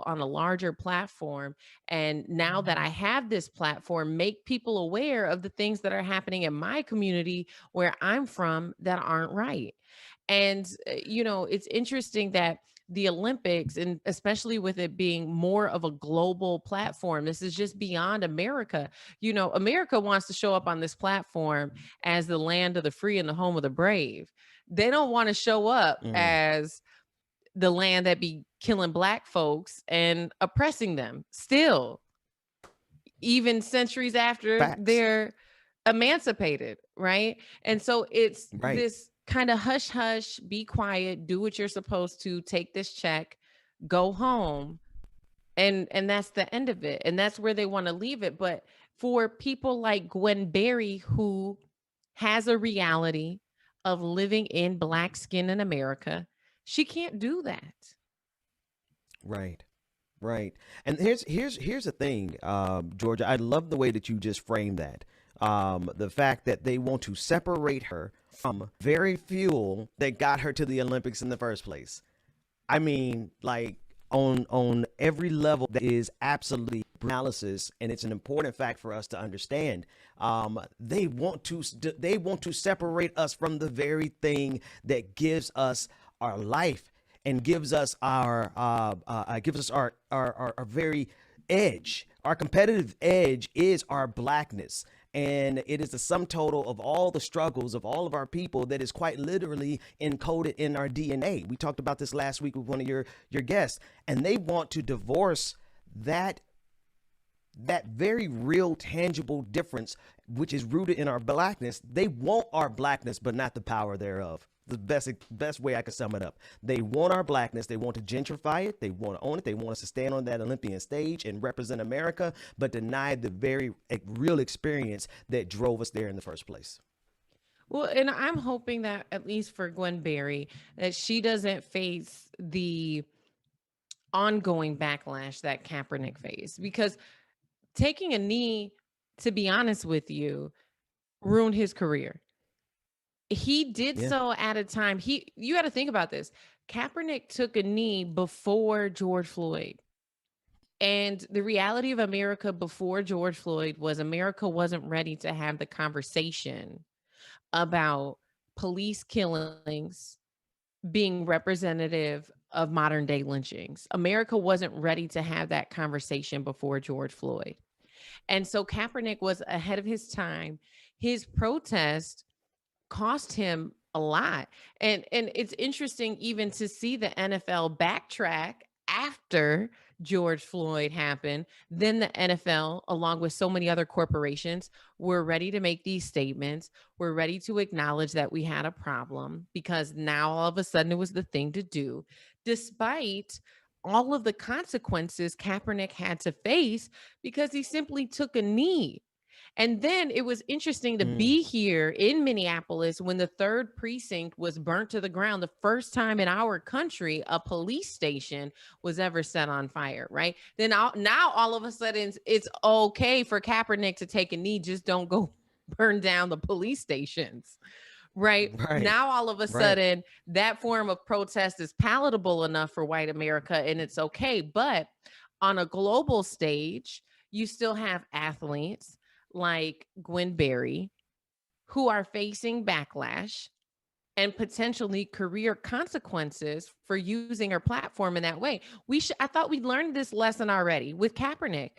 on a larger platform. And now that I have this platform, make people aware of the things that are happening in my community where I'm from that aren't right. And, it's interesting that the Olympics, and especially with it being more of a global platform, this is just beyond America. America wants to show up on this platform as the land of the free and the home of the brave. They don't want to show up Mm, as the land that be killing black folks and oppressing them still, even centuries after facts. they're emancipated, right? And so it's Right. this kind of hush hush, be quiet, do what you're supposed to, take this check, go home, and that's the end of it. And that's where they want to leave it. But for people like Gwen Berry, who has a reality of living in black skin in America, she can't do that. Right. Right. And here's the thing, Georgia. I love the way that you just framed that. The fact that they want to separate her from very fuel that got her to the Olympics in the first place. I mean, like on every level, that is absolutely analysis, and it's an important fact for us to understand. They want to separate us from the very thing that gives us our life and gives us our very edge. Our competitive edge is our blackness. And it is the sum total of all the struggles of all of our people that is quite literally encoded in our DNA. We talked about this last week with one of your guests, and they want to divorce that very real tangible difference, which is rooted in our blackness. They want our blackness but not the power thereof. The best way I could sum it up. They want our blackness. They want to gentrify it. They want to own it. They want us to stand on that Olympian stage and represent America, but deny the very real experience that drove us there in the first place. Well, and I'm hoping that at least for Gwen Berry, that she doesn't face the ongoing backlash that Kaepernick faced, because taking a knee, to be honest with you, ruined his career. He did Yeah. so at a time, you got to think about this. Kaepernick took a knee before George Floyd. And the reality of America before George Floyd was America wasn't ready to have the conversation about police killings being representative of modern day lynchings. America wasn't ready to have that conversation before George Floyd. And so Kaepernick was ahead of his time. His protest cost him a lot. And it's interesting even to see the NFL backtrack after George Floyd happened. Then the NFL, along with so many other corporations, were ready to make these statements. We're ready to acknowledge that we had a problem, because now all of a sudden it was the thing to do, despite all of the consequences Kaepernick had to face because he simply took a knee. And then it was interesting to Mm, be here in Minneapolis when the third precinct was burnt to the ground. The first time in our country a police station was ever set on fire, right? Now all of a sudden it's okay for Kaepernick to take a knee. Just don't go burn down the police stations, right? right. Now all of a Right. sudden that form of protest is palatable enough for white America and it's okay. But on a global stage, you still have athletes like Gwen Berry who are facing backlash and potentially career consequences for using her platform in that way. I thought we'd learned this lesson already with Kaepernick,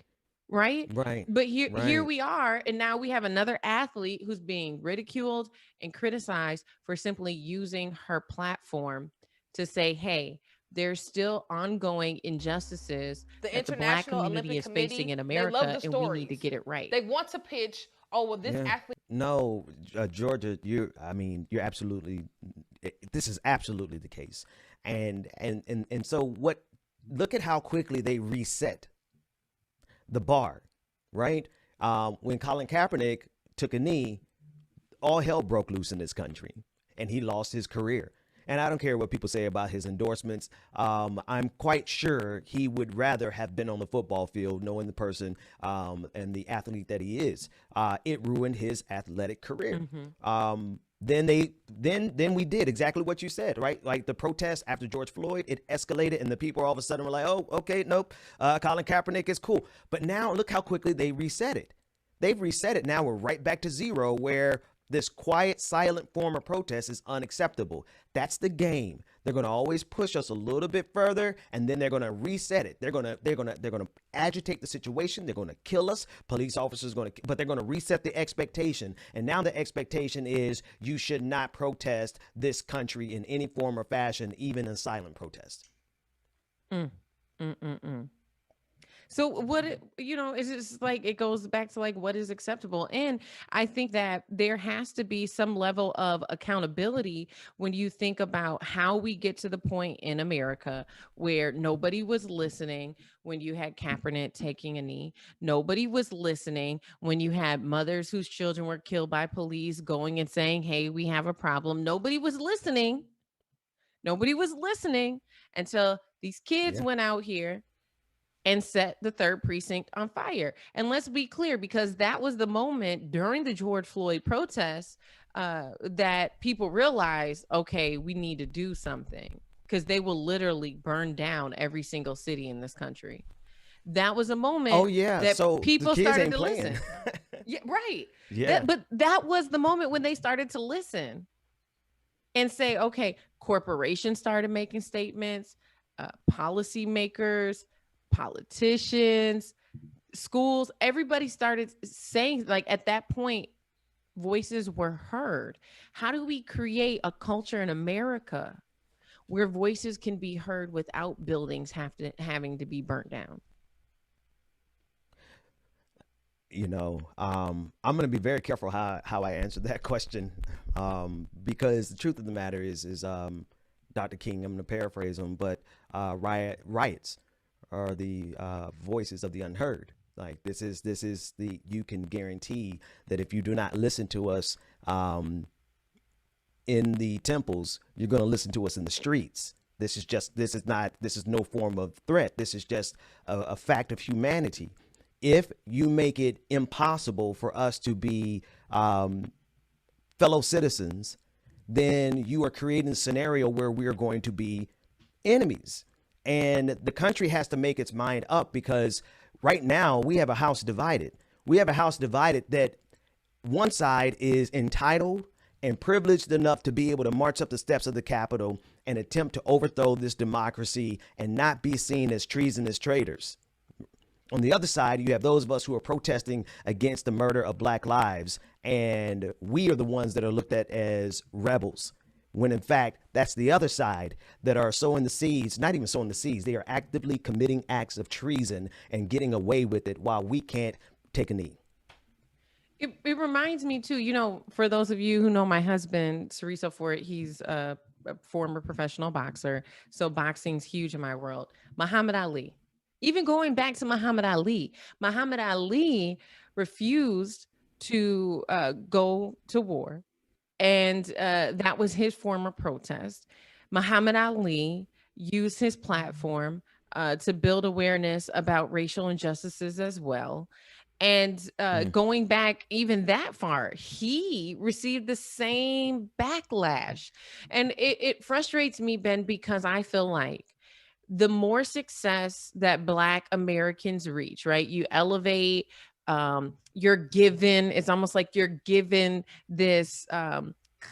right? Right. But here Right. we are, and now we have another athlete who's being ridiculed and criticized for simply using her platform to say, hey, there's still ongoing injustices The that the black International community Olympic is facing Committee, in they love America, the and we need to stories. get it right. They want to pitch, oh, well, this Yeah. athlete. No, Georgia, you're absolutely, this is absolutely the case. And so look at how quickly they reset the bar, right? When Colin Kaepernick took a knee, all hell broke loose in this country and he lost his career. And I don't care what people say about his endorsements. I'm quite sure he would rather have been on the football field, knowing the person and the athlete that he is. It ruined his athletic career. Hmm. then we did exactly what you said, right? Like the protests after George Floyd, it escalated, and the people all of a sudden were like, oh, okay, nope, Colin Kaepernick is cool. But now look how quickly they reset it. They've reset it. Now we're right back to zero, where this quiet, silent form of protest is unacceptable. That's the game. They're going to always push us a little bit further, and then they're going to reset it. They're going to agitate the situation. They're going to kill us. Police officers but they're going to reset the expectation. And now the expectation is you should not protest this country in any form or fashion, even in silent protest. Mm, mm, mm, mm. So it's just like it goes back to like what is acceptable. And I think that there has to be some level of accountability when you think about how we get to the point in America where nobody was listening when you had Kaepernick taking a knee. Nobody was listening when you had mothers whose children were killed by police going and saying, hey, we have a problem. Nobody was listening. Nobody was listening until these kids Yeah. went out here and set the third precinct on fire. And let's be clear, because that was the moment during the George Floyd protests that people realized, okay, we need to do something, because they will literally burn down every single city in this country. That was a moment Oh yeah. that So people the kids started ain't to playing. listen. Yeah, right. Yeah. But that was the moment when they started to listen and say, okay, corporations started making statements, policymakers, politicians, schools, everybody started saying, like, at that point, voices were heard. How do we create a culture in America where voices can be heard without buildings having to be burnt down? I'm going to be very careful how I answer that question, because the truth of the matter is Dr. King, I'm going to paraphrase him, but riots are the voices of the unheard. Like this is you can guarantee that if you do not listen to us in the temples, you're going to listen to us in the streets. This is no form of threat. This is just a fact of humanity. If you make it impossible for us to be fellow citizens, then you are creating a scenario where we are going to be enemies. And the country has to make its mind up, because right now we have a house divided. We have a house divided that one side is entitled and privileged enough to be able to march up the steps of the Capitol and attempt to overthrow this democracy and not be seen as treasonous traitors. On the other side, you have those of us who are protesting against the murder of Black lives, and we are the ones that are looked at as rebels, when in fact, that's the other side that are sowing the seeds, not even sowing the seeds. They are actively committing acts of treason and getting away with it while we can't take a knee. It reminds me too, for those of you who know my husband, Ceriso Fort, he's a former professional boxer. So boxing's huge in my world. Muhammad Ali. Even going back to Muhammad Ali refused to go to war. And that was his form of protest. Muhammad Ali used his platform to build awareness about racial injustices as well. And going back even that far, he received the same backlash. And it frustrates me, Ben, because I feel like the more success that Black Americans reach, right? You elevate, you're given, it's almost like you're given this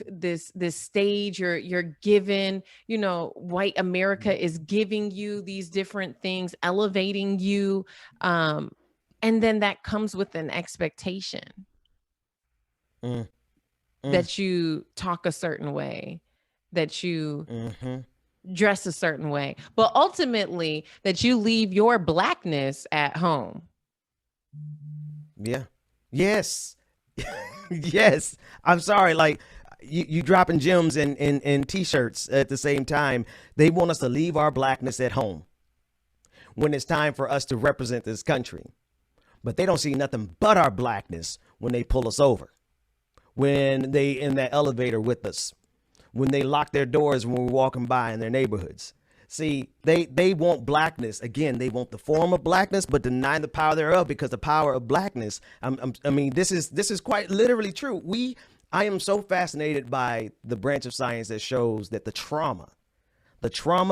this stage, you're given, white America is giving you these different things, elevating you, and then that comes with an expectation that you talk a certain way, that you dress a certain way, but ultimately that you leave your Blackness at home. Yeah. Yes. Yes. I'm sorry. Like you dropping gems in t-shirts at the same time. They want us to leave our Blackness at home when it's time for us to represent this country. But they don't see nothing but our Blackness when they pull us over, when they in that elevator with us, when they lock their doors when we're walking by in their neighborhoods. See, they want Blackness. Again, they want the form of Blackness, but deny the power thereof, because the power of Blackness, this is quite literally true. We I am so fascinated by the branch of science that shows that the trauma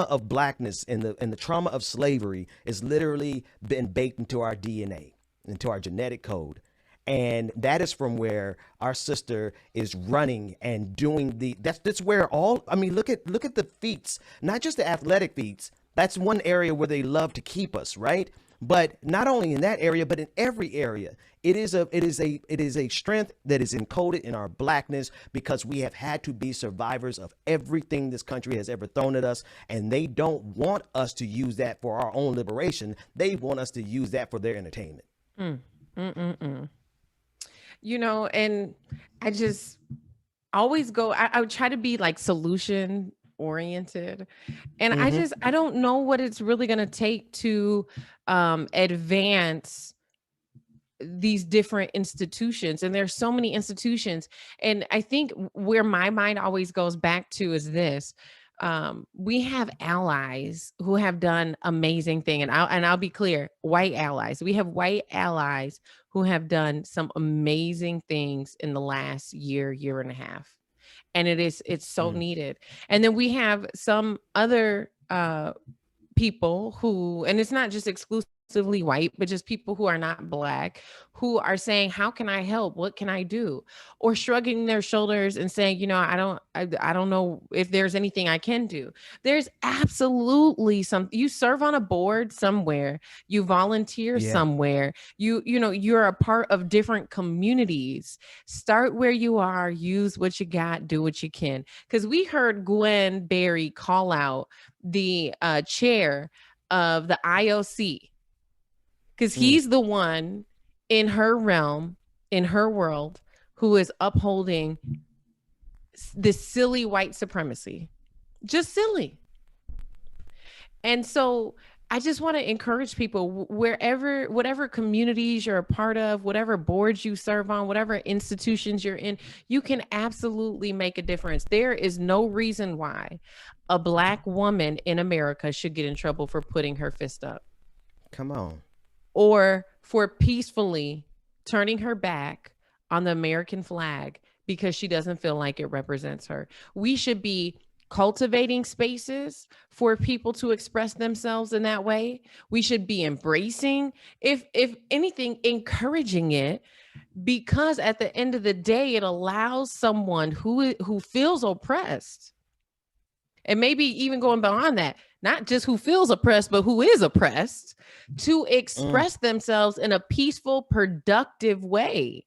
of blackness and the trauma of slavery is literally been baked into our DNA, into our genetic code. And that is from where our sister is running and doing that's where all, I mean, look at the feats, not just the athletic feats. That's one area where they love to keep us, right? But not only in that area, but in every area. It is a strength that is encoded in our blackness because we have had to be survivors of everything this country has ever thrown at us. And they don't want us to use that for our own liberation. They want us to use that for their entertainment. And I just always I would try to be like solution oriented. And I don't know what it's really going to take to advance these different institutions. And there's so many institutions. And I think where my mind always goes back to is this. We have allies who have done amazing thing. And I'll be clear, white allies. We have white allies who have done some amazing things in the last year and a half. And it's so needed. And then we have some other people who, and it's not just exclusively white, but just people who are not Black, who are saying, how can I help? What can I do? Or shrugging their shoulders and saying, I don't know if there's anything I can do. There's absolutely you serve on a board somewhere, you volunteer somewhere, you're a part of different communities. Start where you are, use what you got, do what you can. Because we heard Gwen Berry call out the chair of the IOC, because he's the one in her realm, in her world, who is upholding this silly white supremacy. Just silly. And so I just want to encourage people, whatever communities you're a part of, whatever boards you serve on, whatever institutions you're in, you can absolutely make a difference. There is no reason why a Black woman in America should get in trouble for putting her fist up. Come on. Or for peacefully turning her back on the American flag because she doesn't feel like it represents her. We should be cultivating spaces for people to express themselves in that way. We should be embracing, if anything, encouraging it, because at the end of the day, it allows someone who feels oppressed, and maybe even going beyond that, not just who feels oppressed, but who is oppressed, to express themselves in a peaceful, productive way.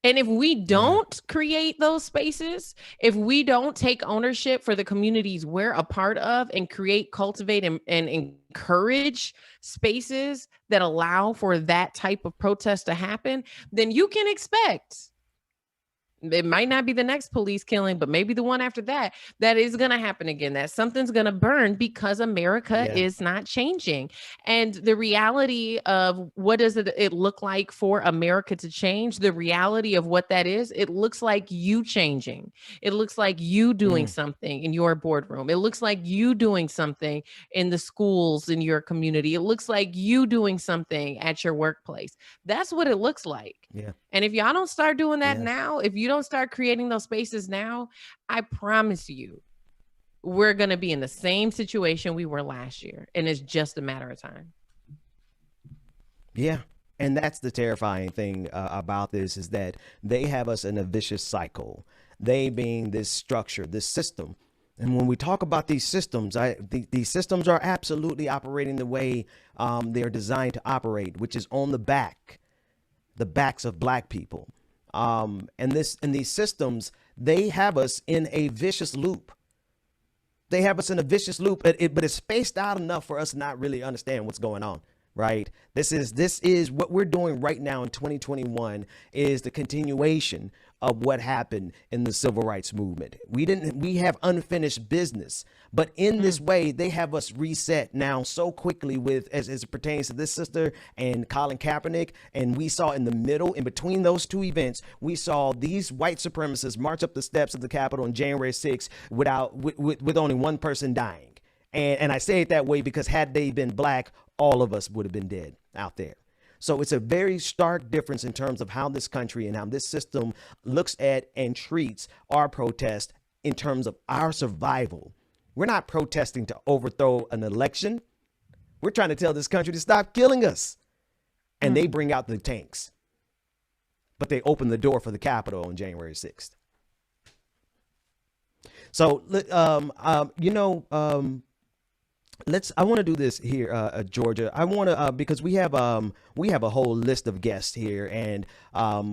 And if we don't create those spaces, if we don't take ownership for the communities we're a part of and cultivate and encourage spaces that allow for that type of protest to happen, then you can expect, it might not be the next police killing, but maybe the one after that is going to happen again, that something's going to burn, because America is not changing. And the reality of what does it look like for America to change, the reality of what that is, it looks like you changing. It looks like you doing something in your boardroom. It looks like you doing something in the schools in your community. It looks like you doing something at your workplace. That's what it looks like. Yeah. And if y'all don't start doing that now, if you don't start creating those spaces now, I promise you, we're going to be in the same situation we were last year. And it's just a matter of time. Yeah. And that's the terrifying thing about this, is that they have us in a vicious cycle. They being this structure, this system. And when we talk about these systems, these systems are absolutely operating the way they're designed to operate, which is on the backs of Black people. And these systems, they have us in a vicious loop. But it's spaced out enough for us to not really understand what's going on. Right. This is what we're doing right now in 2021, is the continuation of what happened in the civil rights movement. We have unfinished business, but in this way, they have us reset now so quickly as it pertains to this sister and Colin Kaepernick. And we saw in the middle, in between those two events, we saw these white supremacists march up the steps of the Capitol on January 6th with only one person dying. And I say it that way because had they been Black, all of us would have been dead out there. So it's a very stark difference in terms of how this country and how this system looks at and treats our protest in terms of our survival. We're not protesting to overthrow an election. We're trying to tell this country to stop killing us. And they bring out the tanks. But they open the door for the Capitol on January 6th. So, I want to do this here, Georgia. I want to because we have a whole list of guests here, and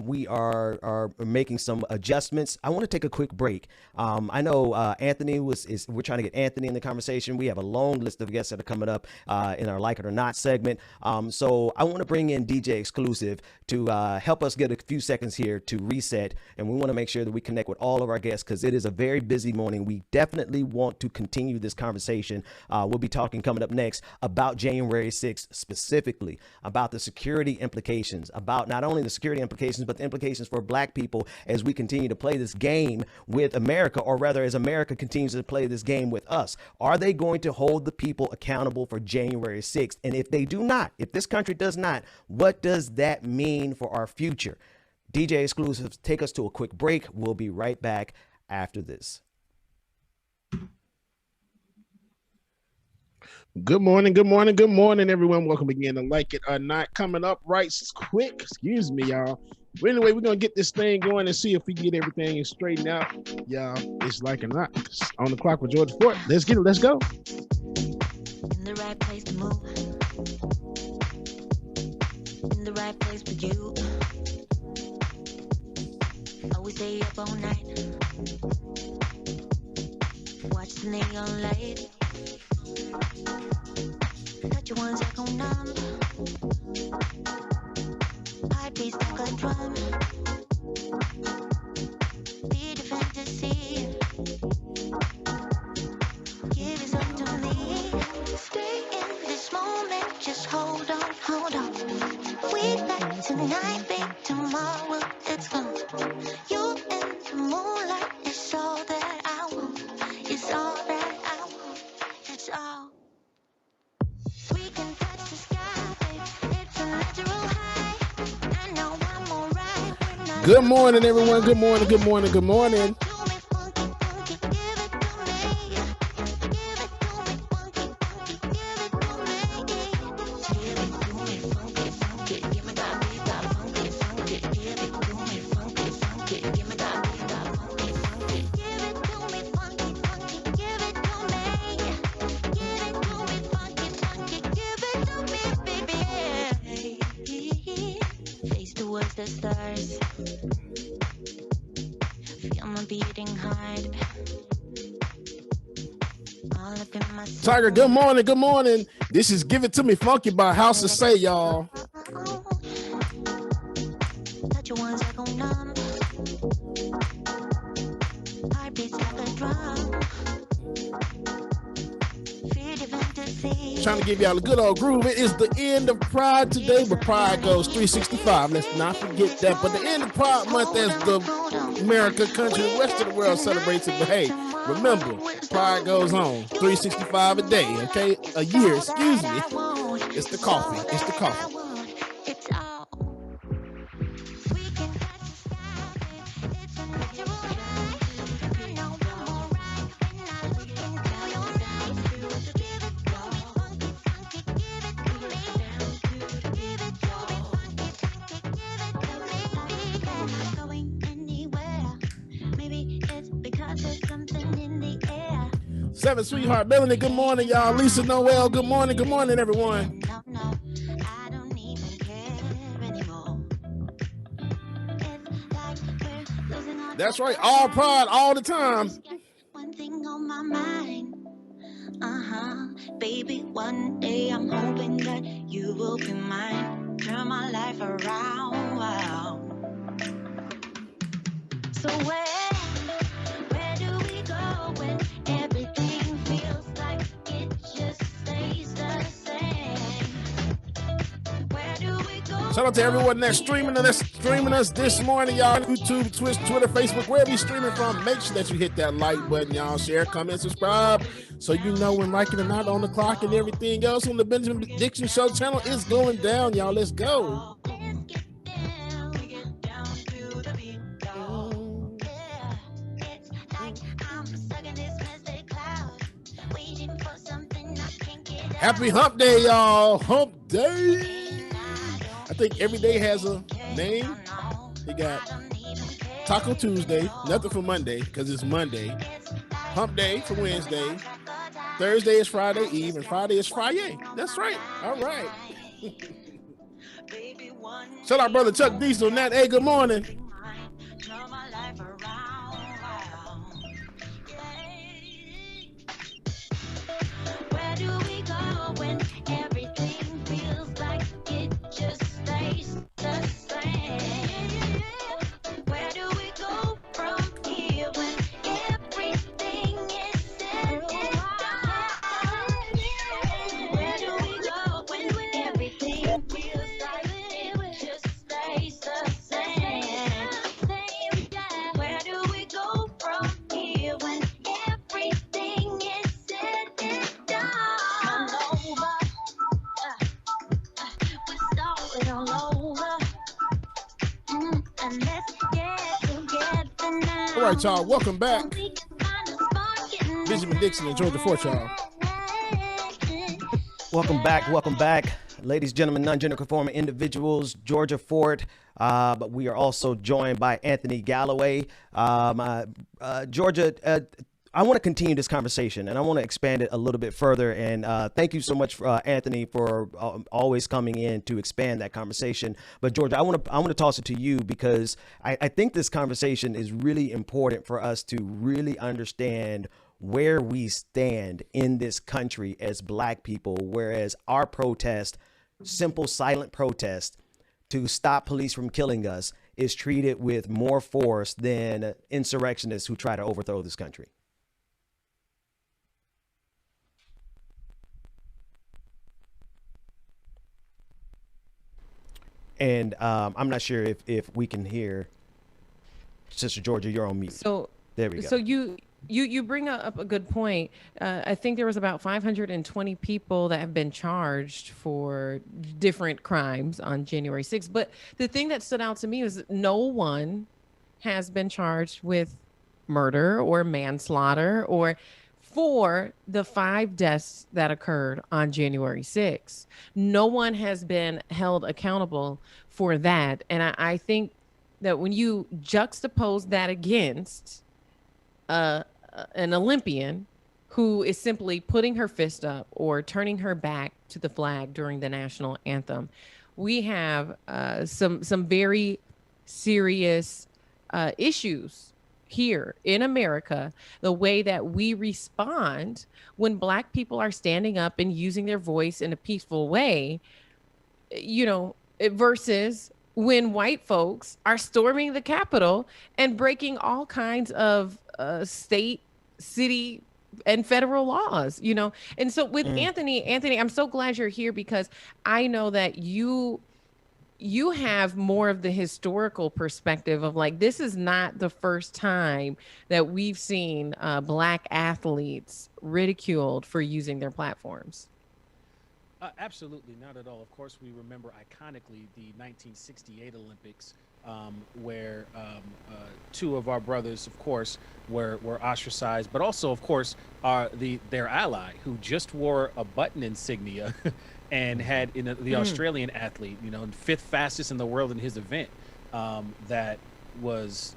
we are making some adjustments. I want to take a quick break. I know Anthony we're trying to get Anthony in the conversation. We have a long list of guests that are coming up in our Like It or Not segment. So I want to bring in DJ Exclusive to help us get a few seconds here to reset, and we want to make sure that we connect with all of our guests because it is a very busy morning. We definitely want to continue this conversation. We'll be talking coming up next about January 6th, specifically about the security implications, about not only the security implications, but the implications for Black people as we continue to play this game with America, or rather as America continues to play this game with us. Are they going to hold the people accountable for January 6th? And if they do not, if this country does not, what does that mean for our future? DJ Exclusives, take us to a quick break. We'll be right back after this. Good morning, good morning, good morning, everyone. Welcome again to Like It or Not. Coming up right quick, excuse me, y'all. But anyway, we're going to get this thing going and see if we get everything straightened out. Y'all, it's Like It or Not. It's on the clock with George Fort. Let's get it. Let's go. In the right place to move. In the right place for you. Always stay up all night. Watch the neon light. Touch your one second numb. Heartbeats like a drum. Be the fantasy. Give it up to me. Stay in this moment. Just hold on, hold on. We like tonight, babe. Tomorrow it's gone. You in the moonlight. It's all that I want. It's all that I want. It's all. We can touch the sky, babe. It's a natural high. I know I'm alright when I Good morning, everyone. Good morning, good morning, good morning. do me funky, funky, give it to me. Give it to me funky, funky, give it to me. Give it to me funky, funky, give me that beat, that funky, funky. Give it to me funky, funky, give me that beat, that funky, funky. Give it to me funky, funky, give it to me. Give it to me funky, funky, give it to me, baby. Face towards the stars. Feel my beating heart. All up in my soul. Tiger, good morning, good morning. This is Give It To Me Funky by House of Say, y'all. Touch your one second numb. Heartbeats like a drum. Feel the fantasy. Trying to give y'all a good old groove. It is the end of Pride today, but Pride goes 365. Let's not forget that. But the end of Pride Month as the America, country, the rest of the world celebrates it. But hey, remember, Pride goes on 365 a day, okay? A year, excuse me. It's the coffee. It's the coffee. It's all. We can touch the sky, babe. It's a natural high. I know I'm alright when I look into your eyes. Give it to me funky, funky, give it to me. Give it to me funky, funky, give it to me. I'm not going anywhere. Maybe it's because there's something in the air. Seven Sweetheart Melanie, good morning, y'all. Lisa Noel, good morning, everyone. No, I don't even care anymore. It's like we're losing our That's right, all Pride, all the time. one thing on my mind. Baby, one day I'm hoping that you will be mine. Turn my life around. Wow. So where do we go when everything feels like it just stays the same? Where do we go? Shout out to everyone that's streaming us this morning, y'all. YouTube, Twitch, Twitter, Facebook, wherever you're streaming from. Make sure that you hit that like button, y'all. Share, comment, subscribe, so you know when liking and not on the clock and everything else on the Benjamin Dixon Show channel is going down, y'all. Let's go. Happy Hump Day, y'all. Hump Day. I think every day has a name. We got Taco Tuesday, nothing for Monday because it's Monday. Hump Day for Wednesday. Thursday is Friday Eve, and Friday is Friday. That's right. All right. Shout out brother Chuck Diesel on that. Hey, good morning. Where do we go when everything feels like it just stays the same? Where do we go from here when everything is said and done? Where do we go when everything feels like it just stays the same? Where do we go from here when everything is said and done? We start it all over. And let's get together now. All right, y'all. Welcome back. We can find a spark in Benjamin Dixon and Georgia Fort, y'all. Welcome back, ladies, gentlemen, non-gender conforming individuals, Georgia Fort. But we are also joined by Anthony Galloway. Georgia, I want to continue this conversation and I want to expand it a little bit further. And thank you so much, Anthony, for always coming in to expand that conversation. But Georgia, I want to toss it to you because I think this conversation is really important for us to really understand where we stand in this country as Black people, whereas our protest, simple silent protest to stop police from killing us, is treated with more force than insurrectionists who try to overthrow this country. And I'm not sure if we can hear Sister Georgia. You're on mute. So there we go. So you bring up a good point. I think there was about 520 people that have been charged for different crimes on January 6th. But the thing that stood out to me is that no one has been charged with murder or manslaughter or for the 5 deaths that occurred on January 6th. No one has been held accountable for that. And I think that when you juxtapose that against an Olympian who is simply putting her fist up or turning her back to the flag during the national anthem, we have some very serious issues here in America, the way that we respond when Black people are standing up and using their voice in a peaceful way, versus when white folks are storming the Capitol and breaking all kinds of state, city, and federal laws, And so with Anthony, I'm so glad you're here because I know that you have more of the historical perspective of like, this is not the first time that we've seen Black athletes ridiculed for using their platforms. Absolutely not at all. Of course, we remember iconically the 1968 Olympics, where 2 of our brothers, of course, were ostracized, but also, of course, their ally who just wore a button insignia and had the Australian athlete, 5th fastest in the world in his event, that was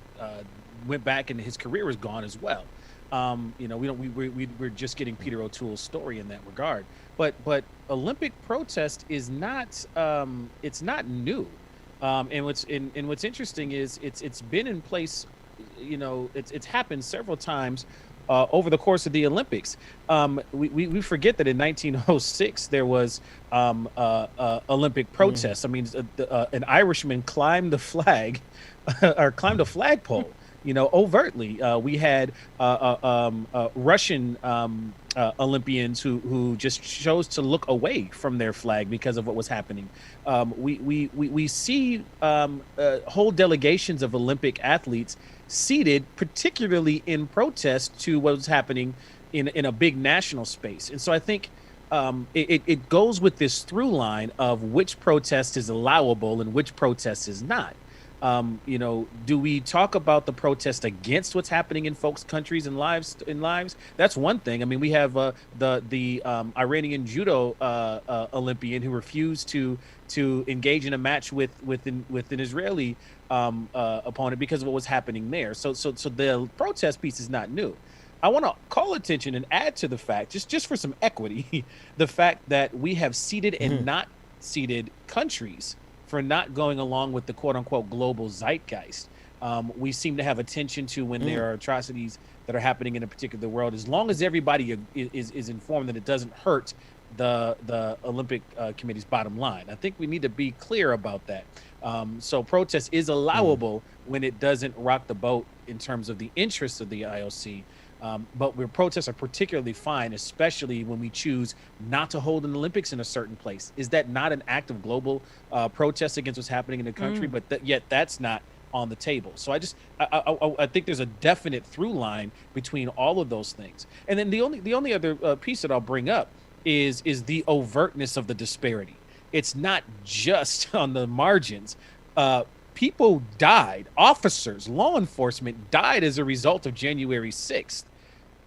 went back and his career was gone as well. We're just getting Peter O'Toole's story in that regard, but Olympic protest is not it's not new, and what's interesting is it's been in place. It's happened several times over the course of the Olympics. We forget that in 1906 there was Olympic protests. I mean, an Irishman climbed the flag or climbed a flagpole. Overtly. We had Russian Olympians who just chose to look away from their flag because of what was happening. We see whole delegations of Olympic athletes seated, particularly in protest to what was happening in a big national space. And so I think it goes with this through line of which protest is allowable and which protest is not. Do we talk about the protest against what's happening in folks' countries and lives? That's one thing. I mean, we have the Iranian judo Olympian who refused to engage in a match with an Israeli opponent because of what was happening there. So the protest piece is not new. I want to call attention and add to the fact, just for some equity, the fact that we have seated and not seated countries for not going along with the quote unquote global zeitgeist. We seem to have attention to when there are atrocities that are happening in a particular world, as long as everybody is informed that it doesn't hurt the Olympic Committee's bottom line. I think we need to be clear about that. So protest is allowable when it doesn't rock the boat in terms of the interests of the IOC. But where protests are particularly fine, especially when we choose not to hold an Olympics in a certain place. Is that not an act of global protest against what's happening in the country? But yet that's not on the table. So I think there's a definite through line between all of those things. And then the only other piece that I'll bring up is the overtness of the disparity. It's not just on the margins. People died, officers, law enforcement died as a result of January 6th.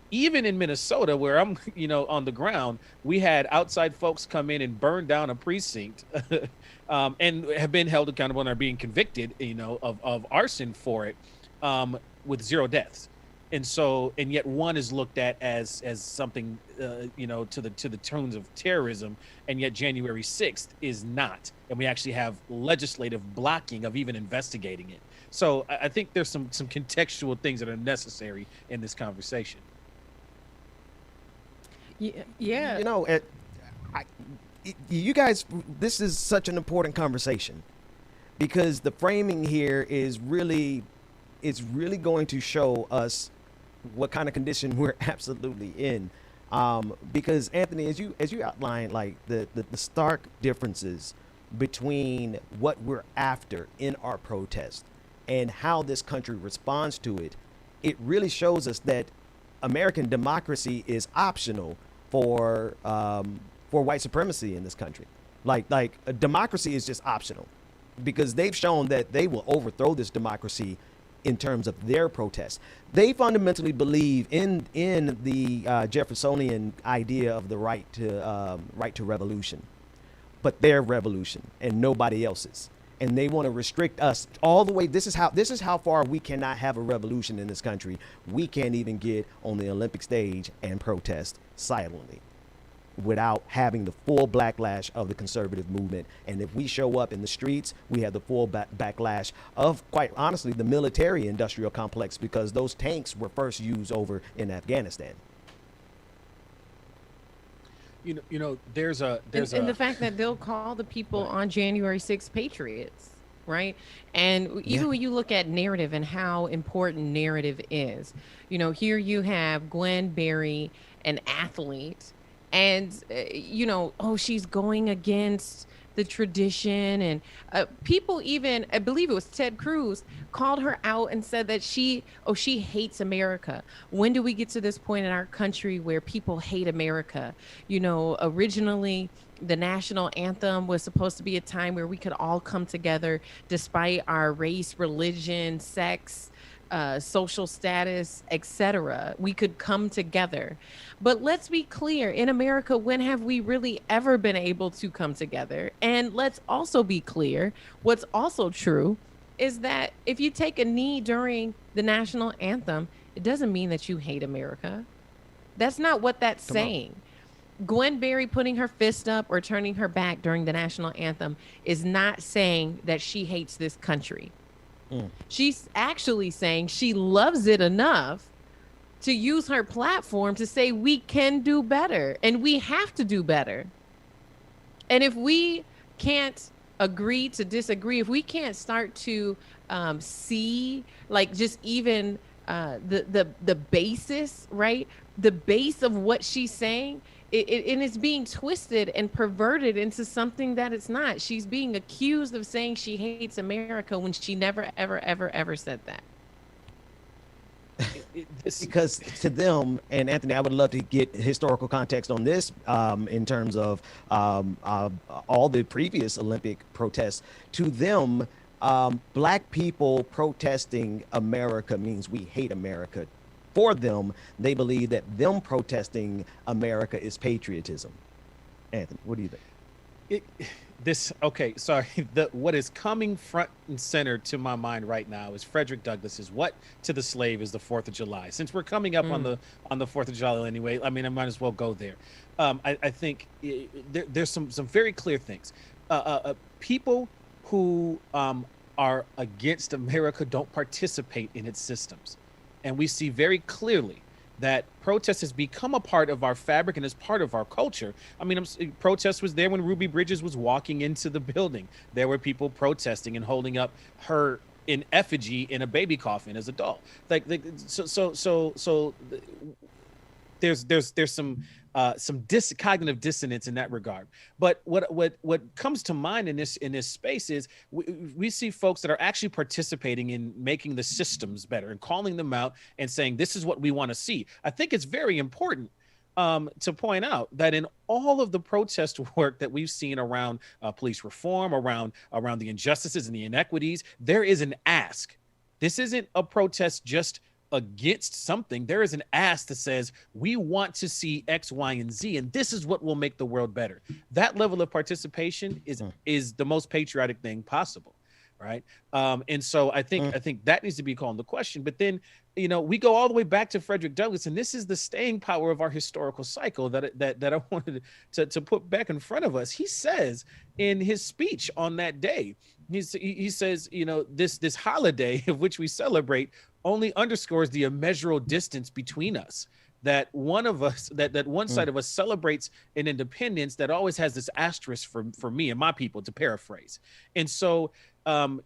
Even in Minnesota, where I'm, on the ground, we had outside folks come in and burn down a precinct and have been held accountable and are being convicted, of arson for it, with 0 deaths. And yet one is looked at as something, to the tones of terrorism, and yet January 6th is not. And we actually have legislative blocking of even investigating it. So I think there's some contextual things that are necessary in this conversation. Yeah. You guys, this is such an important conversation because the framing here is really going to show us what kind of condition we're absolutely in. Because Anthony, as you outlined, like the stark differences between what we're after in our protest and how this country responds to it, it really shows us that American democracy is optional for white supremacy in this country. Like a democracy is just optional because they've shown that they will overthrow this democracy in terms of their protests. They fundamentally believe in the Jeffersonian idea of the right to revolution, but their revolution and nobody else's. And they want to restrict us all the way. This is how far we cannot have a revolution in this country. We can't even get on the Olympic stage and protest silently without having the full backlash of the conservative movement. And if we show up in the streets, we have the full backlash of, quite honestly, the military industrial complex, because those tanks were first used over in Afghanistan. There's the fact that they'll call the people on January 6th patriots, right? And even when you look at narrative and how important narrative is, here you have Gwen Berry, an athlete, and she's going against the tradition, and people, even I believe it was Ted Cruz, called her out and said that she hates America. When do we get to this point in our country where people hate America? Originally the national anthem was supposed to be a time where we could all come together despite our race, religion, sex, social status, etc. We could come together. But let's be clear, in America, when have we really ever been able to come together? And let's also be clear, what's also true is that if you take a knee during the national anthem, it doesn't mean that you hate America. That's not what that's saying. Gwen Berry putting her fist up or turning her back during the national anthem is not saying that she hates this country. She's actually saying she loves it enough to use her platform to say we can do better and we have to do better. And if we can't agree to disagree, if we can't start to see, like, just even the basis, right? the base of what she's saying, and it's being twisted and perverted into something that it's not. She's being accused of saying she hates America when she never, ever, ever, ever said that. Because to them, and Anthony, I would love to get historical context on this in terms of all the previous Olympic protests. To them, black people protesting America means we hate America. For them, they believe that them protesting America is patriotism. Anthony, what do you think? Okay, sorry. What is coming front and center to my mind right now is Frederick Douglass's "What to the slave is the 4th of July." Since we're coming up on the 4th of July anyway, I mean, I might as well go there. I think there's some very clear things. People who are against America don't participate in its systems, and we see very clearly that protest has become a part of our fabric and is part of our culture. I mean, protest was there when Ruby Bridges was walking into the building. There were people protesting and holding up her in effigy in a baby coffin as a doll. So there's some cognitive dissonance in that regard. But what comes to mind in this space is we see folks that are actually participating in making the systems better and calling them out and saying this is what we want to see. I think it's very important to point out that in all of the protest work that we've seen around police reform, around the injustices and the inequities, there is an ask. This isn't a protest just against something. There is an ask that says we want to see X, Y, and Z, and this is what will make the world better. That level of participation is the most patriotic thing possible, right? And so I think that needs to be called into question. But then, you know, we go all the way back to Frederick Douglass, and this is the staying power of our historical cycle that I wanted to put back in front of us. He says in his speech on that day, he says, you know, this holiday of which we celebrate only underscores the immeasurable distance between us. That one of us, that one side of us celebrates an independence that always has this asterisk for me and my people, to paraphrase. And so,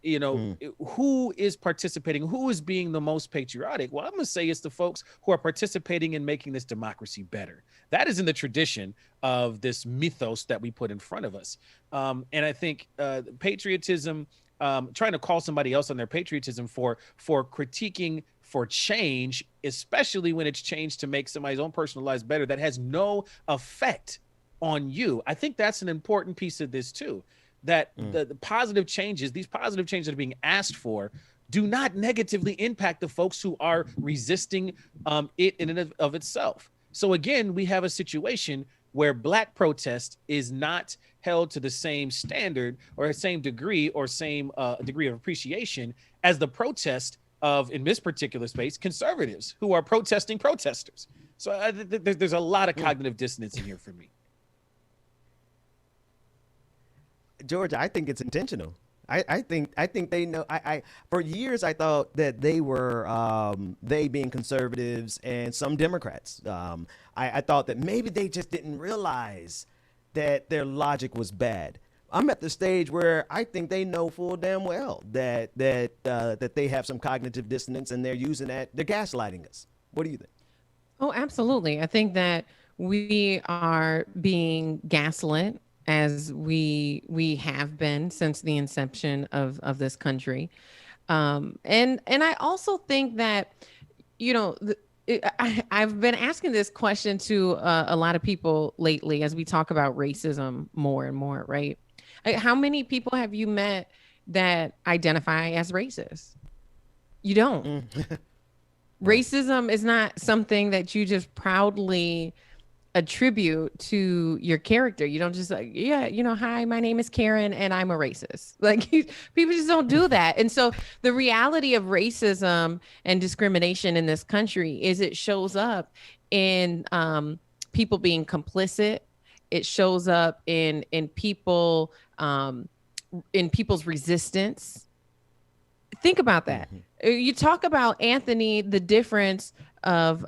you know, who is participating? Who is being the most patriotic? Well, I'm going to say it's the folks who are participating in making this democracy better. That is in the tradition of this mythos that we put in front of us. And I think patriotism, trying to call somebody else on their patriotism for critiquing for change, especially when it's changed to make somebody's own personal lives better, that has no effect on you. I think that's an important piece of this too, that the positive changes, these positive changes that are being asked for, do not negatively impact the folks who are resisting it in and of itself. So again, we have a situation where Black protest is not held to the same standard or same degree or same degree of appreciation as the protest of, in this particular space, conservatives who are protesting protesters. So there's a lot of cognitive dissonance in here for me. George, I think it's intentional. I think they know. I for years I thought that they were they being conservatives and some Democrats. I thought that maybe they just didn't realize that their logic was bad. I'm at the stage where I think they know full damn well that they have some cognitive dissonance and they're using that. They're gaslighting us. What do you think? Oh, absolutely. I think that we are being gaslit, as we have been since the inception of this country. And I also think that, you know, I've been asking this question to a lot of people lately as we talk about racism more and more, right? How many people have you met that identify as racist? You don't. Racism is not something that you just proudly attribute to your character. You don't just like, yeah, you know, hi, my name is Karen and I'm a racist. Like people just don't do that. And so the reality of racism and discrimination in this country is it shows up in people being complicit. It shows up in people in people's resistance. Think about that. You talk about, Anthony, the difference of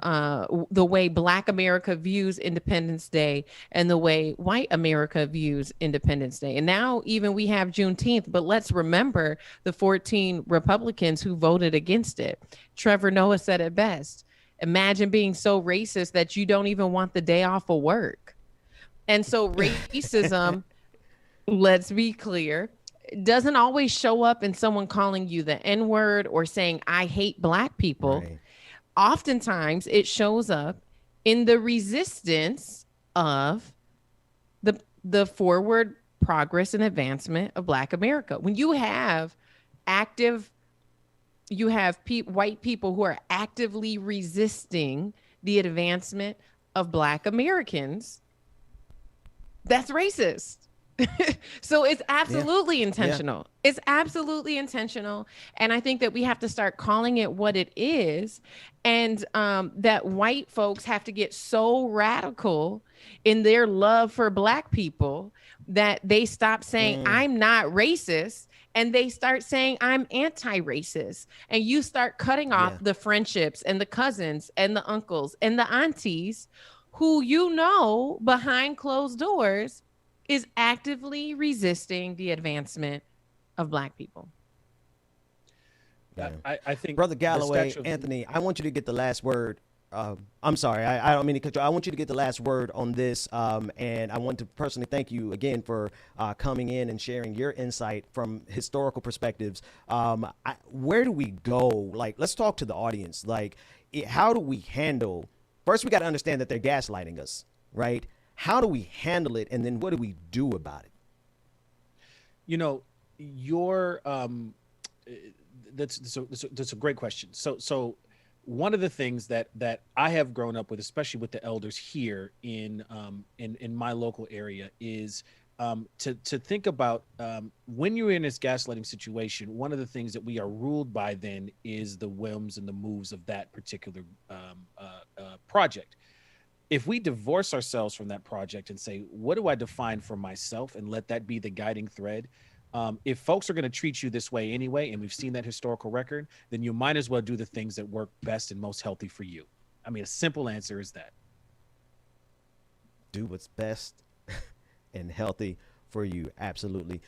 the way Black America views Independence Day and the way white America views Independence Day. And now even we have Juneteenth, but let's remember the 14 Republicans who voted against it. Trevor Noah said it best. Imagine being so racist that you don't even want the day off of work. And so racism, let's be clear, doesn't always show up in someone calling you the N-word or saying, I hate Black people. Right. Oftentimes it shows up in the resistance of the forward progress and advancement of Black America. When you have white people who are actively resisting the advancement of Black Americans, that's racist. So it's absolutely intentional. It's absolutely intentional. And I think that we have to start calling it what it is. And that white folks have to get so radical in their love for Black people that they stop saying, I'm not racist. And they start saying, I'm anti-racist. And you start cutting off the friendships and the cousins and the uncles and the aunties who, you know, behind closed doors is actively resisting the advancement of Black people. I think Brother Galloway, Anthony, I want you to get the last word. I'm sorry, I don't mean to cut you. I want you to get the last word on this, and I want to personally thank you again for coming in and sharing your insight from historical perspectives. Where do we go? Like, let's talk to the audience. Like, how do we handle? First, we got to understand that they're gaslighting us, right? How do we handle it, and then what do we do about it? You know, that's a great question. So one of the things that I have grown up with, especially with the elders here in my local area, is to think about when you're in this gaslighting situation. One of the things that we are ruled by then is the whims and the moves of that particular project. If we divorce ourselves from that project and say, what do I define for myself, and let that be the guiding thread, if folks are going to treat you this way anyway, and we've seen that historical record, then you might as well do the things that work best and most healthy for you. I mean, a simple answer is that. Do what's best and healthy for you. Absolutely.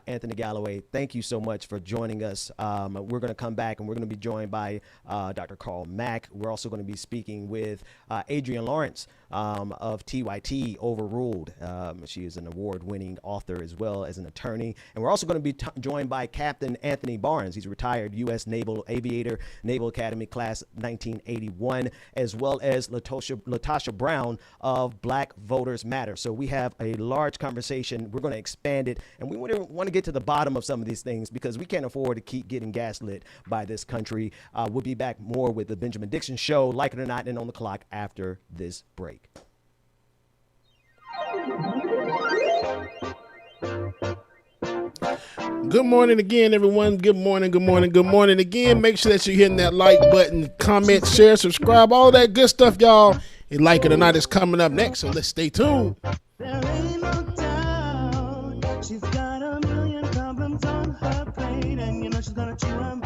Anthony Galloway, thank you so much for joining us. We're going to come back and we're going to be joined by Dr. Carl Mack. We're also going to be speaking with Adrienne Lawrence of TYT Overruled. She is an award-winning author as well as an attorney. And we're also going to be joined by Captain Anthony Barnes. He's a retired U.S. Naval Aviator, Naval Academy Class 1981, as well as LaTosha Brown of Black Voters Matter. So we have a large conversation. We're going to expand it, and we want to get to the bottom of some of these things because we can't afford to keep getting gaslit by this country. We'll be back more with the Benjamin Dixon Show, like it or not, and on the clock after this break. Good morning again, everyone. Good morning, good morning, good morning again. Make sure that you're hitting that like button, comment, share, subscribe, all that good stuff, y'all. And like it or not, it's coming up next, so let's stay tuned. There ain't no doubt she's got a million problems on her plate, and you know she's gonna chew them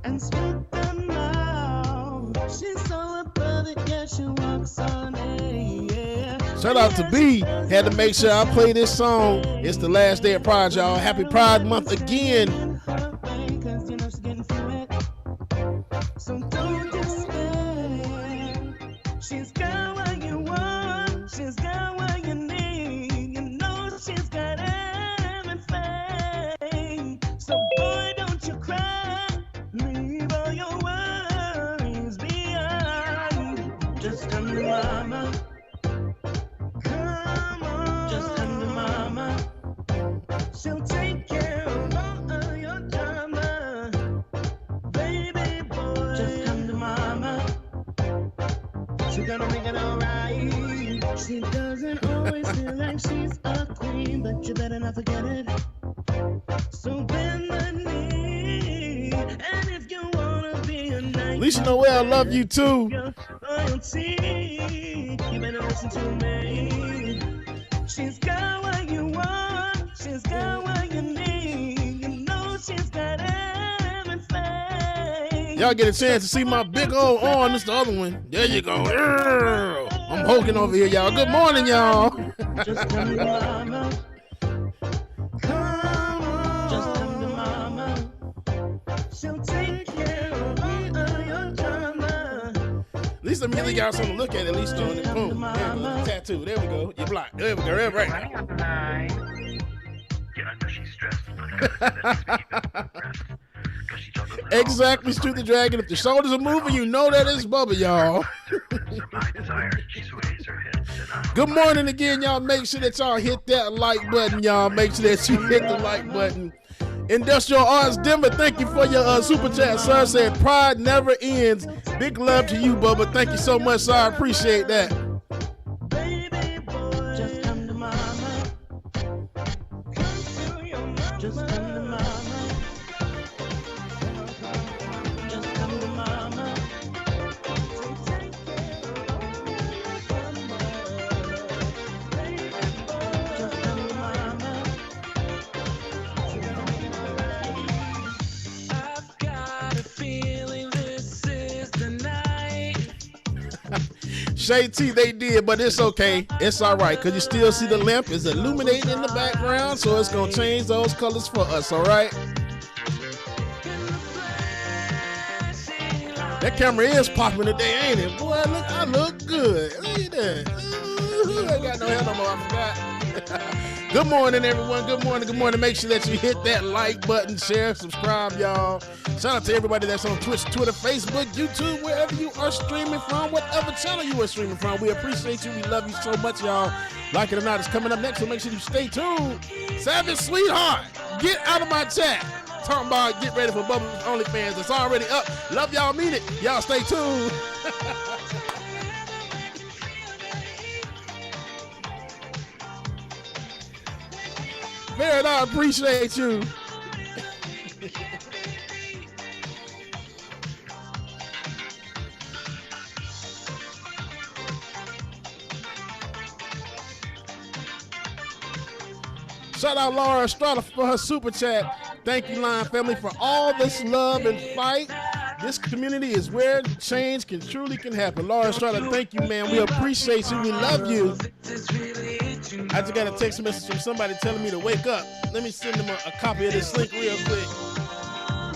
and spit them out. She's so above it, yeah, she walks on it, yeah. Shout out to B. Had to make sure I play this song. It's the last day of Pride, y'all. Happy Pride Month again. Cause you know she's getting through it. So don't despair. She's got what you want. She's got what you need. You know she's got everything. So boy, don't you cry. Leave all your worries behind. Just come to mama. Come on. Just come to mama. She'll take care of all of your drama. Baby boy. Just come to mama. She's gonna make it alright. She doesn't always feel like she's a queen, but you better not forget it. So bend the knee, and if you wanna be a knight, Lisa Noel, I love you too. your loyalty, you better listen to me. She's got what you want, she's got what you need. You know she's got everything. Y'all get a chance to see my big old arm. This the other one. There you go. I'm hulking over here, y'all. Good morning, y'all. Just come to mama. Come on. Just come to mama. She'll take care of all of your drama. least immediately got something to look at least on it. Boom. There we go. Tattoo. There we go. You're blind. There we go. There, right now. Yeah, I know she's stressed, but that makes me even stressed. Cause she talks about Exactly, Street the Dragon. If the shoulders are moving, you know that it's Bubba, y'all. my desires. She sways her hips and I. Good morning again, y'all. Make sure that y'all hit that like button, y'all. Make sure that you hit the like button. Industrial Arts Denver, thank you for your super chat, sir. Said pride never ends. Big love to you, Bubba. Thank you so much, sir. I appreciate that. Baby boy, just come to mama. Come to your mama. Just come to mama. Just come to mama. So take care of mama. Baby boy, just come to mama. I've got a feeling this is the night. Shay T, they did, but it's okay. It's all right, because you still see the lamp is illuminating in the background, so it's going to change those colors for us, all right? That camera is popping today, ain't it? Boy, look, I look good. Look at that. Ooh, I ain't got no hair no more, I forgot. Good morning, everyone. Good morning, good morning. Make sure that you hit that like button, share, subscribe, y'all. Shout out to everybody that's on Twitch, Twitter, Facebook, YouTube, wherever you are streaming from, whatever channel you are streaming from. We appreciate you. We love you so much, y'all. Like it or not, it's coming up next, so make sure you stay tuned. Savage Sweetheart, get out of my chat. Talking about get ready for Bubba's OnlyFans. It's already up. Love y'all, mean it. Y'all stay tuned. Barrett, I appreciate you. Shout out Laura Estrada for her super chat. Thank you, Line Family, for all this love and fight. This community is where change can happen. Laura Estrada, thank you, man. We appreciate you. We love you. I just got a text message from somebody telling me to wake up. Let me send them a copy of this link real quick.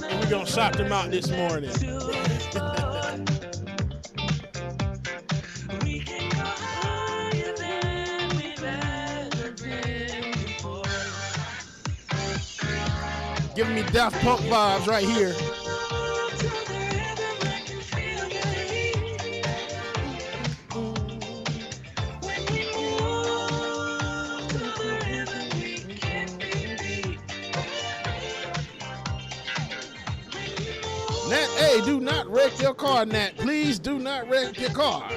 And we're going to shock them out this morning. Giving me Daft Punk vibes right here. Nat, hey, do not wreck your car, Nat. Please do not wreck your car.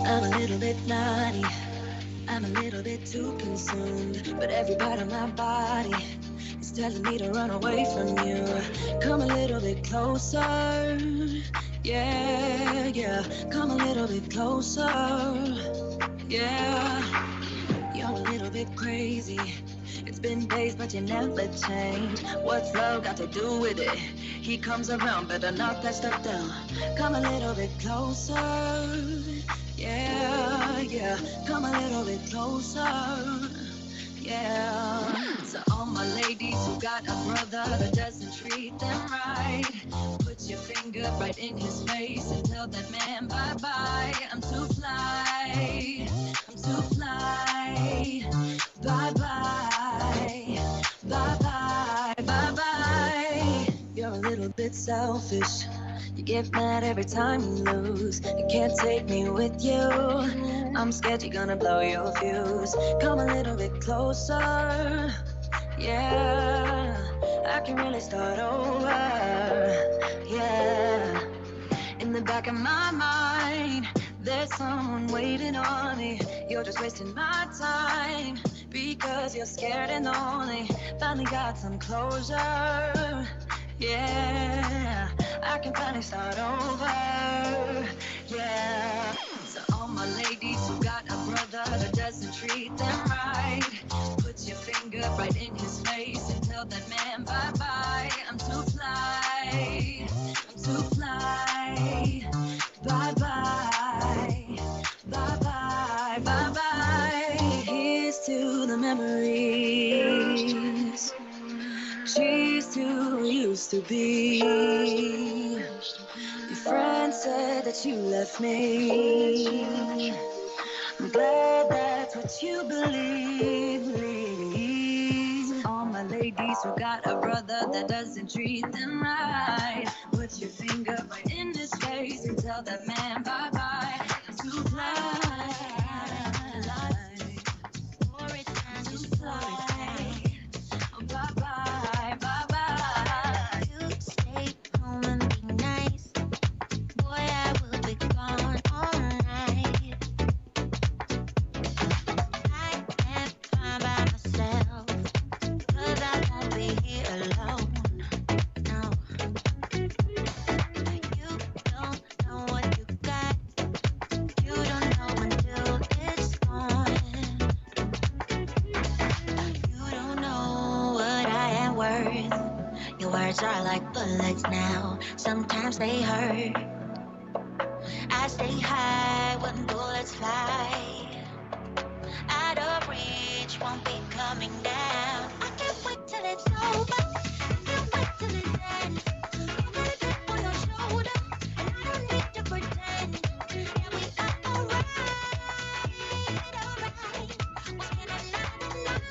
I'm a little bit naughty, I'm a little bit too consumed, but every part of my body is telling me to run away from you. Come a little bit closer, yeah, yeah. Come a little bit closer, yeah. You're a little bit crazy. It's been days, but you never change. What's love got to do with it? He comes around, better knock that stuff down. Come a little bit closer, yeah, yeah. Come a little bit closer, yeah. So all my ladies who got a brother that doesn't treat them right, put your finger right in his face and tell that man bye-bye. I'm too fly, I'm too fly. Bye-bye, bye-bye, bye-bye. You're a little bit selfish. You get mad every time you lose. You can't take me with you. I'm scared you're gonna blow your fuse. Come a little bit closer, yeah. I can really start over, yeah. In the back of my mind, there's someone waiting on me. You're just wasting my time because you're scared and lonely. Finally got some closure. Yeah, I can finally start over. Yeah. So all my ladies who got a brother that doesn't treat them right, put your finger right in his face and tell that man bye-bye. I'm too fly. I'm too fly. Bye-bye. Bye-bye. Bye-bye. Here's to the memories. Cheers to who used to be. Your friend said that you left me. I'm glad that's what you believe. All my ladies who got a brother that doesn't treat them right, put your finger right in his face and tell that man bye-bye. I'm too fly. Too fly. Bye-bye, bye-bye. You stay home and be nice. Boy, I will be gone all night. I can't find by myself, 'cause I won't be here alone. No. You don't know what you got. You don't know until it's gone. You don't know what I am worth. Your words are like bullets now. Sometimes they hurt. I stay high when bullets fly. Out of reach, won't be coming down. I can't wait till it's over. I can't wait till it ends. I'm gonna dip on your shoulder, and I don't need to pretend. Yeah, we are alright, alright. We'll spend another night,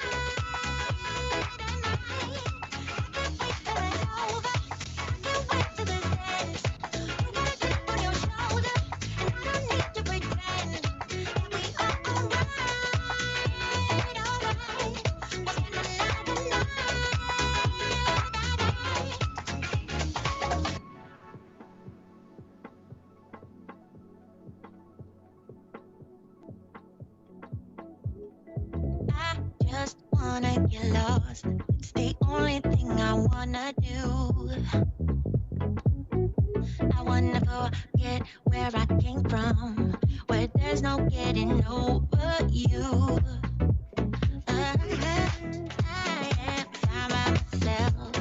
I just wanna get lost. It's the only thing I wanna do. I wanna forget where I came from, where there's no getting over you. I am fine by myself,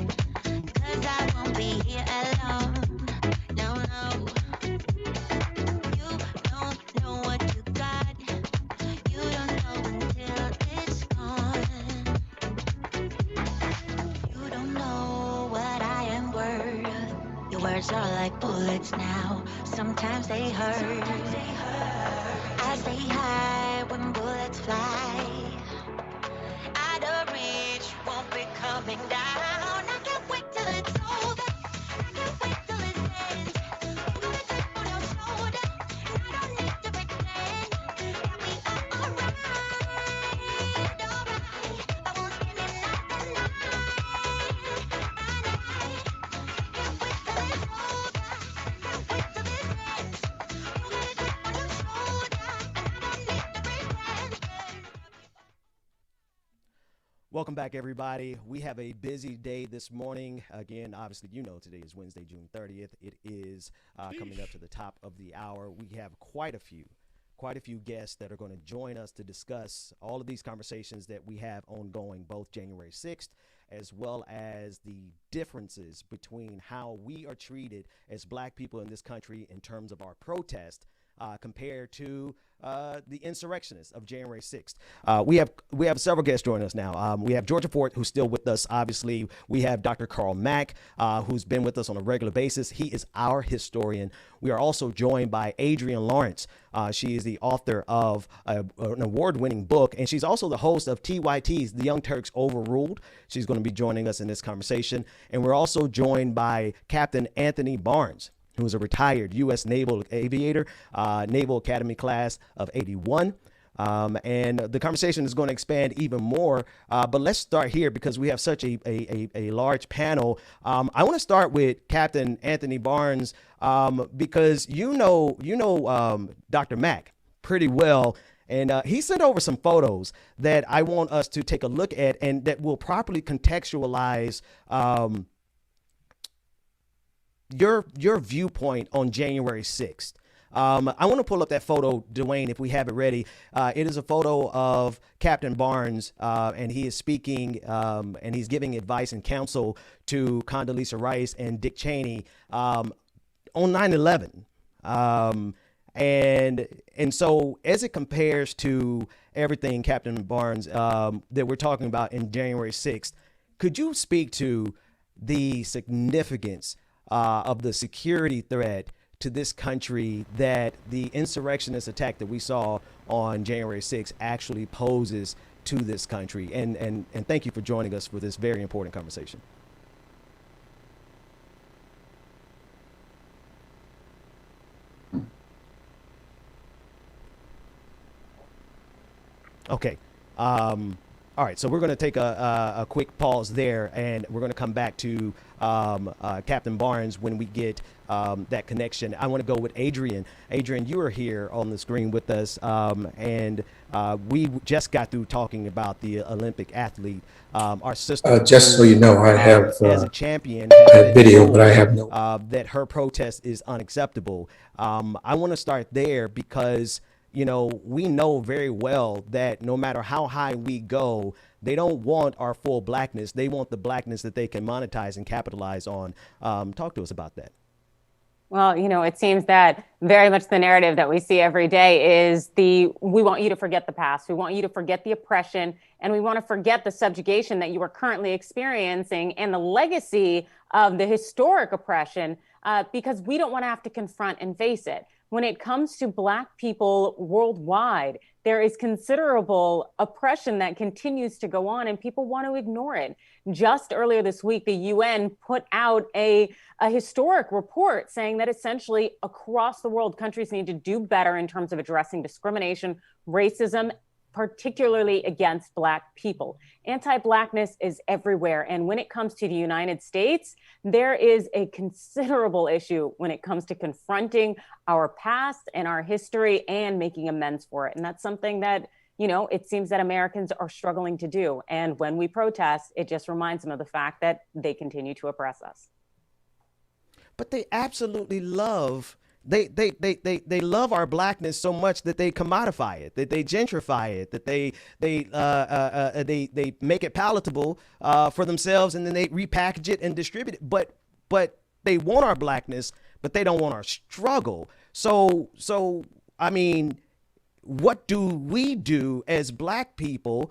'cause I won't be here alone. No, no. You don't know what you got. You don't know until it's gone. You don't know what I am worth. Your words are like bullets now. Sometimes they hurt. I stay high when bullets fly. Out of reach, won't be coming down. I can't wait till it's over. I can't wait till it ends. I'm gonna tap on your shoulder, and I don't need to pretend. Yeah, we are alright, alright. I won't spend another night, can't wait till it's over. Can't wait till this ends. I'm gonna tap on your shoulder, and I don't need to pretend. Welcome back, everybody. We have a busy day this morning. Again, obviously, you know today is Wednesday, June 30th. It is coming up to the top of the hour. We have quite a few guests that are going to join us to discuss all of these conversations that we have ongoing, both January 6th, as well as the differences between how we are treated as Black people in this country in terms of our protest compared to the insurrectionists of January 6th. We have several guests joining us now. We have Georgia Fort, who's still with us. Obviously, we have Dr. Carl Mack, who's been with us on a regular basis. He is our historian. We are also joined by Adrienne Lawrence. She is the author of an award-winning book, and she's also the host of TYT's The Young Turks Overruled. She's going to be joining us in this conversation. And we're also joined by Captain Anthony Barnes, who is a retired U.S. naval aviator, Naval Academy class of 81. And the conversation is going to expand even more. But let's start here because we have such a large panel. I want to start with Captain Anthony Barnes because you know Dr. Mack pretty well. And he sent over some photos that I want us to take a look at and that will properly contextualize your viewpoint on January 6th. I want to pull up that photo, Dwayne, if we have it ready. It is a photo of Captain Barnes, and he is speaking and he's giving advice and counsel to Condoleezza Rice and Dick Cheney on 9/11. And so as it compares to everything, Captain Barnes, that we're talking about in January 6th, could you speak to the significance of the security threat to this country that the insurrectionist attack that we saw on January 6th actually poses to this country? And thank you for joining us for this very important conversation. Okay. All right, so we're going to take a quick pause there, and we're going to come back to Captain Barnes when we get that connection. I want to go with Adrienne. Adrienne, you are here on the screen with us, and we just got through talking about the Olympic athlete. Our sister, just so you know, I have as a champion, a video, but I have no. That her protest is unacceptable. I want to start there because we know very well that no matter how high we go, they don't want our full blackness. They want the blackness that they can monetize and capitalize on. Talk to us about that. Well, it seems that very much the narrative that we see every day is we want you to forget the past. We want you to forget the oppression, and we want to forget the subjugation that you are currently experiencing and the legacy of the historic oppression, because we don't want to have to confront and face it. When it comes to Black people worldwide, there is considerable oppression that continues to go on, and people want to ignore it. Just earlier this week, the UN put out a historic report saying that essentially across the world, countries need to do better in terms of addressing discrimination, racism, particularly against Black people. Anti-Blackness is everywhere. And when it comes to the United States, there is a considerable issue when it comes to confronting our past and our history and making amends for it. And that's something that, it seems that Americans are struggling to do. And when we protest, it just reminds them of the fact that they continue to oppress us. But they absolutely love They love our blackness so much that they commodify it, that they gentrify it, that they make it palatable for themselves, and then they repackage it and distribute it. But they want our blackness, but they don't want our struggle. So I mean, what do we do as Black people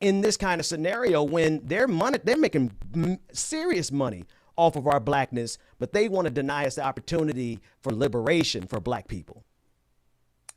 in this kind of scenario when they're making serious money off of our blackness, but they want to deny us the opportunity for liberation for Black people?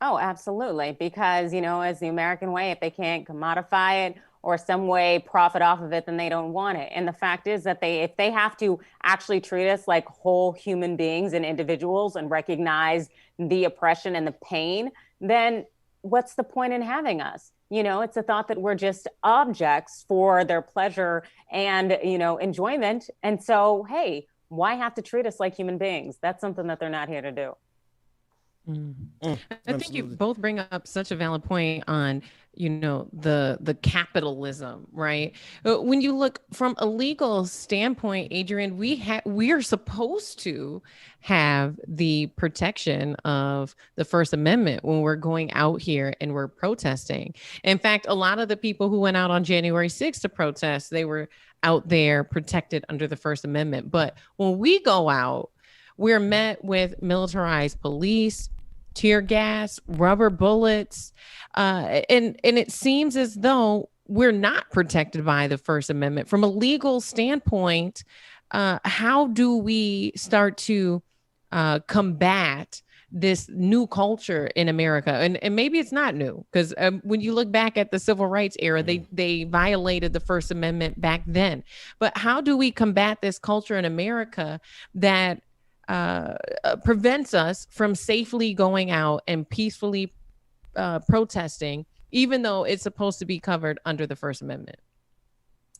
Oh, absolutely. Because, as the American way, if they can't commodify it or some way profit off of it, then they don't want it. And the fact is that if they have to actually treat us like whole human beings and individuals and recognize the oppression and the pain, then what's the point in having us? It's a thought that we're just objects for their pleasure and, enjoyment. And so, hey, why have to treat us like human beings? That's something that they're not here to do. I think you both bring up such a valid point on, the capitalism, right? When you look from a legal standpoint, Adrienne, we are supposed to have the protection of the First Amendment when we're going out here and we're protesting. In fact, a lot of the people who went out on January 6th to protest, they were out there protected under the First Amendment. But when we go out, we're met with militarized police, tear gas, rubber bullets, and it seems as though we're not protected by the First Amendment. From a legal standpoint, how do we start to combat this new culture in America? And maybe it's not new, because when you look back at the civil rights era, they violated the First Amendment back then. But how do we combat this culture in America that prevents us from safely going out and peacefully protesting even though it's supposed to be covered under the First Amendment.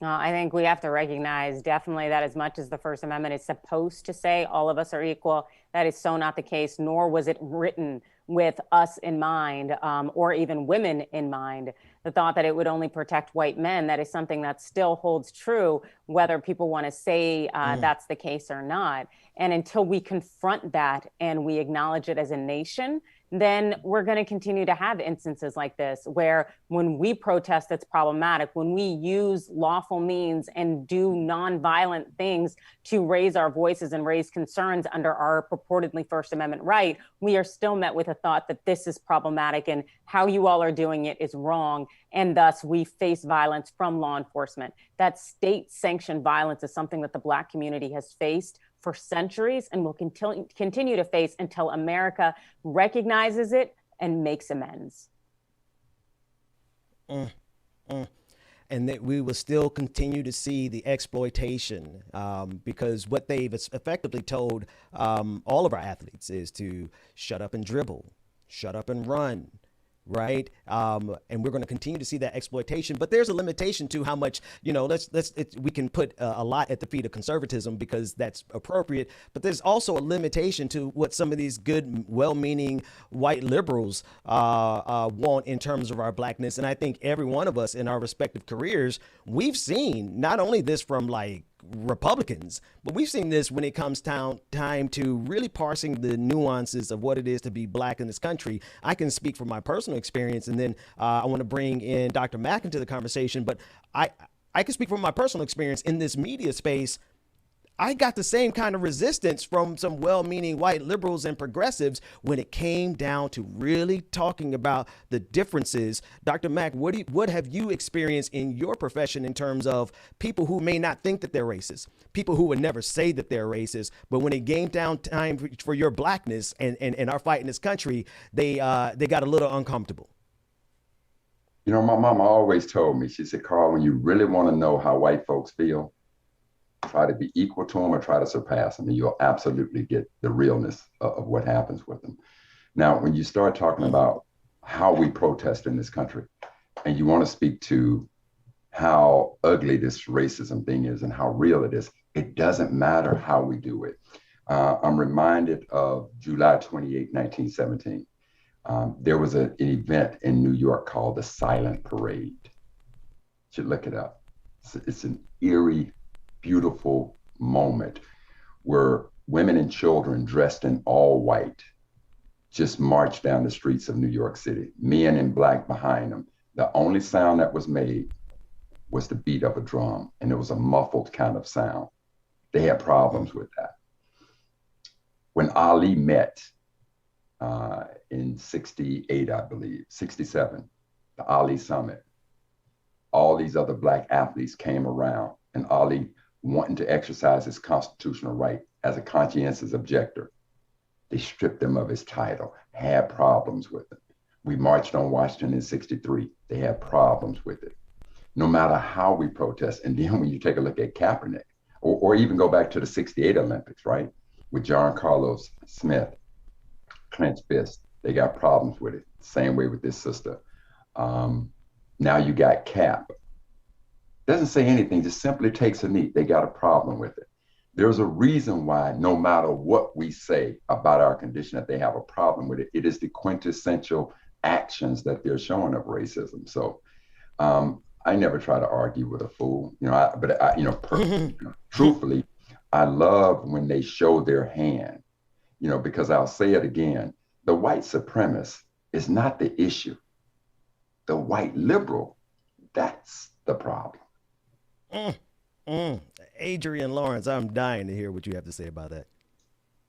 I think we have to recognize definitely that as much as the First Amendment is supposed to say all of us are equal, that is so not the case, nor was it written with us in mind, or even women in mind. The thought that it would only protect white men, that is something that still holds true, whether people want to say that's the case or not. And until we confront that and we acknowledge it as a nation, then we're going to continue to have instances like this, where when we protest, it's problematic. When we use lawful means and do nonviolent things to raise our voices and raise concerns under our purportedly First Amendment right, we are still met with a thought that this is problematic and how you all are doing it is wrong. And thus we face violence from law enforcement. That state-sanctioned violence is something that the Black community has faced for centuries and will continue to face until America recognizes it and makes amends. And that we will still continue to see the exploitation, because what they've effectively told all of our athletes is to shut up and dribble, shut up and run. Right. And we're going to continue to see that exploitation. But there's a limitation to how much, we can put a lot at the feet of conservatism because that's appropriate. But there's also a limitation to what some of these good, well-meaning white liberals want in terms of our Blackness. And I think every one of us in our respective careers, we've seen not only this from like Republicans, but we've seen this when it comes time to really parsing the nuances of what it is to be Black in this country. I can speak from my personal experience, and then I want to bring in Dr. Mack into the conversation, but I can speak from my personal experience in this media space. I got the same kind of resistance from some well-meaning white liberals and progressives when it came down to really talking about the differences. Dr. Mack, what have you experienced in your profession in terms of people who may not think that they're racist, people who would never say that they're racist, but when it came down time for your Blackness and our fight in this country, they got a little uncomfortable? You know, my mama always told me, she said, Carl, when you really want to know how white folks feel, try to be equal to them or try to surpass them, and you'll absolutely get the realness of what happens with them. Now, when you start talking about how we protest in this country, and you want to speak to how ugly this racism thing is and how real it is, it doesn't matter how we do it. I'm reminded of July 28, 1917. There was an event in New York called the Silent Parade. You should look it up. It's an eerie, beautiful moment where women and children dressed in all white just marched down the streets of New York City, men in Black behind them. The only sound that was made was the beat of a drum, and it was a muffled kind of sound. They had problems with that. When Ali met in 68, I believe, 67, the Ali Summit, all these other Black athletes came around, and Ali, wanting to exercise his constitutional right as a conscientious objector, they stripped him of his title, had problems with it. We marched on Washington in 63. They had problems with it. No matter how we protest, and then when you take a look at Kaepernick, or even go back to the 68 Olympics, right? With John Carlos Smith, clenched fist, they got problems with it. Same way with this sister. Now you got Cap. Doesn't say anything, just simply takes a knee. They got a problem with it. There's a reason why no matter what we say about our condition, that they have a problem with it. It is the quintessential actions that they're showing of racism. So I never try to argue with a fool, truthfully, I love when they show their hand, because I'll say it again, the white supremacist is not the issue. The white liberal, that's the problem. Adrienne Lawrence, I'm dying to hear what you have to say about that.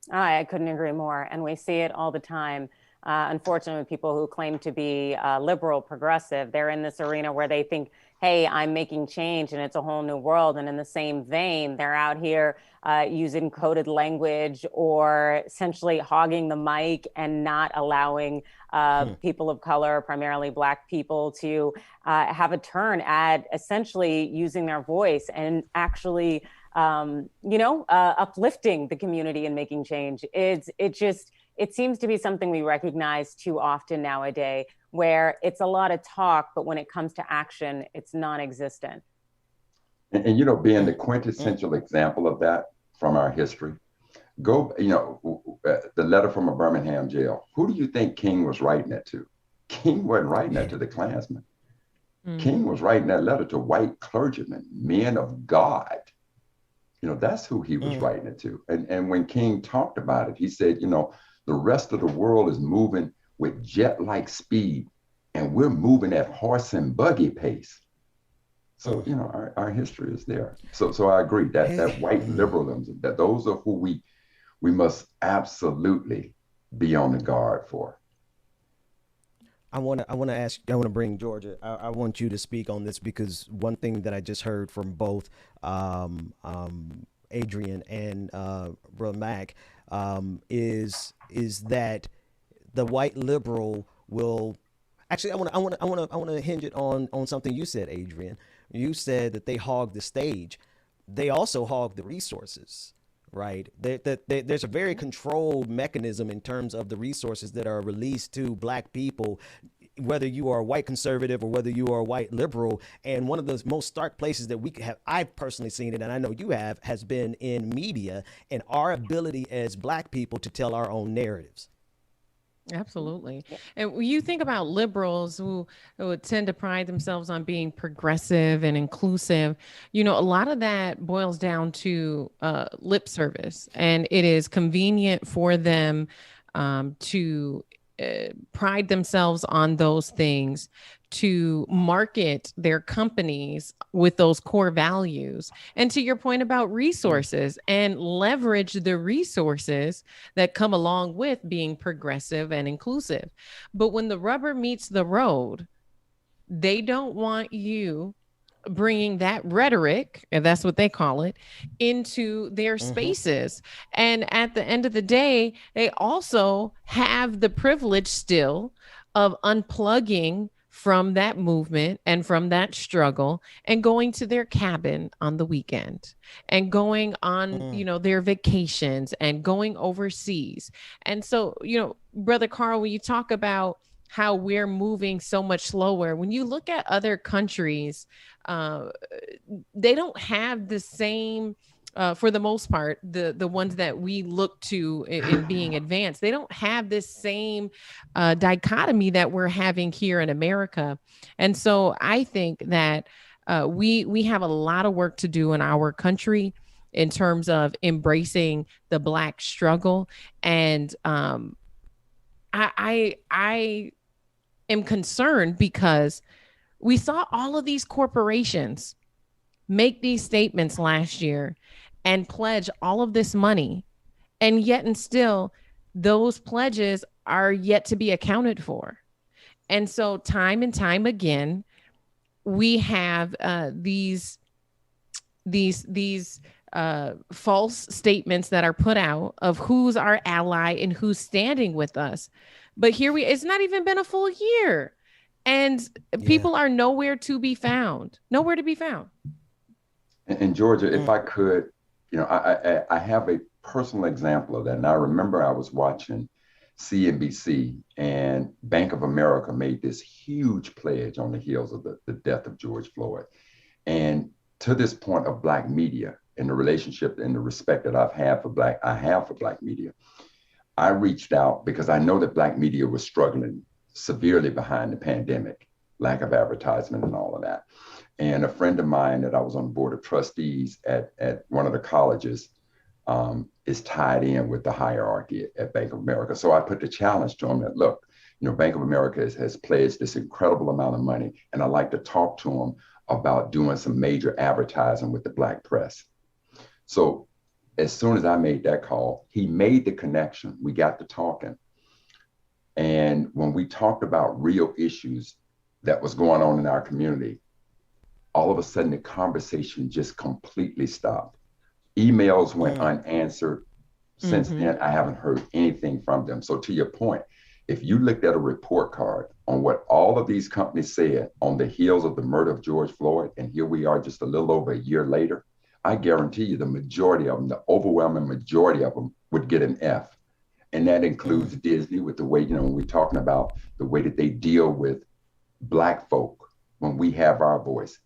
I couldn't agree more. And we see it all the time. Unfortunately, people who claim to be liberal, progressive, they're in this arena where they think, hey, I'm making change and it's a whole new world. And in the same vein, they're out here using coded language or essentially hogging the mic and not allowing people of color, primarily Black people, to have a turn at essentially using their voice and actually, uplifting the community and making change. it seems to be something we recognize too often nowadays, where it's a lot of talk, but when it comes to action, it's non-existent. And you know, being the quintessential example of that from our history, the letter from a Birmingham jail. Who do you think King was writing that to? King wasn't writing that to the Klansmen. King was writing that letter to white clergymen, men of God. You know, that's who he was writing it to. And when King talked about it, he said, you know, the rest of the world is moving with jet-like speed, and we're moving at horse and buggy pace. So, you know, our history is there. So I agree that white liberalism, that those are who we must absolutely be on the guard for. I want to bring Georgia. I want you to speak on this, because one thing that I just heard from both Adrienne and Brother Mack is that the white liberal will actually. I want to hinge it on something you said, Adrienne. You said that they hog the stage. They also hog the resources. Right. There's a very controlled mechanism in terms of the resources that are released to Black people, whether you are a white conservative or whether you are a white liberal. And one of the most stark places that we have, I've personally seen it, and I know you have, has been in media and our ability as Black people to tell our own narratives. Absolutely. And when you think about liberals who would tend to pride themselves on being progressive and inclusive, you know, a lot of that boils down to lip service, and it is convenient for them to pride themselves on those things, to market their companies with those core values. And to your point about resources, and leverage the resources that come along with being progressive and inclusive. But when the rubber meets the road, they don't want you bringing that rhetoric, and that's what they call it, into their spaces. And at the end of the day, they also have the privilege still of unplugging from that movement and from that struggle and going to their cabin on the weekend and going on, you know, their vacations and going overseas. And so, you know, Brother Carl, when you talk about how we're moving so much slower, when you look at other countries, they don't have the same, for the most part, the ones that we look to in being advanced, they don't have this same dichotomy that we're having here in America. And so I think that we have a lot of work to do in our country in terms of embracing the Black struggle. And I am concerned because we saw all of these corporations make these statements last year and pledge all of this money, and yet and still those pledges are yet to be accounted for. And so time and time again, we have these false statements that are put out of who's our ally and who's standing with us. But here it's not even been a full year, and people are nowhere to be found. Nowhere to be found. And Georgia, if I could, you know, I have a personal example of that. And I remember I was watching CNBC, and Bank of America made this huge pledge on the heels of the death of George Floyd. And to this point of Black media and the relationship and the respect that I have for Black media, I reached out because I know that Black media was struggling severely behind the pandemic, lack of advertisement and all of that. And a friend of mine that I was on the board of trustees at one of the colleges is tied in with the hierarchy at Bank of America. So I put the challenge to him that, look, you know, Bank of America has pledged this incredible amount of money, and I'd like to talk to him about doing some major advertising with the Black press. So as soon as I made that call, he made the connection. We got to talking. And when we talked about real issues that was going on in our community, all of a sudden the conversation just completely stopped. Emails went unanswered. Since then, I haven't heard anything from them. So to your point, if you looked at a report card on what all of these companies said on the heels of the murder of George Floyd, and here we are just a little over a year later, I guarantee you the majority of them, the overwhelming majority of them, would get an F. And that includes Disney with the way, when we're talking about the way that they deal with Black folk when we have our voice.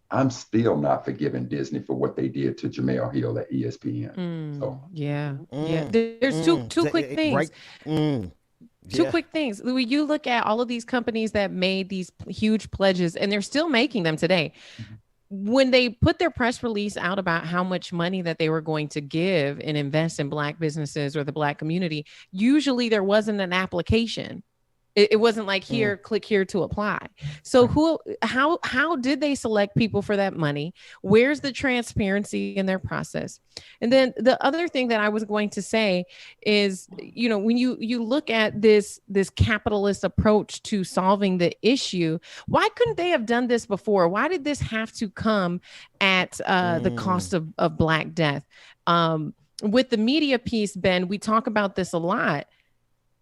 I'm still not forgiving Disney for what they did to Jamel Hill at ESPN. So Yeah. There's two quick things. Right. Two Yeah. quick things. When you look at all of these companies that made these huge pledges, and they're still making them today, when they put their press release out about how much money that they were going to give and invest in Black businesses or the Black community, usually there wasn't an application. It wasn't like, here, click here to apply. So how did they select people for that money? Where's the transparency in their process? And then the other thing that I was going to say is, when you look at this capitalist approach to solving the issue, why couldn't they have done this before? Why did this have to come at the cost of Black death? With the media piece, Ben, we talk about this a lot.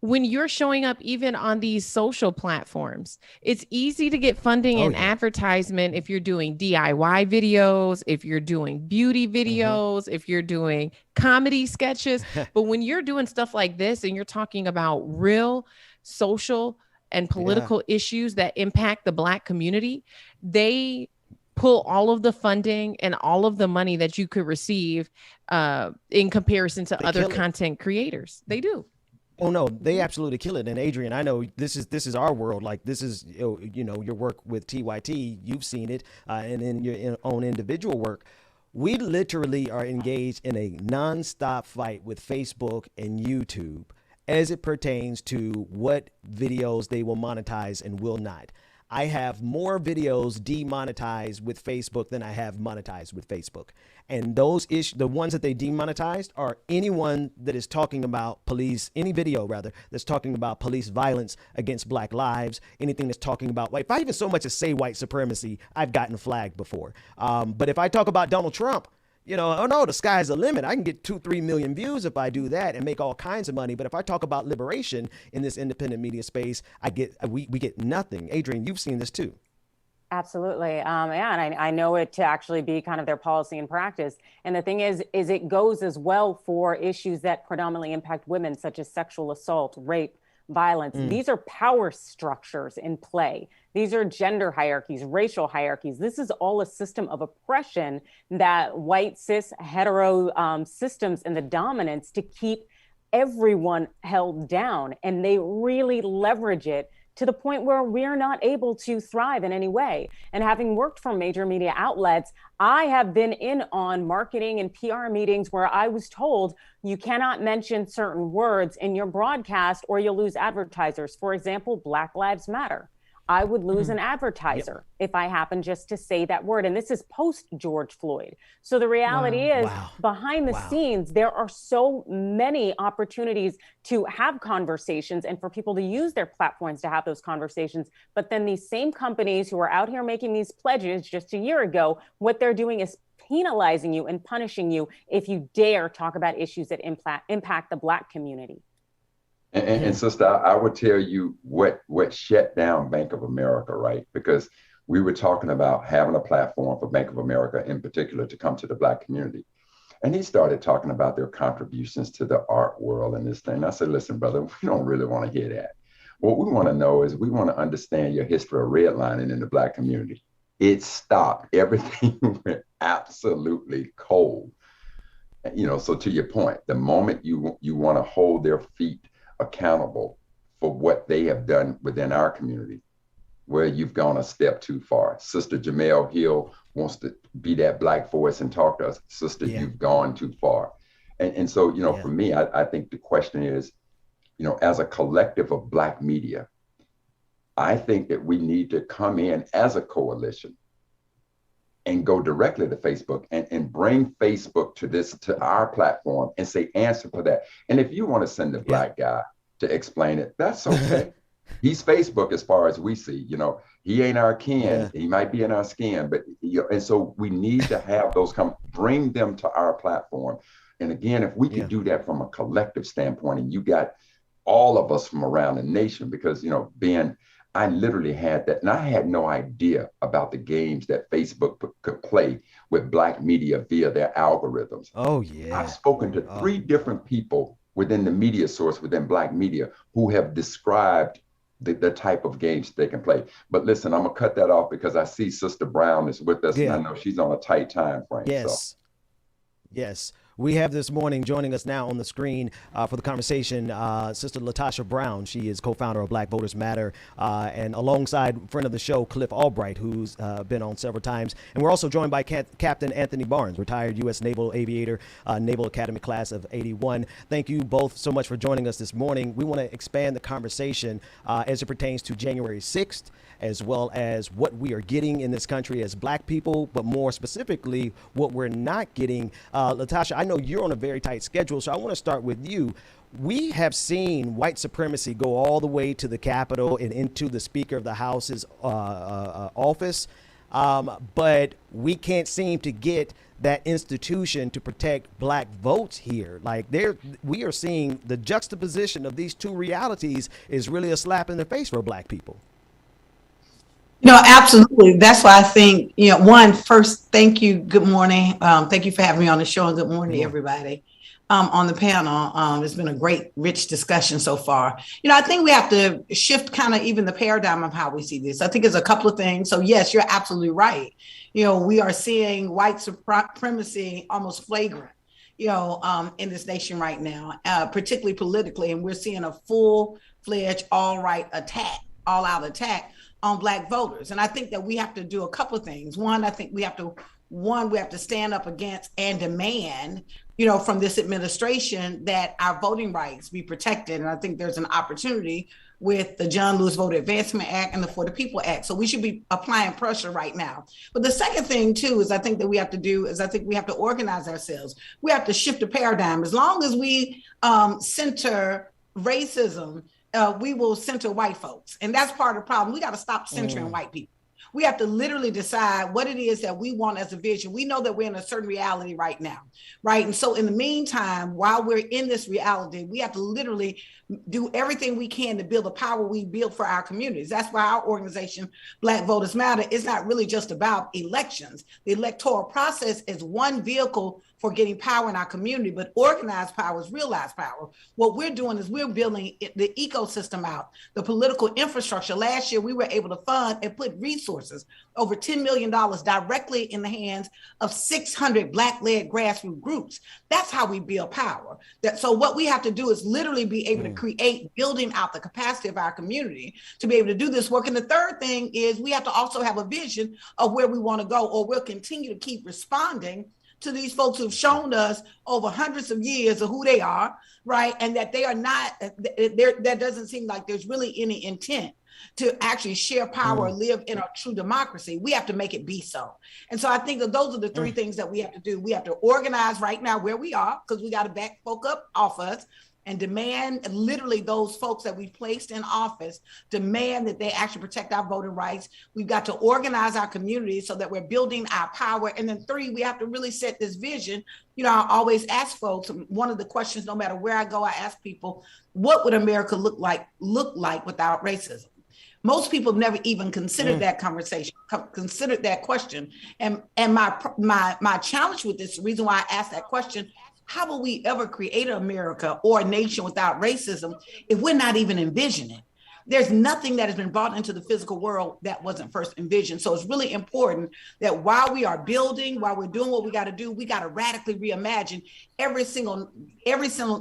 When you're showing up even on these social platforms, it's easy to get funding and advertisement if you're doing DIY videos, if you're doing beauty videos, if you're doing comedy sketches. But when you're doing stuff like this and you're talking about real social and political issues that impact the Black community, they pull all of the funding and all of the money that you could receive in comparison to other content creators. They do. Oh no, they absolutely kill it. And Adrienne, I know this is our world. Like, this is your work with TYT. You've seen it, and in your own individual work. We literally are engaged in a nonstop fight with Facebook and YouTube as it pertains to what videos they will monetize and will not. I have more videos demonetized with Facebook than I have monetized with Facebook. And those the ones that they demonetized are anyone that is talking about police, any video rather, that's talking about police violence against Black lives, anything that's talking about white. If I even so much as say white supremacy, I've gotten flagged before. But if I talk about Donald Trump, oh no, the sky's the limit. I can get 2-3 million views if I do that and make all kinds of money. But if I talk about liberation in this independent media space, we get nothing. Adrienne, you've seen this too. Absolutely. And I know it to actually be kind of their policy and practice. And the thing is it goes as well for issues that predominantly impact women, such as sexual assault, rape, violence. These are power structures in play. These are gender hierarchies, racial hierarchies. This is all a system of oppression that white, cis, hetero systems and the dominance to keep everyone held down. And they really leverage it to the point where we're not able to thrive in any way. And having worked for major media outlets, I have been in on marketing and PR meetings where I was told you cannot mention certain words in your broadcast or you'll lose advertisers. For example, Black Lives Matter. I would lose an advertiser if I happen just to say that word. And this is post George Floyd. So the reality is behind the scenes, there are so many opportunities to have conversations and for people to use their platforms to have those conversations. But then these same companies who are out here making these pledges just a year ago, what they're doing is penalizing you and punishing you if you dare talk about issues that impact the Black community. And sister, I would tell you what shut down Bank of America, right? Because we were talking about having a platform for Bank of America in particular to come to the Black community. And he started talking about their contributions to the art world and this thing. I said, listen, brother, we don't really want to hear that. What we want to know is we want to understand your history of redlining in the Black community. It stopped. Everything went absolutely cold. So to your point, the moment you want to hold their feet accountable for what they have done within our community, where you've gone a step too far. Sister Jamel Hill wants to be that Black voice and talk to us. Sister, you've gone too far. And so, for me, I think the question is, as a collective of Black media, I think that we need to come in as a coalition and go directly to Facebook and bring Facebook to our platform and say, answer for that. And if you want to send the Black guy to explain it, that's okay. He's Facebook as far as we see, he ain't our kin. He might be in our skin, but, and so we need to have those bring them to our platform. And again, if we could do that from a collective standpoint, and you got all of us from around the nation, because, Ben, I literally had that, and I had no idea about the games that Facebook could play with Black media via their algorithms. Oh, yeah. I've spoken to 3 different people within the media source, within Black media, who have described the type of games they can play. But listen, I'm gonna cut that off because I see Sister Brown is with us, and I Yeah. know she's on a tight time frame. So Yes. Yes. We have this morning joining us now on the screen for the conversation, Sister LaTosha Brown. She is co-founder of Black Voters Matter, and alongside friend of the show, Cliff Albright, who's been on several times. And we're also joined by Captain Anthony Barnes, retired U.S. Naval Aviator, Naval Academy class of 81. Thank you both so much for joining us this morning. We want to expand the conversation as it pertains to January 6th, as well as what we are getting in this country as Black people, but more specifically, what we're not getting. LaTosha, I know you're on a very tight schedule, so I want to start with you. We have seen white supremacy go all the way to the Capitol and into the Speaker of the House's office, but we can't seem to get that institution to protect Black votes here. Like, we are seeing the juxtaposition of these two realities is really a slap in the face for Black people. No, absolutely. That's why I think, first, thank you. Good morning. Thank you for having me on the show, and good morning to everybody on the panel. It's been a great, rich discussion so far. I think we have to shift kind of even the paradigm of how we see this. I think it's a couple of things. So yes, you're absolutely right. We are seeing white supremacy almost flagrant, in this nation right now, particularly politically. And we're seeing a full-fledged, all-out attack on Black voters. And I think that we have to do a couple of things. One, I think we have to stand up against and demand, from this administration that our voting rights be protected. And I think there's an opportunity with the John Lewis Voter Advancement Act and the For the People Act. So we should be applying pressure right now. But the second thing too is I think we have to organize ourselves. We have to shift the paradigm. As long as we center racism, we will center white folks. And that's part of the problem. We got to stop centering white people. We have to literally decide what it is that we want as a vision. We know that we're in a certain reality right now, right? And so in the meantime, while we're in this reality, we have to literally do everything we can to build the power we build for our communities. That's why our organization, Black Voters Matter, is not really just about elections. The electoral process is one vehicle for getting power in our community, but organized power is realized power. What we're doing is we're building the ecosystem out, the political infrastructure. Last year, we were able to fund and put resources, over $10 million directly in the hands of 600 Black-led grassroots groups. That's how we build power. So what we have to do is literally be able to create, building out the capacity of our community to be able to do this work. And the third thing is we have to also have a vision of where we want to go, or we'll continue to keep responding to these folks who've shown us over hundreds of years of who they are, right? And that they are not, that doesn't seem like there's really any intent to actually share power or live in a true democracy. We have to make it be so. And so I think that those are the three things that we have to do. We have to organize right now where we are, because we got to back folk up off us, and demand literally those folks that we placed in office, demand that they actually protect our voting rights. We've got to organize our communities so that we're building our power. And then three, we have to really set this vision. I always ask folks, one of the questions, no matter where I go, I ask people, what would America look like without racism? Most people have never even considered that conversation, considered that question. And my challenge with this, the reason why I asked that question, how will we ever create an America or a nation without racism if we're not even envisioning? There's nothing that has been brought into the physical world that wasn't first envisioned. So it's really important that while we are building, while we're doing what we got to do, we got to radically reimagine every single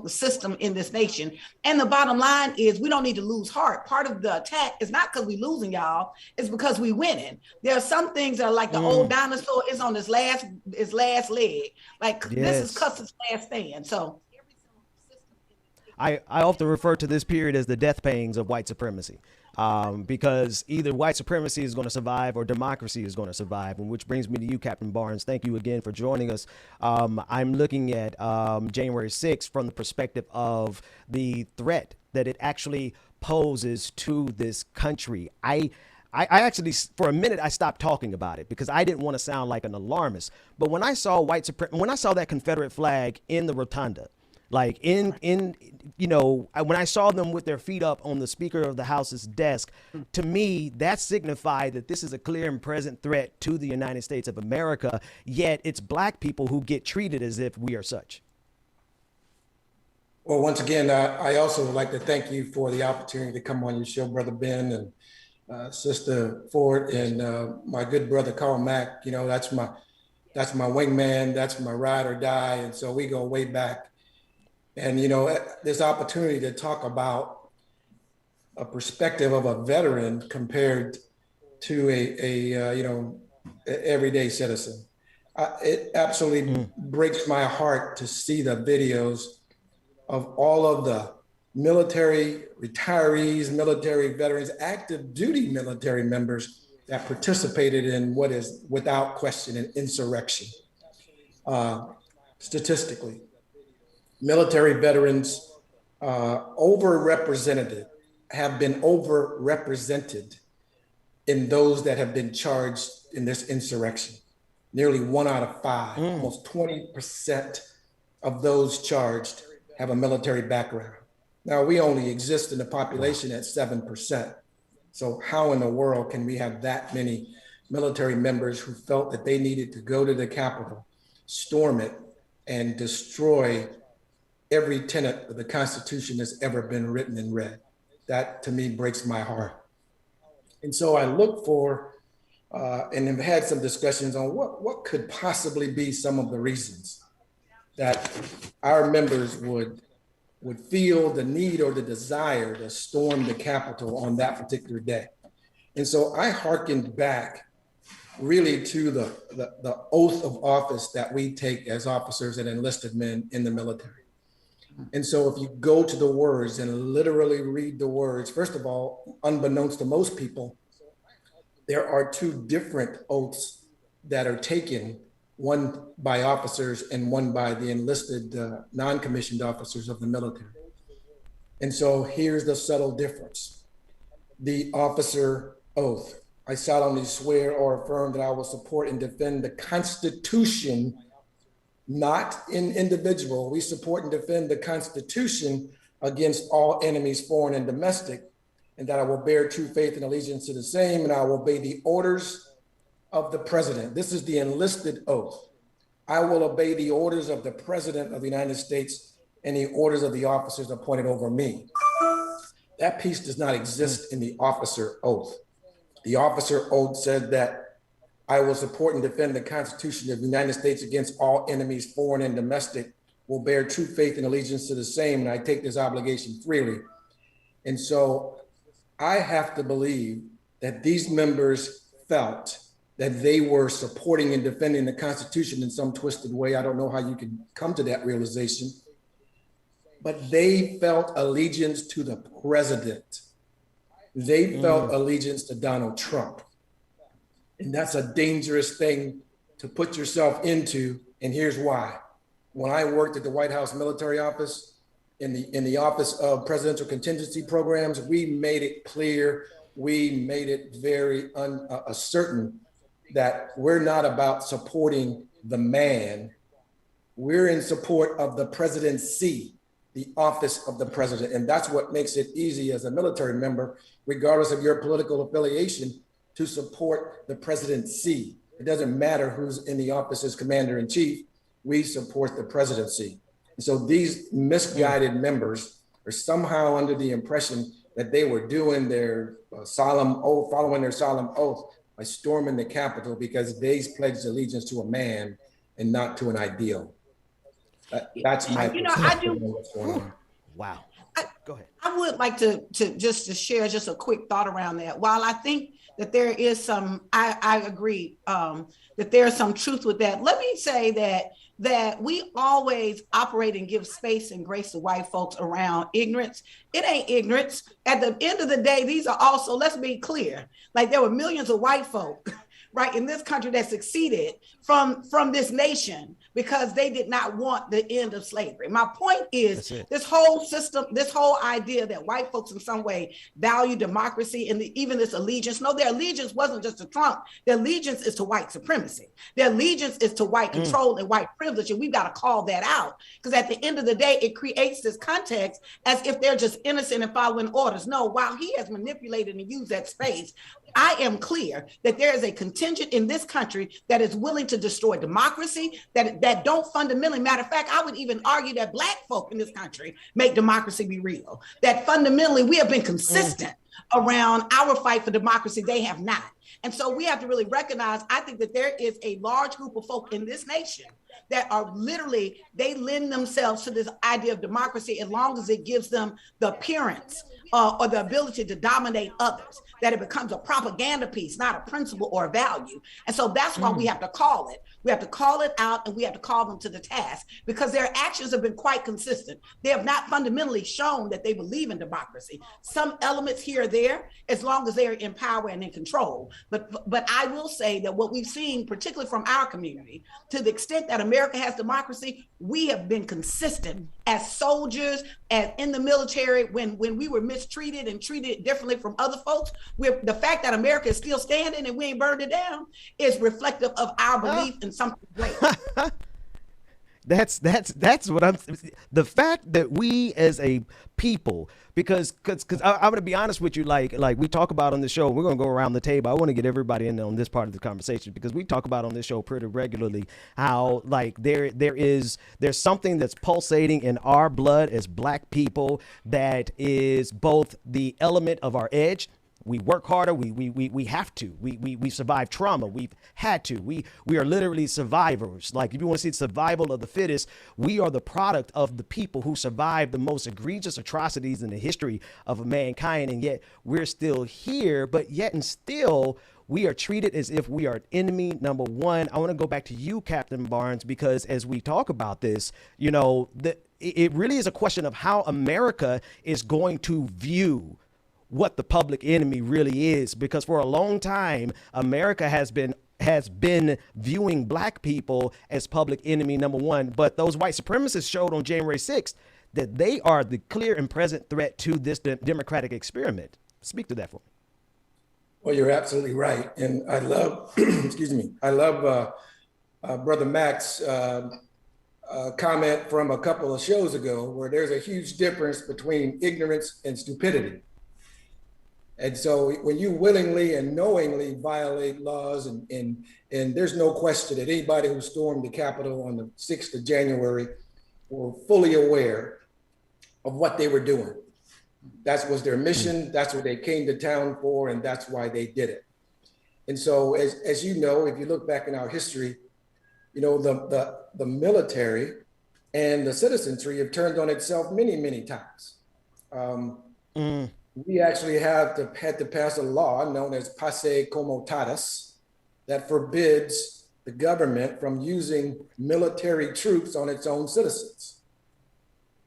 system in this nation. And the bottom line is we don't need to lose heart. Part of the attack is not because we losing, y'all, it's because we winning. There are some things that are like the old dinosaur is on his last leg. Like this is Custer's last stand. So I often refer to this period as the death pangs of white supremacy, because either white supremacy is going to survive or democracy is going to survive. And which brings me to you, Captain Barnes. Thank you again for joining us. I'm looking at January 6th from the perspective of the threat that it actually poses to this country. I actually, for a minute, I stopped talking about it because I didn't want to sound like an alarmist. But when I saw when I saw that Confederate flag in the rotunda, like when I saw them with their feet up on the Speaker of the House's desk, to me, that signified that this is a clear and present threat to the United States of America, yet it's Black people who get treated as if we are such. Well, once again, I also would like to thank you for the opportunity to come on your show, Brother Ben and Sister Ford, and my good brother Carl Mack. You know, that's my wingman, that's my ride or die, and so we go way back. And you know, this opportunity to talk about a perspective of a veteran compared to a you know, everyday citizen. It absolutely breaks my heart to see the videos of all of the military retirees, military veterans, active duty military members that participated in what is without question an insurrection. Statistically, military veterans have been overrepresented in those that have been charged in this insurrection. Nearly 1 out of 5, almost 20% of those charged have a military background. Now, we only exist in the population at 7%. So how in the world can we have that many military members who felt that they needed to go to the Capitol, storm it, and destroy every tenet of the Constitution that's ever been written and read? That, to me, breaks my heart. And so I look for and have had some discussions on what could possibly be some of the reasons that our members would feel the need or the desire to storm the Capitol on that particular day. And so I hearkened back really to the oath of office that we take as officers and enlisted men in the military. And so if you go to the words and literally read the words, first of all, unbeknownst to most people, there are 2 different oaths that are taken, one by officers and one by the enlisted non-commissioned officers of the military. And so here's the subtle difference. The officer oath: I solemnly swear or affirm that I will support and defend the Constitution, not an individual. We support and defend the Constitution against all enemies, foreign and domestic, and that I will bear true faith and allegiance to the same, and I will obey the orders of the president. This is the enlisted oath. I will obey the orders of the president of the United States and the orders of the officers appointed over me. That piece does not exist in the officer oath. The officer oath said that I will support and defend the Constitution of the United States against all enemies, foreign and domestic, will bear true faith and allegiance to the same, and I take this obligation freely. And so I have to believe that these members felt that they were supporting and defending the Constitution in some twisted way. I don't know how you can come to that realization, but they felt allegiance to the president. They felt allegiance to Donald Trump. And that's a dangerous thing to put yourself into. And here's why. When I worked at the White House military office, in the Office of Presidential Contingency Programs, we made it clear, we made it very certain that we're not about supporting the man. We're in support of the presidency, the office of the president. And that's what makes it easy as a military member, regardless of your political affiliation, to support the presidency. It doesn't matter who's in the office as commander in chief, we support the presidency. And so these misguided members are somehow under the impression that they were doing their solemn oath, following their solemn oath by storming the Capitol because they pledged allegiance to a man and not to an ideal. That's my I do. What's going on. Wow. Go ahead. I would like to share just a quick thought around that. While I think that there is some, I agree that there's some truth with that. Let me say that we always operate and give space and grace to white folks around ignorance. It ain't ignorance. At the end of the day, these are also, let's be clear, like there were millions of white folk, right, in this country that succeeded from this nation because they did not want the end of slavery. My point is this whole system, this whole idea that white folks in some way value democracy and even this allegiance. No, their allegiance wasn't just to Trump. Their allegiance is to white supremacy. Their allegiance is to white control and white privilege. And we've got to call that out because at the end of the day, it creates this context as if they're just innocent and following orders. No, while he has manipulated and used that space, I am clear that there is a continuum contingent in this country that is willing to destroy democracy, that don't fundamentally, matter of fact, I would even argue that Black folk in this country make democracy be real. That fundamentally we have been consistent around our fight for democracy. They have not. And so we have to really recognize, I think that there is a large group of folk in this nation that are literally, they lend themselves to this idea of democracy as long as it gives them the appearance or the ability to dominate others, that it becomes a propaganda piece, not a principle or a value. And so that's why we have to call it. We have to call it out, and we have to call them to the task, because their actions have been quite consistent. They have not fundamentally shown that they believe in democracy. Some elements here or there, as long as they are in power and in control. But I will say that what we've seen, particularly from our community, to the extent that America has democracy, we have been consistent as soldiers, as in the military, when we were mistreated and treated differently from other folks. The fact that America is still standing and we ain't burned it down is reflective of our belief in something great. That's what I'm. The fact that we as a people, because I'm gonna be honest with you, like we talk about on the show, we're gonna go around the table. I want to get everybody in on this part of the conversation, because we talk about on this show pretty regularly how like there's something that's pulsating in our blood as Black people that is both the element of our edge. We work harder. We have to. We survive trauma. We've had to. We are literally survivors. Like, if you want to see the survival of the fittest, we are the product of the people who survived the most egregious atrocities in the history of mankind, and yet we're still here. But yet and still, we are treated as if we are enemy number one. I want to go back to you, Captain Barnes, because as we talk about this, you know, it really is a question of how America is going to view what the public enemy really is, because for a long time, America has been viewing Black people as public enemy number one. But those white supremacists showed on January 6th that they are the clear and present threat to this democratic experiment. Speak to that for me. Well, you're absolutely right. And I love, excuse me, I love Brother Mack's comment from a couple of shows ago, where there's a huge difference between ignorance and stupidity. And so when you willingly and knowingly violate laws, and there's no question that anybody who stormed the Capitol on the 6th of January were fully aware of what they were doing. That was their mission. That's what they came to town for, and that's why they did it. And so, as you know, if you look back in our history, you know, the military and the citizenry have turned on itself many, many times. We actually had to pass a law known as Passe Comitatus that forbids the government from using military troops on its own citizens.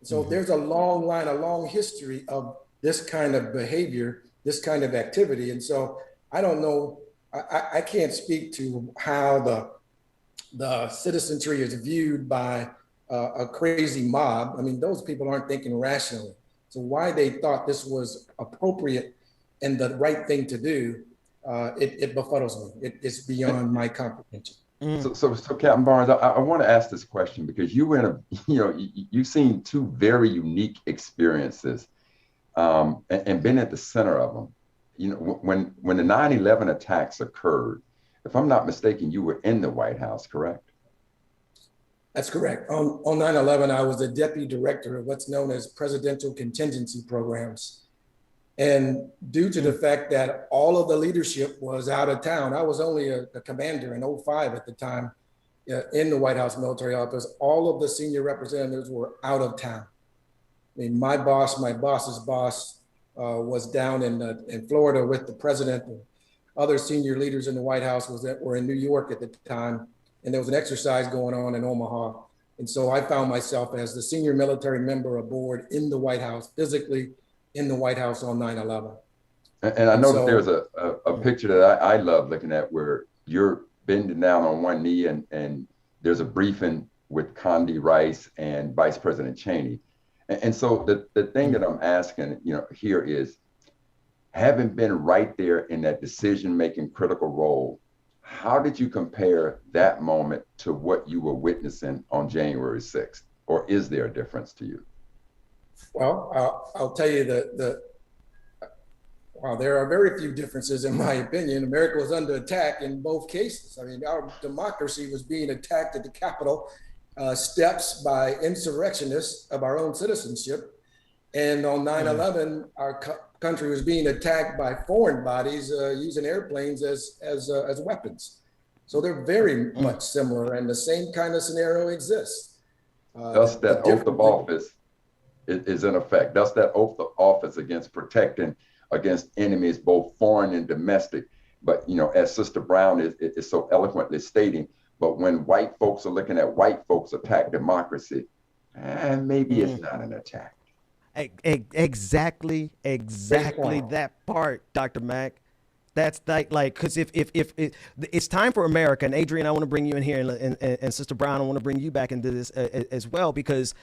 So there's a long line, a long history of this kind of behavior, this kind of activity. And so I don't know, I can't speak to how the citizenry is viewed by a crazy mob. I mean, those people aren't thinking rationally. So why they thought this was appropriate and the right thing to do, it befuddles me. It's beyond my comprehension. So Captain Barnes, I want to ask this question, because you were in you've seen two very unique experiences, and been at the center of them. You know, when the 9/11 attacks occurred, if I'm not mistaken, you were in the White House, correct? That's correct. On 9/11, I was the deputy director of what's known as presidential contingency programs. And due to the fact that all of the leadership was out of town, I was only a commander in 2005 at the time in the White House military office. All of the senior representatives were out of town. I mean, my boss's boss was down in Florida with the president, and other senior leaders in the White House were in New York at the time. And there was an exercise going on in Omaha. And so I found myself as the senior military member aboard in the White House, physically in the White House on 9/11. And I know that there's a picture that I love looking at, where you're bending down on one knee, and there's a briefing with Condi Rice and Vice President Cheney. And so the thing that I'm asking, here is, having been right there in that decision-making critical role, how did you compare that moment to what you were witnessing on January 6th? Or is there a difference to you? Well, I'll tell you that Well, there are very few differences, in my opinion. America was under attack in both cases. I mean, our democracy was being attacked at the Capitol steps by insurrectionists of our own citizenship. And on 9/11, our country was being attacked by foreign bodies using airplanes as weapons. So they're very much similar, and the same kind of scenario exists. Thus, that oath of office is in effect. Thus, that oath of office against protecting against enemies, both foreign and domestic. But, you know, as Sister Brown is so eloquently stating, but when white folks are looking at white folks attack democracy, and maybe it's not an attack. Exactly that part, Dr. Mack. That's like, because if it's time for America, and Adrienne, I want to bring you in here, and Sister Brown, I want to bring you back into this as well, because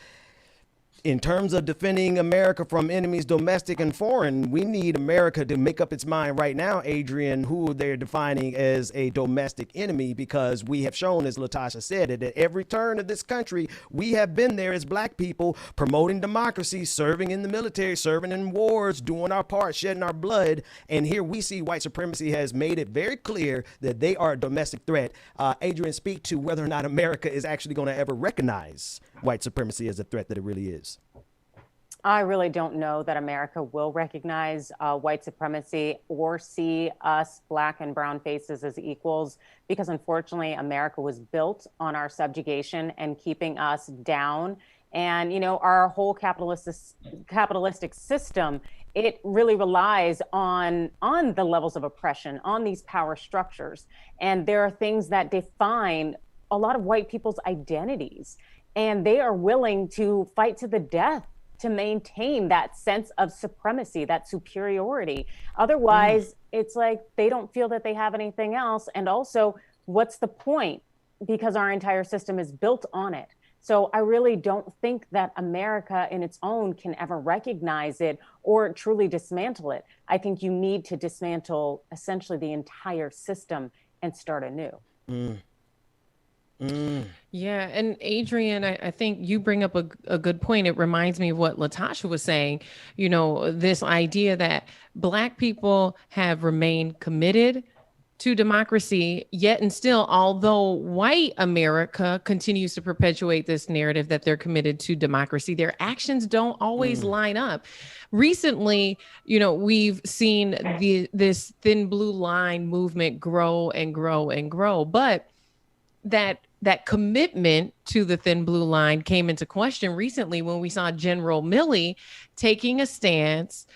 in terms of defending America from enemies, domestic and foreign, we need America to make up its mind right now, Adrienne, who they're defining as a domestic enemy, because we have shown, as LaTosha said, that at every turn of this country, we have been there as Black people promoting democracy, serving in the military, serving in wars, doing our part, shedding our blood. And here we see white supremacy has made it very clear that they are a domestic threat. Adrienne, speak to whether or not America is actually going to ever recognize white supremacy as a threat that it really is. I really don't know that America will recognize white supremacy or see us Black and brown faces as equals, because unfortunately, America was built on our subjugation and keeping us down. And, you know, our whole capitalistic system, it really relies on the levels of oppression, on these power structures. And there are things that define a lot of white people's identities, and they are willing to fight to the death to maintain that sense of supremacy, that superiority. Otherwise, it's like they don't feel that they have anything else. And also, what's the point? Because our entire system is built on it. So I really don't think that America in its own can ever recognize it or truly dismantle it. I think you need to dismantle essentially the entire system and start anew. Yeah. And Adrienne, I think you bring up a good point. It reminds me of what LaTosha was saying, you know, this idea that Black people have remained committed to democracy, yet and still, although white America continues to perpetuate this narrative that they're committed to democracy, their actions don't always line up. Recently, you know, we've seen this thin blue line movement grow and grow and grow, but that commitment to the thin blue line came into question recently when we saw General Milley taking a stance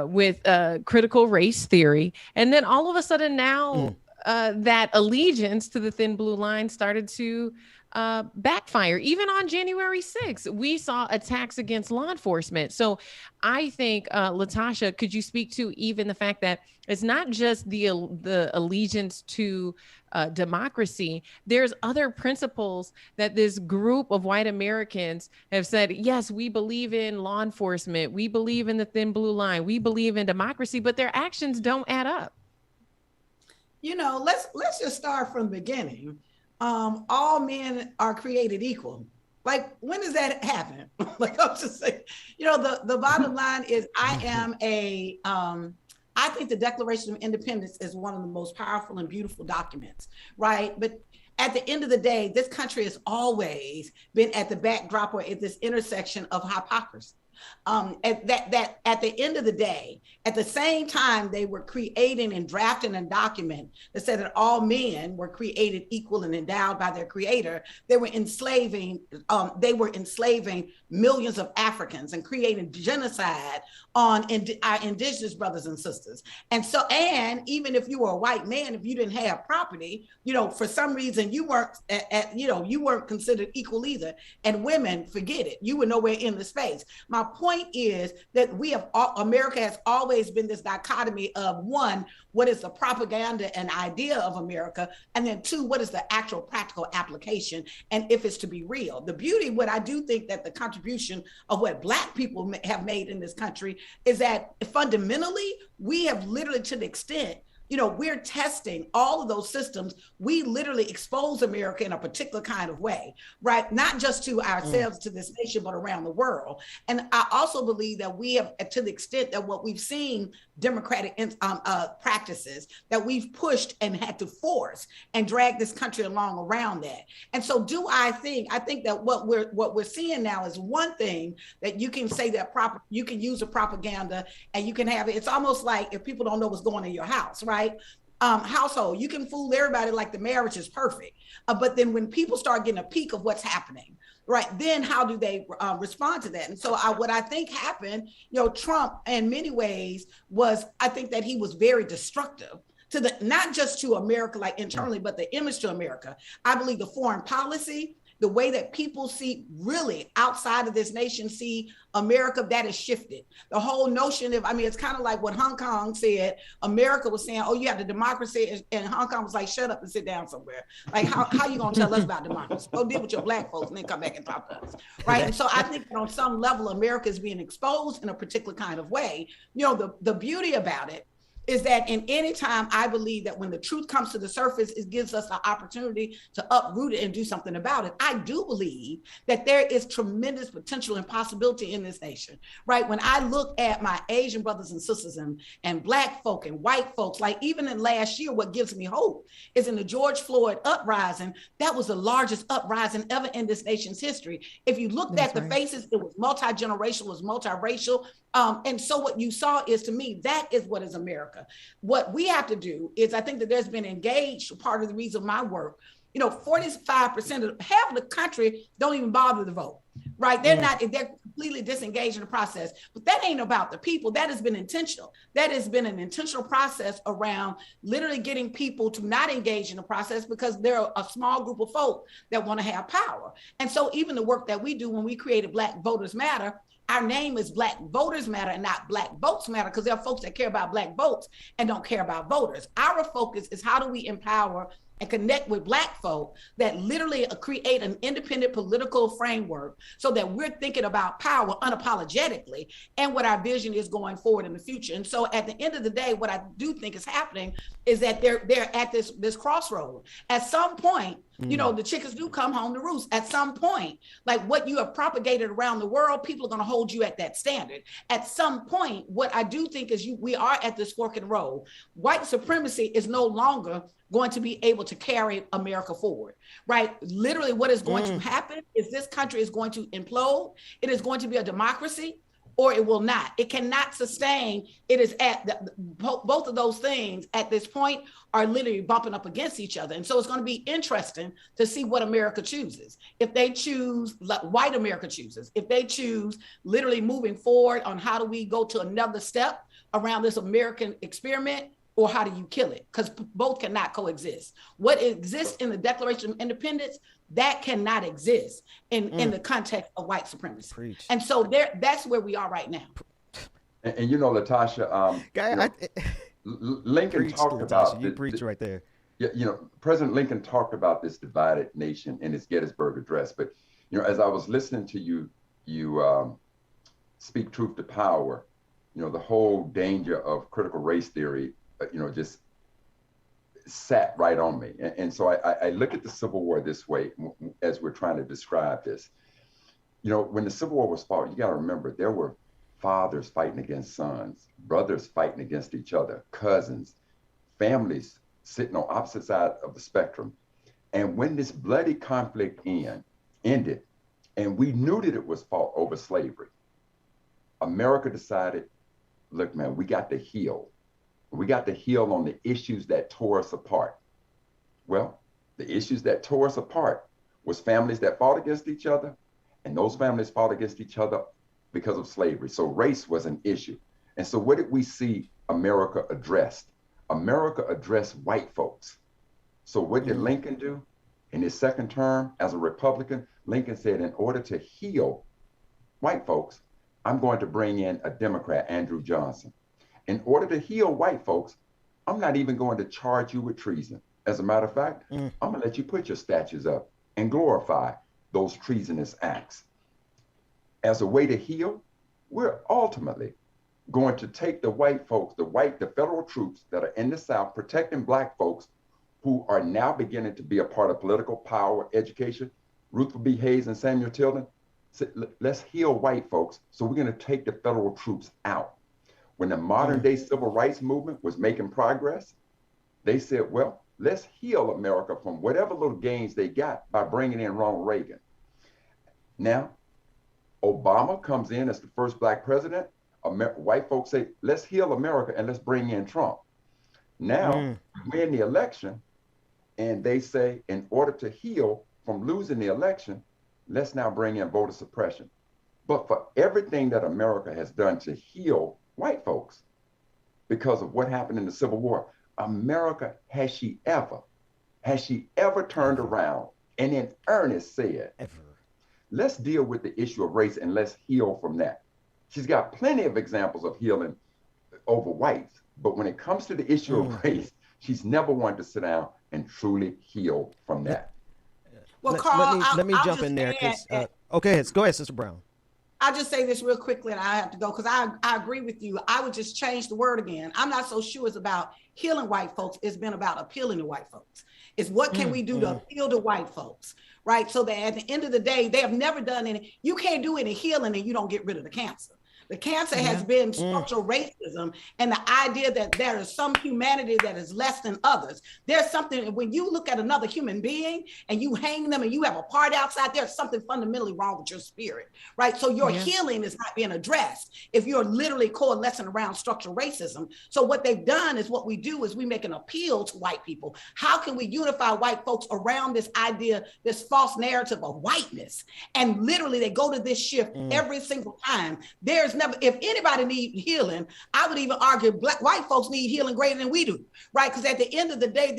with critical race theory. And then all of a sudden now that allegiance to the thin blue line started to backfire. Even on January 6th, we saw attacks against law enforcement. So I think, LaTosha, could you speak to even the fact that it's not just the allegiance to democracy, there's other principles that this group of white Americans have said, yes, we believe in law enforcement, we believe in the thin blue line, we believe in democracy, but their actions don't add up. You know, let's just start from the beginning. All men are created equal. Like, when does that happen? Like, I'm just saying, you know, the bottom line is I think the Declaration of Independence is one of the most powerful and beautiful documents, right? But at the end of the day, this country has always been at the backdrop or at this intersection of hypocrisy. At the end of the day, at the same time they were creating and drafting a document that said that all men were created equal and endowed by their creator, they were enslaving millions of Africans and creating genocide on our indigenous brothers and sisters. And so, and even if you were a white man, if you didn't have property, you know, for some reason you weren't you weren't considered equal either. And women, forget it, you were nowhere in the space. My point is that America has always been this dichotomy of, one, what is the propaganda and idea of America, and then two, what is the actual practical application, and if it's to be real. The beauty, what I do think that the contribution of what Black people have made in this country is that fundamentally we have literally, to the extent, we're testing all of those systems. We literally expose America in a particular kind of way, right? Not just to ourselves, to this nation, but around the world. And I also believe that we have, to the extent that what we've seen democratic practices that we've pushed and had to force and drag this country along around that. And so I think that what we're seeing now is one thing that you can say that you can use a propaganda and you can have it. It's almost like if people don't know what's going on in your house, right? Household, you can fool everybody like the marriage is perfect. But then when people start getting a peek of what's happening, right, then how do they respond to that? And so what I think happened, Trump in many ways I think that he was very destructive to not just to America, like internally, but the image to America. I believe the foreign policy, the way that people see really outside of this nation see America, that has shifted. The whole notion of, it's kind of like what Hong Kong said. America was saying, oh, you have the democracy, and Hong Kong was like, shut up and sit down somewhere. Like, how you gonna tell us about democracy? Go deal with your black folks and then come back and talk to us, right? And so I think that on some level, America is being exposed in a particular kind of way. The beauty about it is that in any time, I believe that when the truth comes to the surface, it gives us the opportunity to uproot it and do something about it. I do believe that there is tremendous potential and possibility in this nation, right? When I look at my Asian brothers and sisters and black folk and white folks, like even in last year, what gives me hope is in the George Floyd uprising, that was the largest uprising ever in this nation's history. If you looked at the faces, it was multi-generational, it was multiracial. And so what you saw is, to me, that is what is America. What we have to do is, I think that there's been engaged, part of the reason my work, 45% of half of the country don't even bother to vote, right? They're completely disengaged in the process, but that ain't about the people. That has been intentional. That has been an intentional process around literally getting people to not engage in the process because there are a small group of folk that want to have power. And so even the work that we do when we created Black Voters Matter, our name is Black Voters Matter and not Black Votes Matter, because there are folks that care about Black votes and don't care about voters. Our focus is how do we empower and connect with Black folk that literally create an independent political framework so that we're thinking about power unapologetically and what our vision is going forward in the future. And so at the end of the day, what I do think is happening is that they're at this crossroad. At some point, the chickens do come home to roost. At some point, like what you have propagated around the world, people are going to hold you at that standard. At some point, what I do think is we are at this fork in the road. White supremacy is no longer going to be able to carry America forward, right? Literally what is going to happen is this country is going to implode. It is going to be a democracy, or it will not. It cannot sustain. It is at both of those things at this point are literally bumping up against each other. And so it's going to be interesting to see what America chooses. If they choose, like white America chooses, if they choose literally moving forward on how do we go to another step around this American experiment, or how do you kill it? Because both cannot coexist. What exists in the Declaration of Independence, that cannot exist in the context of white supremacy. Preach. And so that's where we are right now. And LaTosha, Lincoln talked about you preach right there. President Lincoln talked about this divided nation in his Gettysburg Address. But as I was listening to you speak truth to power, the whole danger of critical race theory, just sat right on me. And so I look at the Civil War this way as we're trying to describe this. When the Civil War was fought, you got to remember there were fathers fighting against sons, brothers fighting against each other, cousins, families sitting on opposite sides of the spectrum. And when this bloody conflict ended, and we knew that it was fought over slavery, America decided, look, man, we got to heal. We got to heal on the issues that tore us apart. Well, the issues that tore us apart was families that fought against each other, and those families fought against each other because of slavery. So race was an issue. And so what did we see America addressed? America addressed white folks. So what did Lincoln do? In his second term as a Republican, Lincoln said, in order to heal white folks, I'm going to bring in a Democrat, Andrew Johnson. In order to heal white folks, I'm not even going to charge you with treason. As a matter of fact, I'm going to let you put your statues up and glorify those treasonous acts. As a way to heal, we're ultimately going to take the white folks, the federal troops that are in the South protecting black folks who are now beginning to be a part of political power, education, Ruther B. Hayes and Samuel Tilden, said, let's heal white folks. So we're going to take the federal troops out. When the modern day civil rights movement was making progress, they said, well, let's heal America from whatever little gains they got by bringing in Ronald Reagan. Now, Obama comes in as the first black president. White folks say, let's heal America and let's bring in Trump. Now, win the election, and they say, in order to heal from losing the election, let's now bring in voter suppression. But for everything that America has done to heal white folks because of what happened in the Civil War, America, has she ever turned around and in earnest said, let's deal with the issue of race and let's heal from that. She's got plenty of examples of healing over whites, but when it comes to the issue of race, she's never wanted to sit down and truly heal from that. Well, Carl, let me jump in there. Okay, go ahead, Sister Brown. I'll just say this real quickly, and I have to go because I agree with you. I would just change the word again. I'm not so sure it's about healing white folks. It's been about appealing to white folks. It's what can we do to appeal to white folks, right? So that at the end of the day, they have never done any, you can't do any healing and you don't get rid of the cancer. The cancer has been structural racism and the idea that there is some humanity that is less than others. There's something, when you look at another human being and you hang them and you have a party outside, there's something fundamentally wrong with your spirit, right? So your healing is not being addressed if you're literally coalescing around structural racism. So what they've done is what we do is we make an appeal to white people. How can we unify white folks around this idea, this false narrative of whiteness? And literally they go to this shift every single time. There's never, if anybody needs healing, I would even argue white folks need healing greater than we do, right? Because at the end of the day,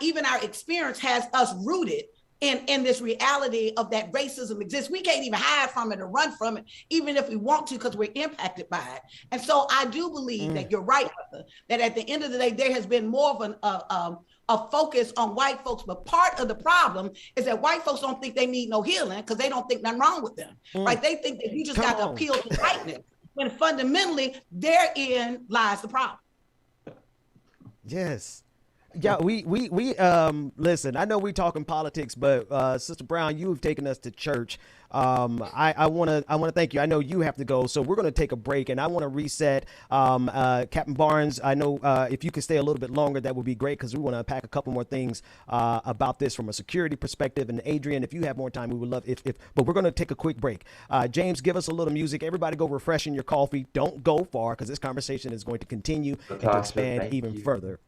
even our experience has us rooted in this reality of that racism exists. We can't even hide from it or run from it, even if we want to, because we're impacted by it. And so I do believe that you're right, Arthur, that at the end of the day, there has been more of a focus on white folks, but part of the problem is that white folks don't think they need no healing because they don't think nothing wrong with them, right? They think that you just got to appeal to whiteness, when fundamentally therein lies the problem. Yes. Yeah, we listen, I know we talking politics, but Sister Brown, you've taken us to church. I want to thank you. I know you have to go, so we're going to take a break, and I want to reset. Captain Barnes, I know if you could stay a little bit longer, that would be great, because we want to unpack a couple more things about this from a security perspective. And Adrienne, if you have more time, we would love but we're going to take a quick break. James, give us a little music. Everybody go refreshing your coffee. Don't go far, because this conversation is going to continue and to expand even further.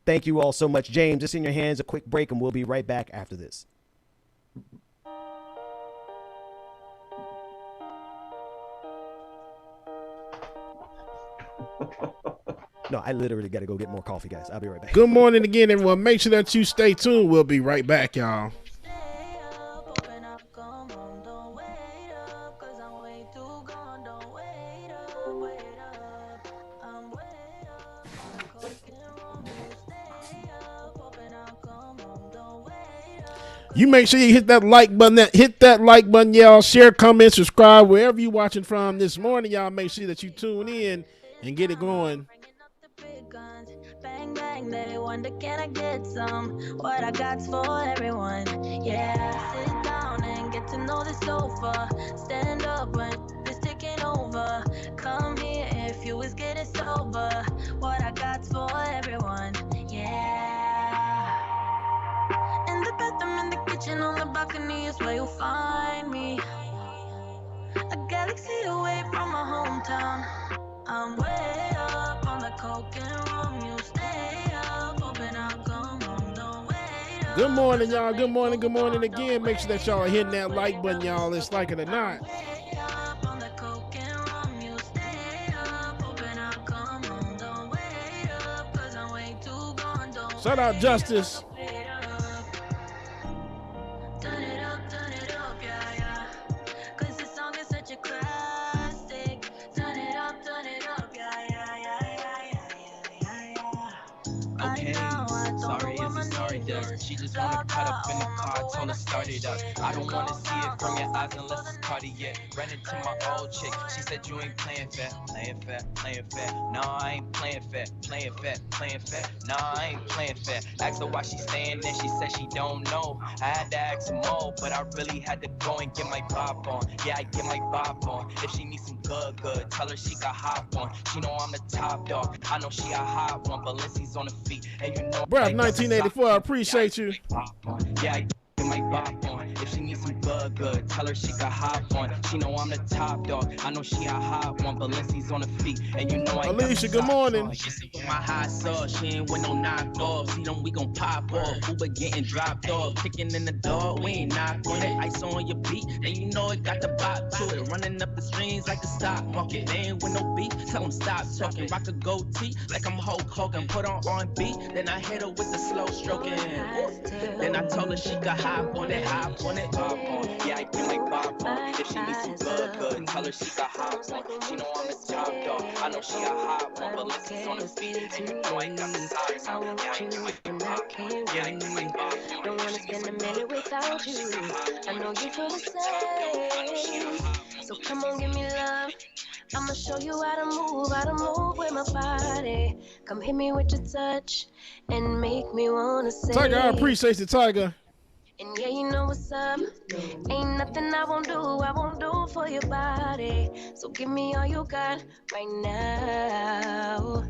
Thank you all so much. James, it's in your hands. A quick break, and we'll be right back after this. No, I literally got to go get more coffee, guys. I'll be right back. Good morning again, everyone. Make sure that you stay tuned. We'll be right back, y'all. You make sure you hit that like button, y'all. Share, comment, subscribe, wherever you're watching from this morning. Y'all make sure that you tune in and get it going. Bang, bang, they wonder, can I get some? What I got's for everyone. Yeah, sit down and get to know the sofa. Stand up when it's taking over. Come here if you was getting sober. What I got's for everyone. Yeah. In the bathroom, in the kitchen, on the balcony is where you'll find me. A galaxy away from my hometown. I'm way up on the coke and rum. You stay up, hoping I'll come home. Don't wait up. Good morning, y'all. Good morning again. Make sure that y'all are hitting that like button, y'all. It's like it or not. Shout out Justice. Okay, sorry, is it sorry, Derek? She just wanna cut up in the car, told her start it up. I don't wanna see it from your eyes unless it's Cartier. Ran into my old chick, she said you ain't playing fair, playing fair, playing fair. Nah, I ain't playing fair, playing fair, playing fair. Nah, I ain't playing fair. Asked her why she staying there, she said she don't know. I had to ask some more, but I really had to go and get my bop on. Yeah, I get my bop on. If she needs some good, tell her she got hop on. She know I'm the top dog. I know she a hot one, but Lindsay's on the feet, and you know. Bruh, 1984, I appreciate you. Yeah, I get my bop on. If she needs some good, tell her she got hop on. She know I'm the top dog. I know she a hot one, but Lindsay's on the feet, and you know I. Alicia, good morning. My hot sauce, she ain't with no knockoff. See them, we gon' pop off. Uber getting dropped off, kicking in the door, we ain't knock on it. Ice on your beat, and you know it got the bop to it. Running up the streams like the stock market. They ain't with no beat, tell them stop talking. Rock a goatee like I'm Hulk Hogan. Put on R&B, then I hit her with the slow stroking. Then I told her she could hop on it, hop on it, hop on. Yeah, I get my bop on. If she needs some good, tell her she got hop on. She know I'm the top dog. I know she a hot one, but Lindsay's on the feet, and you know I got the size on. Yeah, I get my bop on. Yeah, I get my bop on. Don't wanna spend a minute without you. I know you feel the same. So come on, give me love. I'ma show you how to move with my body. Come hit me with your touch and make me wanna say. Tiger, I appreciate you, Tiger. And yeah, you know what's up. Ain't nothing I won't do for your body. So give me all you got right now.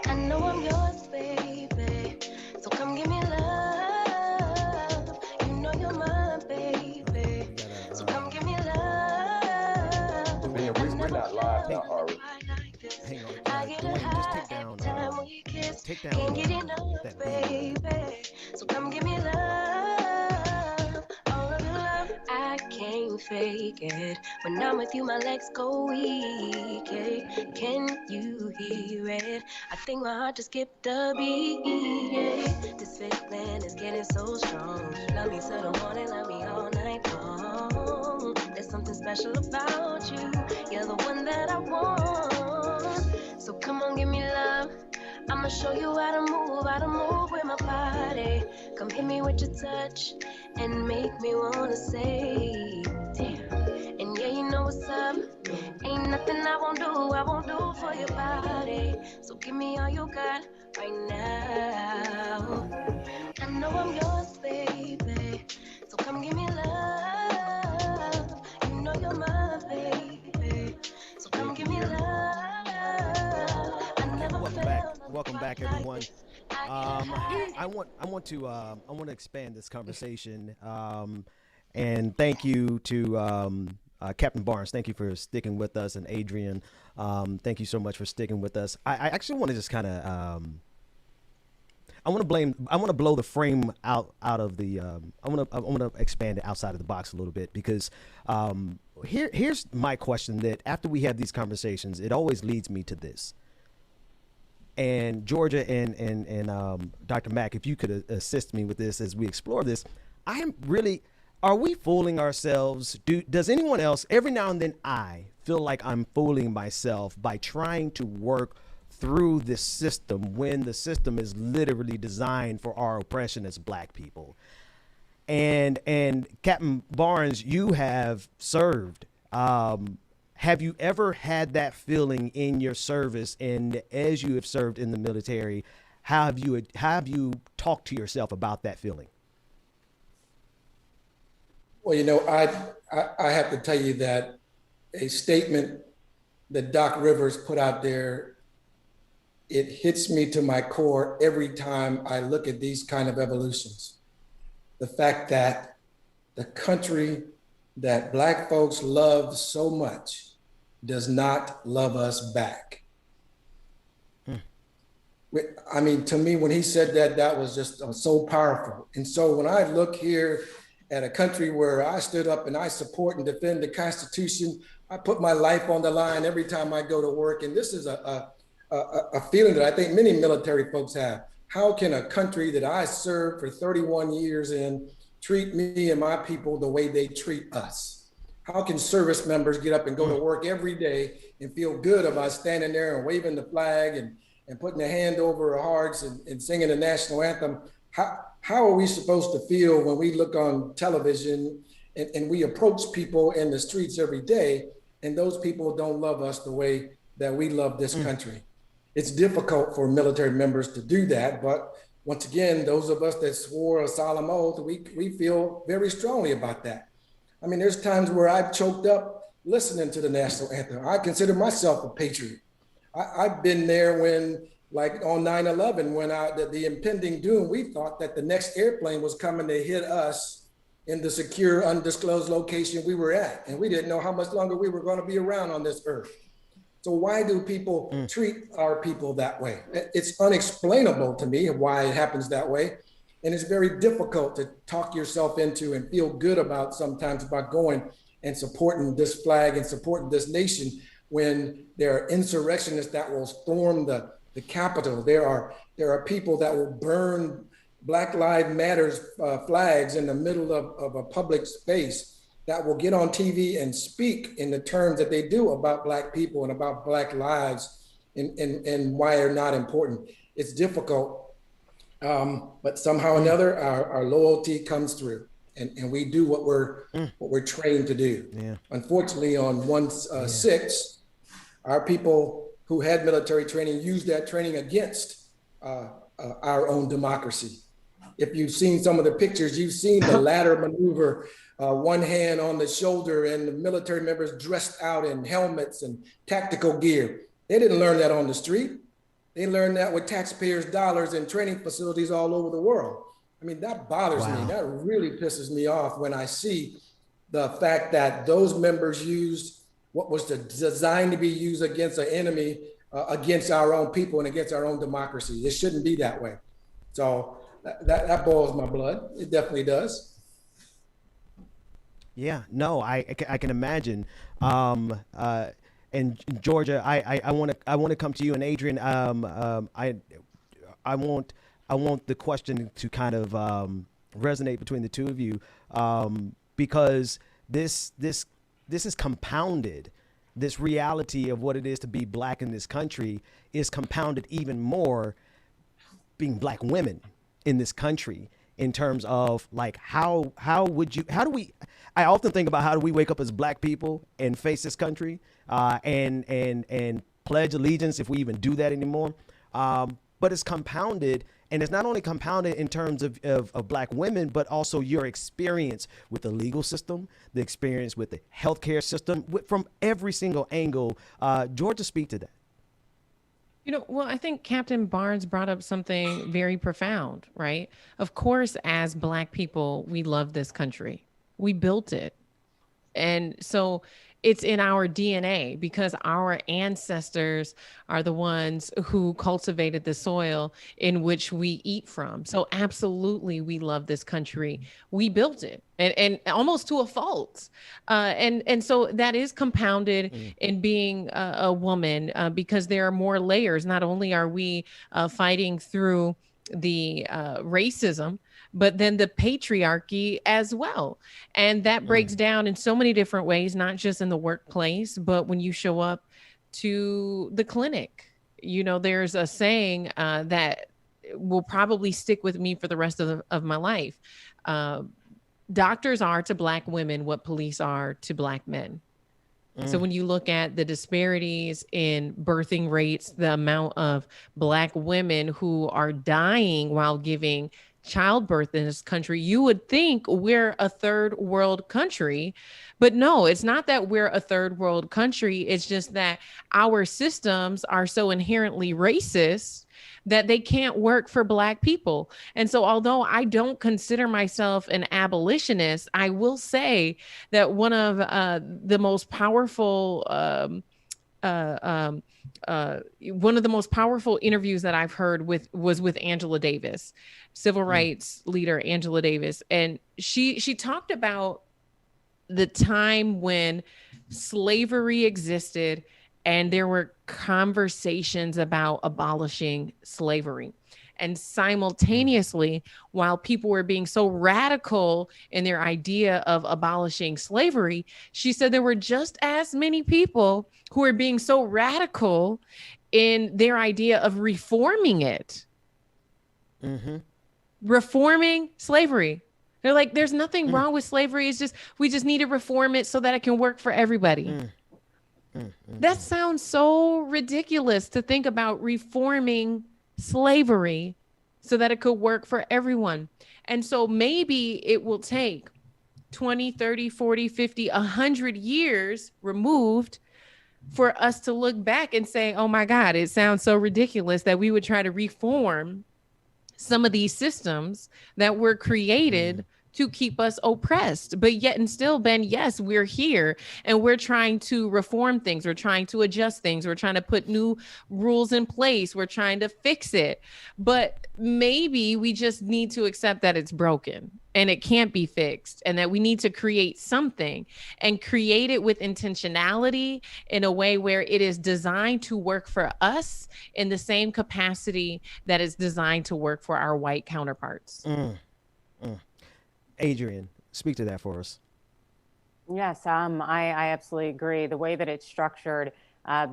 I know I'm yours, baby. So come give me love. You know you're mine, baby. So come give me love. Man, we're not live now, Ari. Hang on. I get a high every time we kiss. Can't get enough, baby. So come give me love. All of the love, I can't fake it. When I'm with you, my legs go weak. Yeah. Can you hear it? I think my heart just skipped a beat. Yeah. This feeling is getting so strong. Love me till the morning, love me all night long. There's something special about you. You're the one that I want. So come on, give me love. I'ma show you how to move with my body. Come hit me with your touch and make me wanna say, damn. And yeah, you know what's up. Ain't nothing I won't do for your body. So give me all you got right now. I know I'm yours, baby. So come give me love. You know you're my baby. So come give me love. Welcome back, everyone. I want to expand this conversation, and thank you to Captain Barnes. Thank you for sticking with us, and Adrienne, thank you so much for sticking with us. I actually want to just kind of I want to blow the frame out of the I want to expand it outside of the box a little bit, because here's my question that after we have these conversations, it always leads me to this. And Georgia and Dr. Mack, if you could assist me with this as we explore this, are we fooling ourselves? Does anyone else, every now and then I feel like I'm fooling myself by trying to work through this system when the system is literally designed for our oppression as Black people? And Captain Barnes, you have served. Have you ever had that feeling in your service, and as you have served in the military, how have you talked to yourself about that feeling? Well, you know, I have to tell you that a statement that Doc Rivers put out there, it hits me to my core every time I look at these kind of evolutions. The fact that the country that Black folks love so much does not love us back. I mean, to me, when he said that, that was just so powerful. And so when I look here at a country where I stood up and I support and defend the Constitution, I put my life on the line every time I go to work. And this is a feeling that I think many military folks have. How can a country that I served for 31 years in treat me and my people the way they treat us? How can service members get up and go to work every day and feel good about standing there and waving the flag and putting a hand over our hearts and singing the national anthem? how are we supposed to feel when we look on television and we approach people in the streets every day, and those people don't love us the way that we love this country? It's difficult for military members to do that, but once again, those of us that swore a solemn oath, we feel very strongly about that. I mean, there's times where I've choked up listening to the national anthem. I consider myself a patriot. I've been there when, like on 9/11, when the impending doom, we thought that the next airplane was coming to hit us in the secure, undisclosed location we were at. And we didn't know how much longer we were going to be around on this earth. So why do people treat our people that way? It's unexplainable to me why it happens that way. And it's very difficult to talk yourself into and feel good about sometimes about going and supporting this flag and supporting this nation when there are insurrectionists that will storm the Capitol. There are people that will burn Black Lives Matters flags in the middle of a public space, that will get on TV and speak in the terms that they do about Black people and about Black lives and why they're not important. It's difficult, but somehow or another, our loyalty comes through, and we do what we're trained to do. Yeah. Unfortunately, on 1/6, our people who had military training used that training against our own democracy. If you've seen some of the pictures, you've seen the ladder maneuver, one hand on the shoulder, and the military members dressed out in helmets and tactical gear. They didn't learn that on the street. They learned that with taxpayers' dollars in training facilities all over the world. I mean, that bothers me. That really pisses me off when I see the fact that those members used what was designed to be used against an enemy, against our own people and against our own democracy. It shouldn't be that way. So that boils my blood. It definitely does. Yeah, no, I can imagine. And Georgia, I want to come to you, and Adrienne. I want the question to kind of resonate between the two of you, because this is compounded. This reality of what it is to be Black in this country is compounded even more being Black women in this country, in terms of like I often think about how do we wake up as Black people and face this country and pledge allegiance, if we even do that anymore. But it's compounded, and it's not only compounded in terms of Black women, but also your experience with the legal system, the experience with the healthcare system, from every single angle. Georgia, speak to that. Well, I think Captain Barnes brought up something very profound, right? Of course, as Black people, we love this country. We built it. And so it's in our DNA, because our ancestors are the ones who cultivated the soil in which we eat from. So absolutely, we love this country. We built it, and almost to a fault. And so that is compounded in being a woman, because there are more layers. Not only are we fighting through the racism, but then the patriarchy as well. And that breaks down in so many different ways, not just in the workplace, but when you show up to the clinic. There's a saying that will probably stick with me for the rest of my life. Doctors are to Black women what police are to Black men. So when you look at the disparities in birthing rates, the amount of Black women who are dying while giving childbirth in this country, you would think we're a third world country. But no, it's not that we're a third world country. It's just that our systems are so inherently racist that they can't work for Black people. And so although I don't consider myself an abolitionist, I will say that one of the most powerful interviews that I've heard was with Angela Davis, civil rights leader Angela Davis. And she talked about the time when slavery existed and there were conversations about abolishing slavery. And simultaneously, while people were being so radical in their idea of abolishing slavery, she said there were just as many people who were being so radical in their idea of reforming it. reforming slavery. They're like, there's nothing wrong with slavery. It's just, we just need to reform it so that it can work for everybody. That sounds so ridiculous to think about reforming slavery so that it could work for everyone. And so maybe it will take 20, 30, 40, 50, 100 years removed for us to look back and say, oh my God, it sounds so ridiculous that we would try to reform some of these systems that were created to keep us oppressed. But yet and still, Ben, yes, we're here and we're trying to reform things. We're trying to adjust things. We're trying to put new rules in place. We're trying to fix it. But maybe we just need to accept that it's broken and it can't be fixed, and that we need to create something and create it with intentionality in a way where it is designed to work for us in the same capacity that is designed to work for our white counterparts. Adrienne, speak to that for us. Yes, I absolutely agree. The way that it's structured,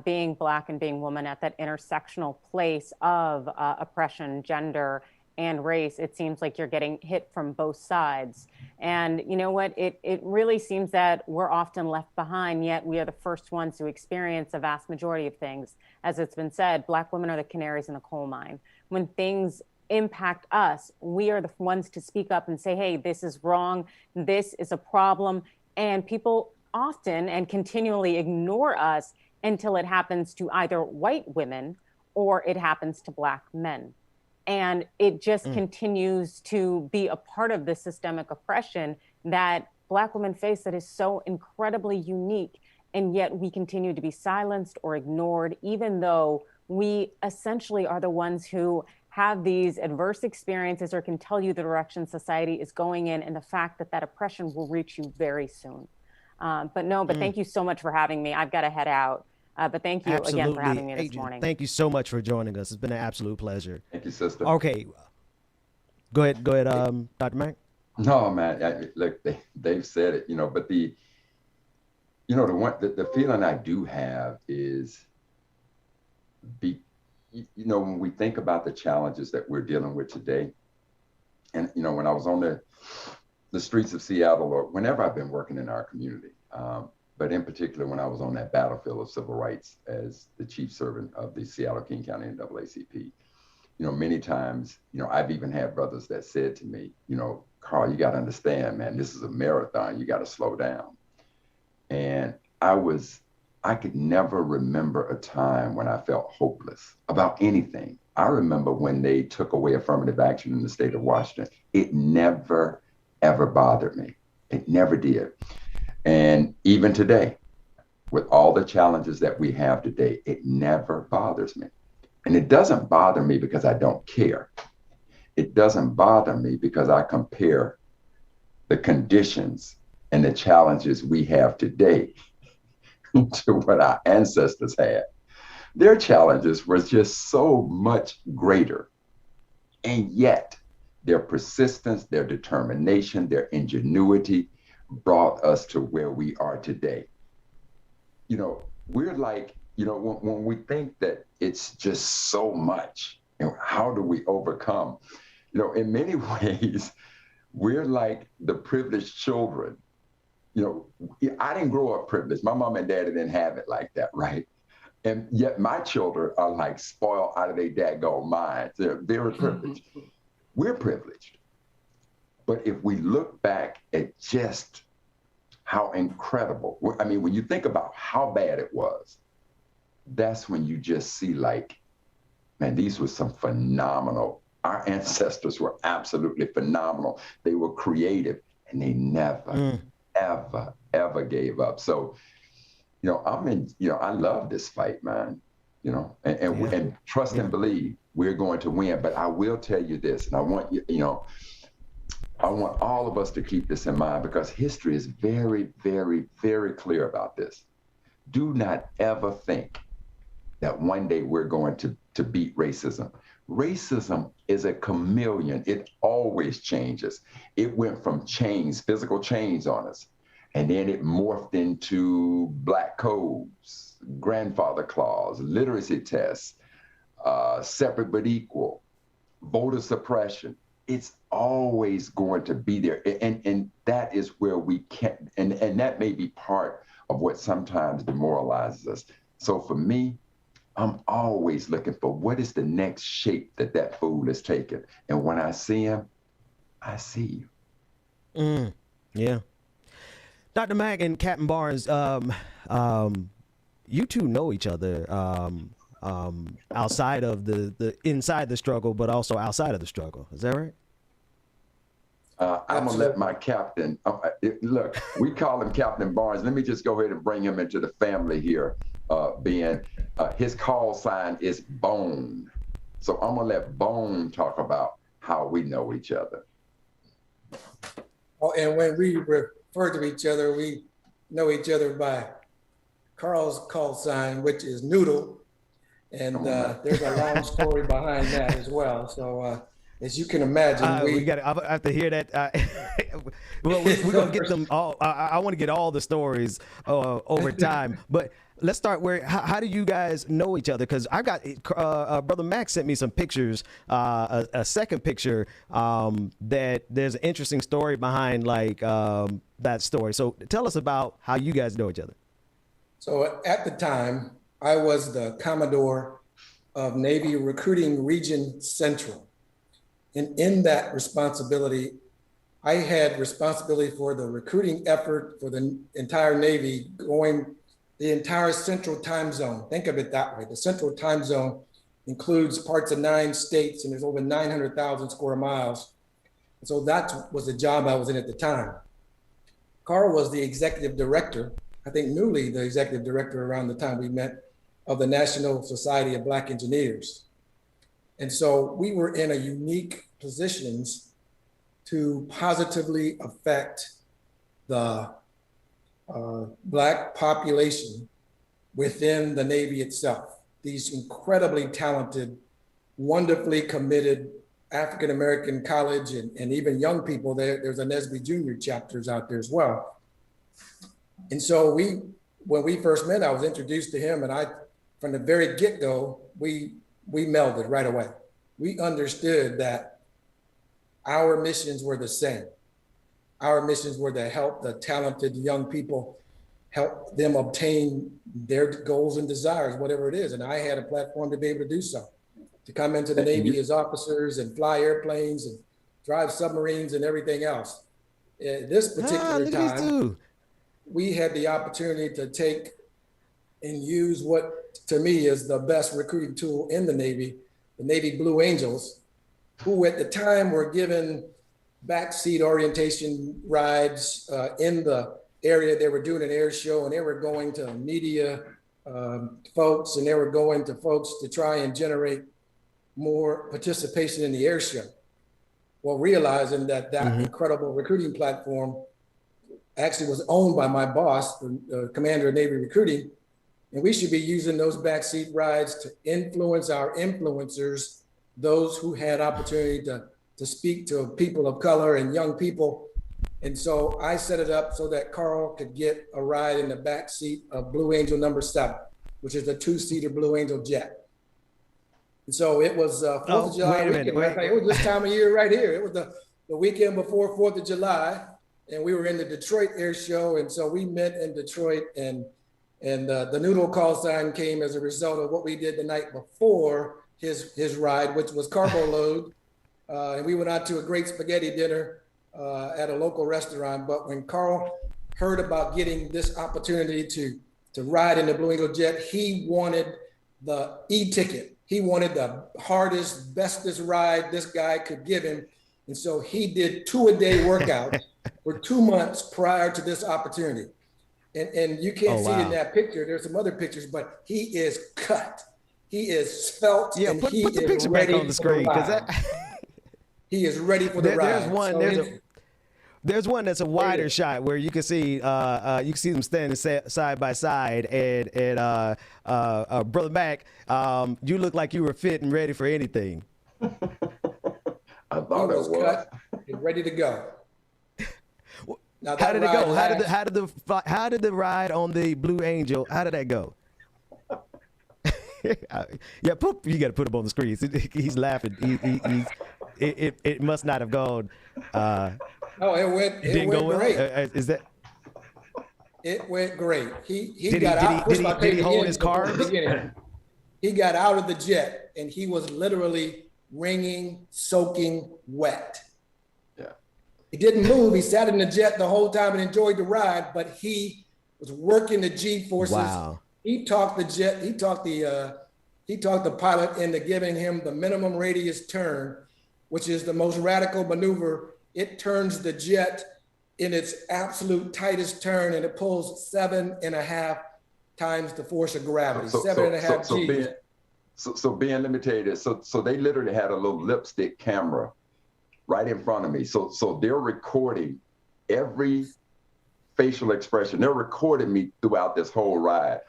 being Black and being woman at that intersectional place of oppression, gender, and race, it seems like you're getting hit from both sides. And you know what? It really seems that we're often left behind, yet we are the first ones to experience a vast majority of things. As it's been said, Black women are the canaries in the coal mine. When things impact us, we are the ones to speak up and say, hey, this is wrong, this is a problem. And people often and continually ignore us until it happens to either white women or it happens to Black men. And it just continues to be a part of the systemic oppression that Black women face that is so incredibly unique. And yet we continue to be silenced or ignored, even though we essentially are the ones who have these adverse experiences or can tell you the direction society is going in and the fact that that oppression will reach you very soon. But thank you so much for having me. I've got to head out. But thank you again for having me this morning. Thank you so much for joining us. It's been an absolute pleasure. Thank you, sister. Okay. Go ahead, Dr. Mack. No, man, look, they've said it, but the feeling I do have is when we think about the challenges that we're dealing with today, and when I was on the streets of Seattle, or whenever I've been working in our community, but in particular when I was on that battlefield of civil rights as the chief servant of the Seattle King County NAACP, many times, I've even had brothers that said to me, Carl, you got to understand, man, this is a marathon. You got to slow down. And I could never remember a time when I felt hopeless about anything. I remember when they took away affirmative action in the state of Washington. It never, ever bothered me. It never did. And even today, with all the challenges that we have today, it never bothers me. And it doesn't bother me because I don't care. It doesn't bother me because I compare the conditions and the challenges we have today to what our ancestors had. Their challenges were just so much greater. And yet their persistence, their determination, their ingenuity brought us to where we are today. We're like, when we think that it's just so much, how do we overcome? In many ways, we're like the privileged children. I didn't grow up privileged. My mom and daddy didn't have it like that, right? And yet my children are like spoiled out of their daggone minds. They're very privileged. We're privileged. But if we look back at just how incredible, when you think about how bad it was, that's when you just see like, man, these were some phenomenal, our ancestors were absolutely phenomenal. They were creative and they never, ever gave up. So, I love this fight, man, and trust and believe we're going to win. But I will tell you this, and I want I want all of us to keep this in mind because history is very, very, very clear about this. Do not ever think that one day we're going to beat racism. Racism is a chameleon. It always changes. It went from chains, physical chains on us, and then it morphed into black codes, grandfather clause, literacy tests, separate but equal, voter suppression. it's always going to be there. And that is where we can't, and that may be part of what sometimes demoralizes us. So for me, I'm always looking for what is the next shape that that food is taking. And when I see him, I see you. Yeah. Dr. Mack and Captain Barnes, you two know each other outside of the inside the struggle, but also outside of the struggle. Is that right? I'm gonna let my captain. Look, we call him Captain Barnes. Let me just go ahead and bring him into the family here. Being his call sign is Bone, so I'm gonna let Bone talk about how we know each other. Oh, and when we refer to each other, we know each other by Carl's call sign, which is Noodle. And there's a long story behind that as well. So as you can imagine, I have to hear that. Well, we're going to get them all. I want to get all the stories over time. But let's start how do you guys know each other? Because I got Brother Mack sent me some pictures, a second picture that there's an interesting story behind that story. So tell us about how you guys know each other. So at the time, I was the Commodore of Navy Recruiting Region Central. And in that responsibility, I had responsibility for the recruiting effort for the entire Navy, going the entire Central Time Zone. Think of it that way. The Central Time Zone includes parts of 9 states, and there's over 900,000 square miles. And so that was the job I was in at the time. Carl was the executive director, I think newly the executive director around the time we met, of the National Society of Black Engineers. And so we were in a unique positions to positively affect the Black population within the Navy itself. These incredibly talented, wonderfully committed African-American college and even young people, there's a Nesby Junior chapters out there as well. And so when we first met, I was introduced to him, and from the very get-go, we melded right away. We understood that our missions were the same. Our missions were to help the talented young people, help them obtain their goals and desires, whatever it is. And I had a platform to be able to do so, to come into the Navy as officers and fly airplanes and drive submarines and everything else. At this particular time, we had the opportunity to take and use what to me is the best recruiting tool in the Navy Blue Angels, who at the time were given backseat orientation rides in the area. They were doing an air show, and they were going to media folks, and they were going to folks to try and generate more participation in the air show. Well, realizing that incredible recruiting platform actually was owned by my boss, the commander of Navy recruiting, and we should be using those backseat rides to influence our influencers, those who had opportunity to speak to people of color and young people. And so I set it up so that Carl could get a ride in the backseat of Blue Angel number 7, which is a 2-seater Blue Angel jet. And so it was 4th of July weekend. It was this time of year right here. It was the weekend before 4th of July, and we were in the Detroit Air Show. And so we met in Detroit, and the Noodle call sign came as a result of what we did the night before his ride, which was cargo load. And we went out to a great spaghetti dinner at a local restaurant. But when Carl heard about getting this opportunity to ride in the Blue Angel jet, he wanted the e-ticket. He wanted the hardest, bestest ride this guy could give him. And so he did 2-a-day workouts for 2 months prior to this opportunity. And you can't see it in that picture. There's some other pictures, but he is cut. He is svelte. Yeah, and put he the is picture ready back on the screen, because he is ready for the ride. There's one. So there's one that's a wider shot where you can see them standing side by side, and Brother Mack, you look like you were fit and ready for anything. I thought it was cut and ready to go. Now, how did it go? How did the ride on the Blue Angel? How did that go? Yeah, you got to put him on the screen. He's laughing. it must not have gone. No, it Didn't went go well. great. Is that? It went great. He Did got out. did he hold his cards? He got out of the jet and he was literally wringing, soaking wet. Yeah. He didn't move. He sat in the jet the whole time and enjoyed the ride, but he was working the G forces. Wow. He talked the jet. He talked the pilot into giving him the minimum radius turn, which is the most radical maneuver. It turns the jet in its absolute tightest turn, and it pulls 7.5 times the force of gravity. 7.5 G's. So Ben, let me tell you this. So they literally had a little lipstick camera right in front of me. So they're recording every facial expression. They're recording me throughout this whole ride.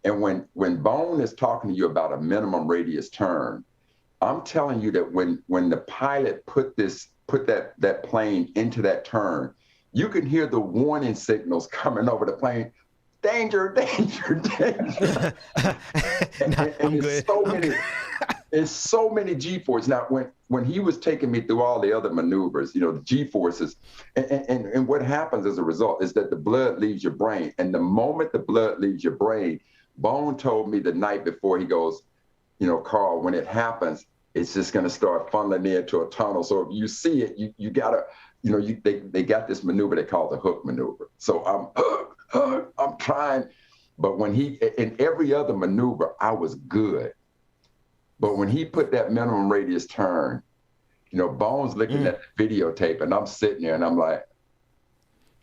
And when Bone is talking to you about a minimum radius turn, I'm telling you that when the pilot put that plane into that turn, you can hear the warning signals coming over the plane. Danger, danger, danger. and it's so many G-forces. Now, when he was taking me through all the other maneuvers, the G-forces, and what happens as a result is that the blood leaves your brain. And the moment the blood leaves your brain, Bone told me the night before, he goes, Carl, when it happens, it's just going to start funneling into a tunnel. So if you see it, you gotta, they got this maneuver they call the hook maneuver. So I'm trying, but when in every other maneuver, I was good. But when he put that minimum radius turn, Bone's looking at the videotape, and I'm sitting there and I'm like,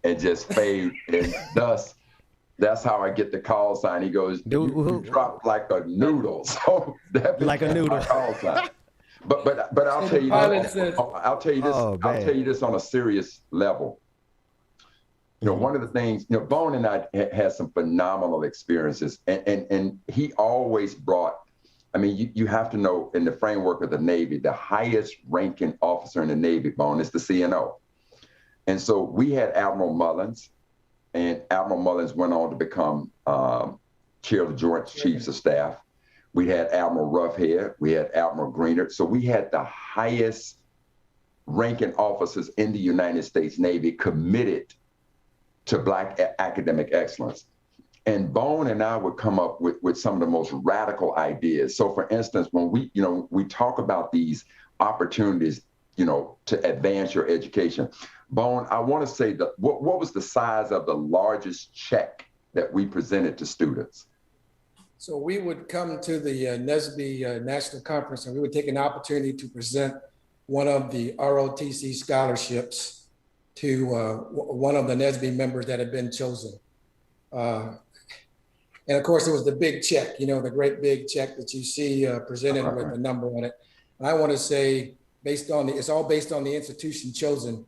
and just fade. And thus, that's how I get the call sign. He goes, you dropped like a noodle. So that like a noodle. Call sign. But I'll tell you this. I'll tell you this. I'll tell you this on a serious level. One of the things, Bone and I had some phenomenal experiences, and he always brought. I mean, you have to know, in the framework of the Navy, the highest ranking officer in the Navy, Bone, is the CNO. And so we had Admiral Mullins, and Admiral Mullins went on to become chair of the Joint Chiefs of Staff. We had Admiral Roughhead, we had Admiral Greenert. So we had the highest ranking officers in the United States Navy committed to Black academic excellence. And Bone and I would come up with some of the most radical ideas. So for instance, when we talk about these opportunities, to advance your education, Bone, I want to say that what was the size of the largest check that we presented to students? So we would come to the NSBE National Conference, and we would take an opportunity to present one of the ROTC scholarships to one of the NSBE members that had been chosen. And of course, it was the big check, the great big check that you see presented with a number on it. And I want to say, it's all based on the institution chosen.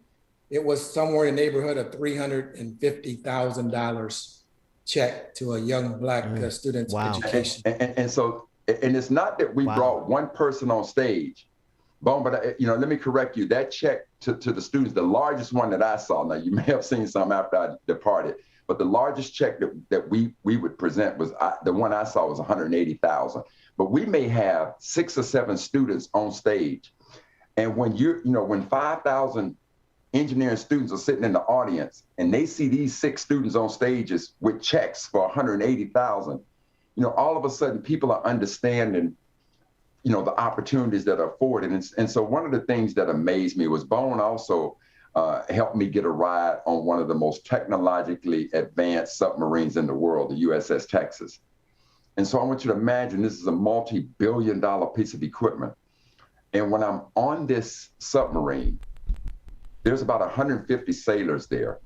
It was somewhere in the neighborhood of $350,000 check to a young Black student's education. And so it's not that we brought one person on stage, Bone, but let me correct you. That check to the students, the largest one that I saw, now you may have seen some after I departed, but the largest check that we would present was, the one I saw was $180,000. But we may have 6 or 7 students on stage. And when when 5,000 engineering students are sitting in the audience and they see these 6 students on stages with checks for $180,000, all of a sudden people are understanding, the opportunities that are afforded. And so one of the things that amazed me was Bone also helped me get a ride on one of the most technologically advanced submarines in the world, the USS Texas. And so I want you to imagine this is a multi-billion-dollar piece of equipment. And when I'm on this submarine, there's about 150 sailors there.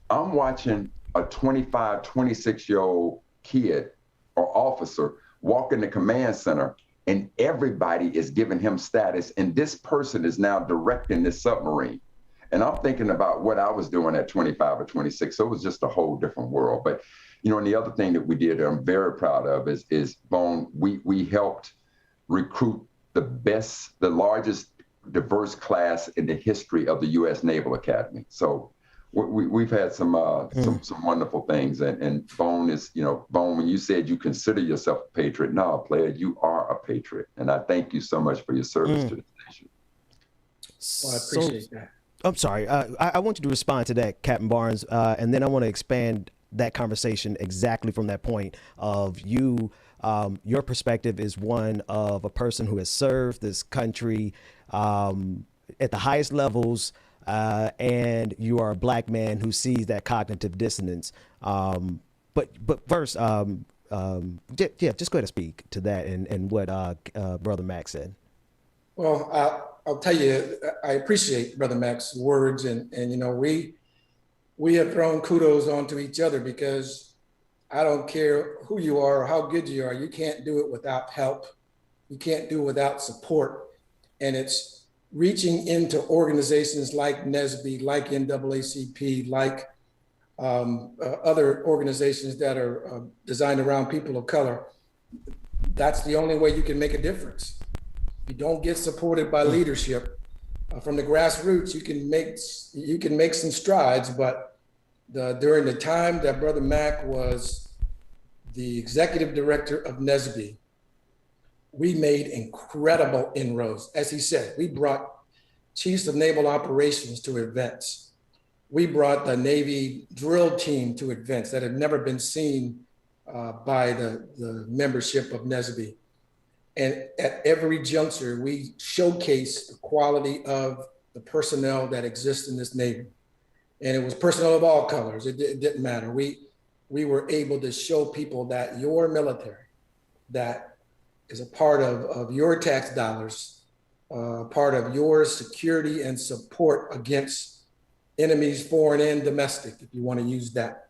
I'm watching a 25, 26-year-old kid or officer walk in the command center, and everybody is giving him status. And this person is now directing this submarine. And I'm thinking about what I was doing at 25 or 26. So it was just a whole different world. But, and the other thing that we did that I'm very proud of is Bone, we helped recruit the largest diverse class in the history of the U.S. Naval Academy. So we've had some wonderful things. And Bone is, Bone, when you said you consider yourself a patriot, no, player, you are a patriot. And I thank you so much for your service to the nation. Well, I So, appreciate that. I'm sorry. I want you to respond to that, Captain Barnes, and then I want to expand that conversation exactly from that point of you. Your perspective is one of a person who has served this country at the highest levels, and you are a black man who sees that cognitive dissonance. But first, yeah, just go ahead and speak to that and what Brother Mack said. Well, I'll tell you, I appreciate Brother Mack's words, and you know, we have thrown kudos onto each other because I don't care who you are or how good you are, you can't do it without help. You can't do it without support. And it's reaching into organizations like NSBE, like NAACP, like other organizations that are designed around people of color. That's the only way you can make a difference. You don't get supported by leadership from the grassroots. You can make some strides, but during the time that Brother Mack was the executive director of NSBE, we made incredible inroads. As he said, we brought chiefs of naval operations to events. We brought the Navy drill team to events that had never been seen by the membership of NSBE. And at every juncture, we showcase the quality of the personnel that exists in this Navy. And it was personnel of all colors. It didn't matter. We were able to show people that your military, that is a part of your tax dollars, part of your security and support against enemies, foreign and domestic, if you want to use that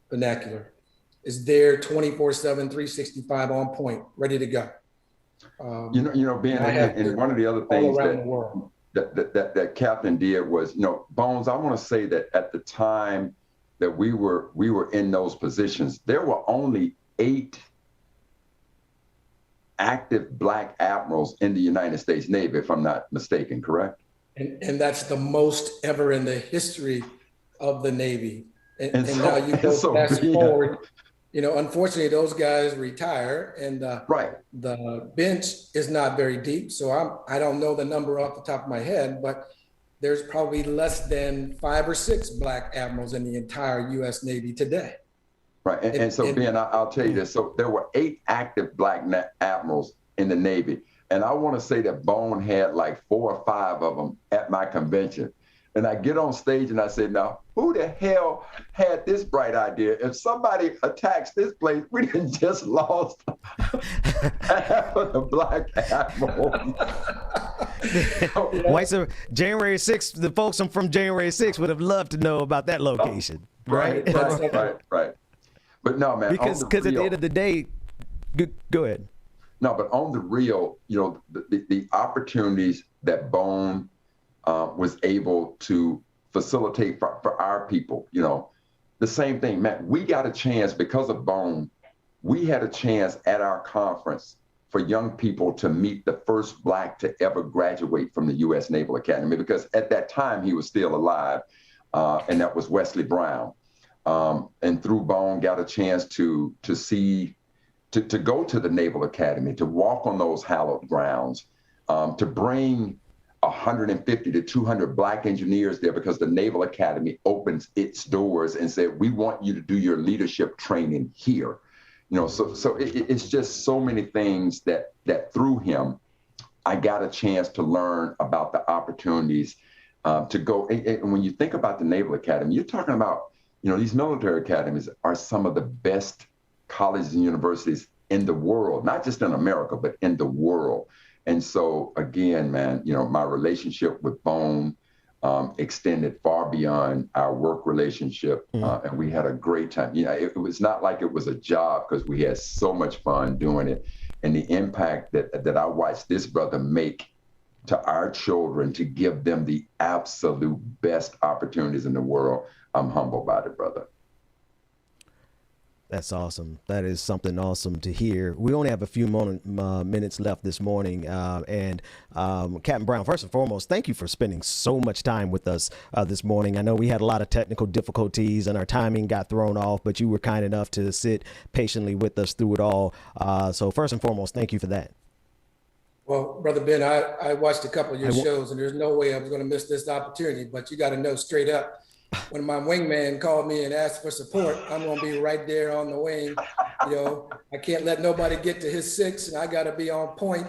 vernacular, is there 24/7, 365 on point, ready to go. Ben, and one of the other things that Captain did was, Bones, I want to say that at the time that we were in those positions, there were only 8 active black admirals in the United States Navy, if I'm not mistaken, correct? And that's the most ever in the history of the Navy. And so, now you go fast forward, unfortunately those guys retire, and the bench is not very deep. So I don't know the number off the top of my head, but there's probably less than 5 or 6 black admirals in the entire U.S. Navy today. Right, and so Ben, I'll tell you this. So there were 8 active black admirals in the Navy. And I want to say that Bone had like 4 or 5 of them at my convention. And I get on stage and I said, now, who the hell had this bright idea? If somebody attacks this place, we done just lost half of the black admiral. Whites of January 6th, the folks from January 6th would have loved to know about that location. Right. But no, man. Because at the end of the day, go ahead. No, but on the real, the opportunities that Bone was able to facilitate for our people, the same thing, man. We got a chance because of Bone. We had a chance at our conference for young people to meet the first black to ever graduate from the U.S. Naval Academy, because at that time he was still alive, and that was Wesley Brown. And through Bone, got a chance to go to the Naval Academy, to walk on those hallowed grounds, to bring 150 to 200 black engineers there, because the Naval Academy opens its doors and said, we want you to do your leadership training here. So it's just so many things that through him, I got a chance to learn about the opportunities to go. And when you think about the Naval Academy, you're talking about, these military academies are some of the best colleges and universities in the world, not just in America, but in the world. And so again, man, my relationship with Bone extended far beyond our work relationship. And we had a great time. It was not like it was a job, because we had so much fun doing it. And the impact that I watched this brother make to our children, to give them the absolute best opportunities in the world, I'm humbled by it, brother. That's awesome. That is something awesome to hear. We only have a few minutes left this morning. And Captain Brown, first and foremost, thank you for spending so much time with us this morning. I know we had a lot of technical difficulties and our timing got thrown off, but you were kind enough to sit patiently with us through it all. So first and foremost, thank you for that. Well, Brother Ben, I watched a couple of your I wa- shows, and there's no way I was going to miss this opportunity. But you got to know straight up, when my wingman called me and asked for support, I'm going to be right there on the wing. You know, I can't let nobody get to his six, and I got to be on point,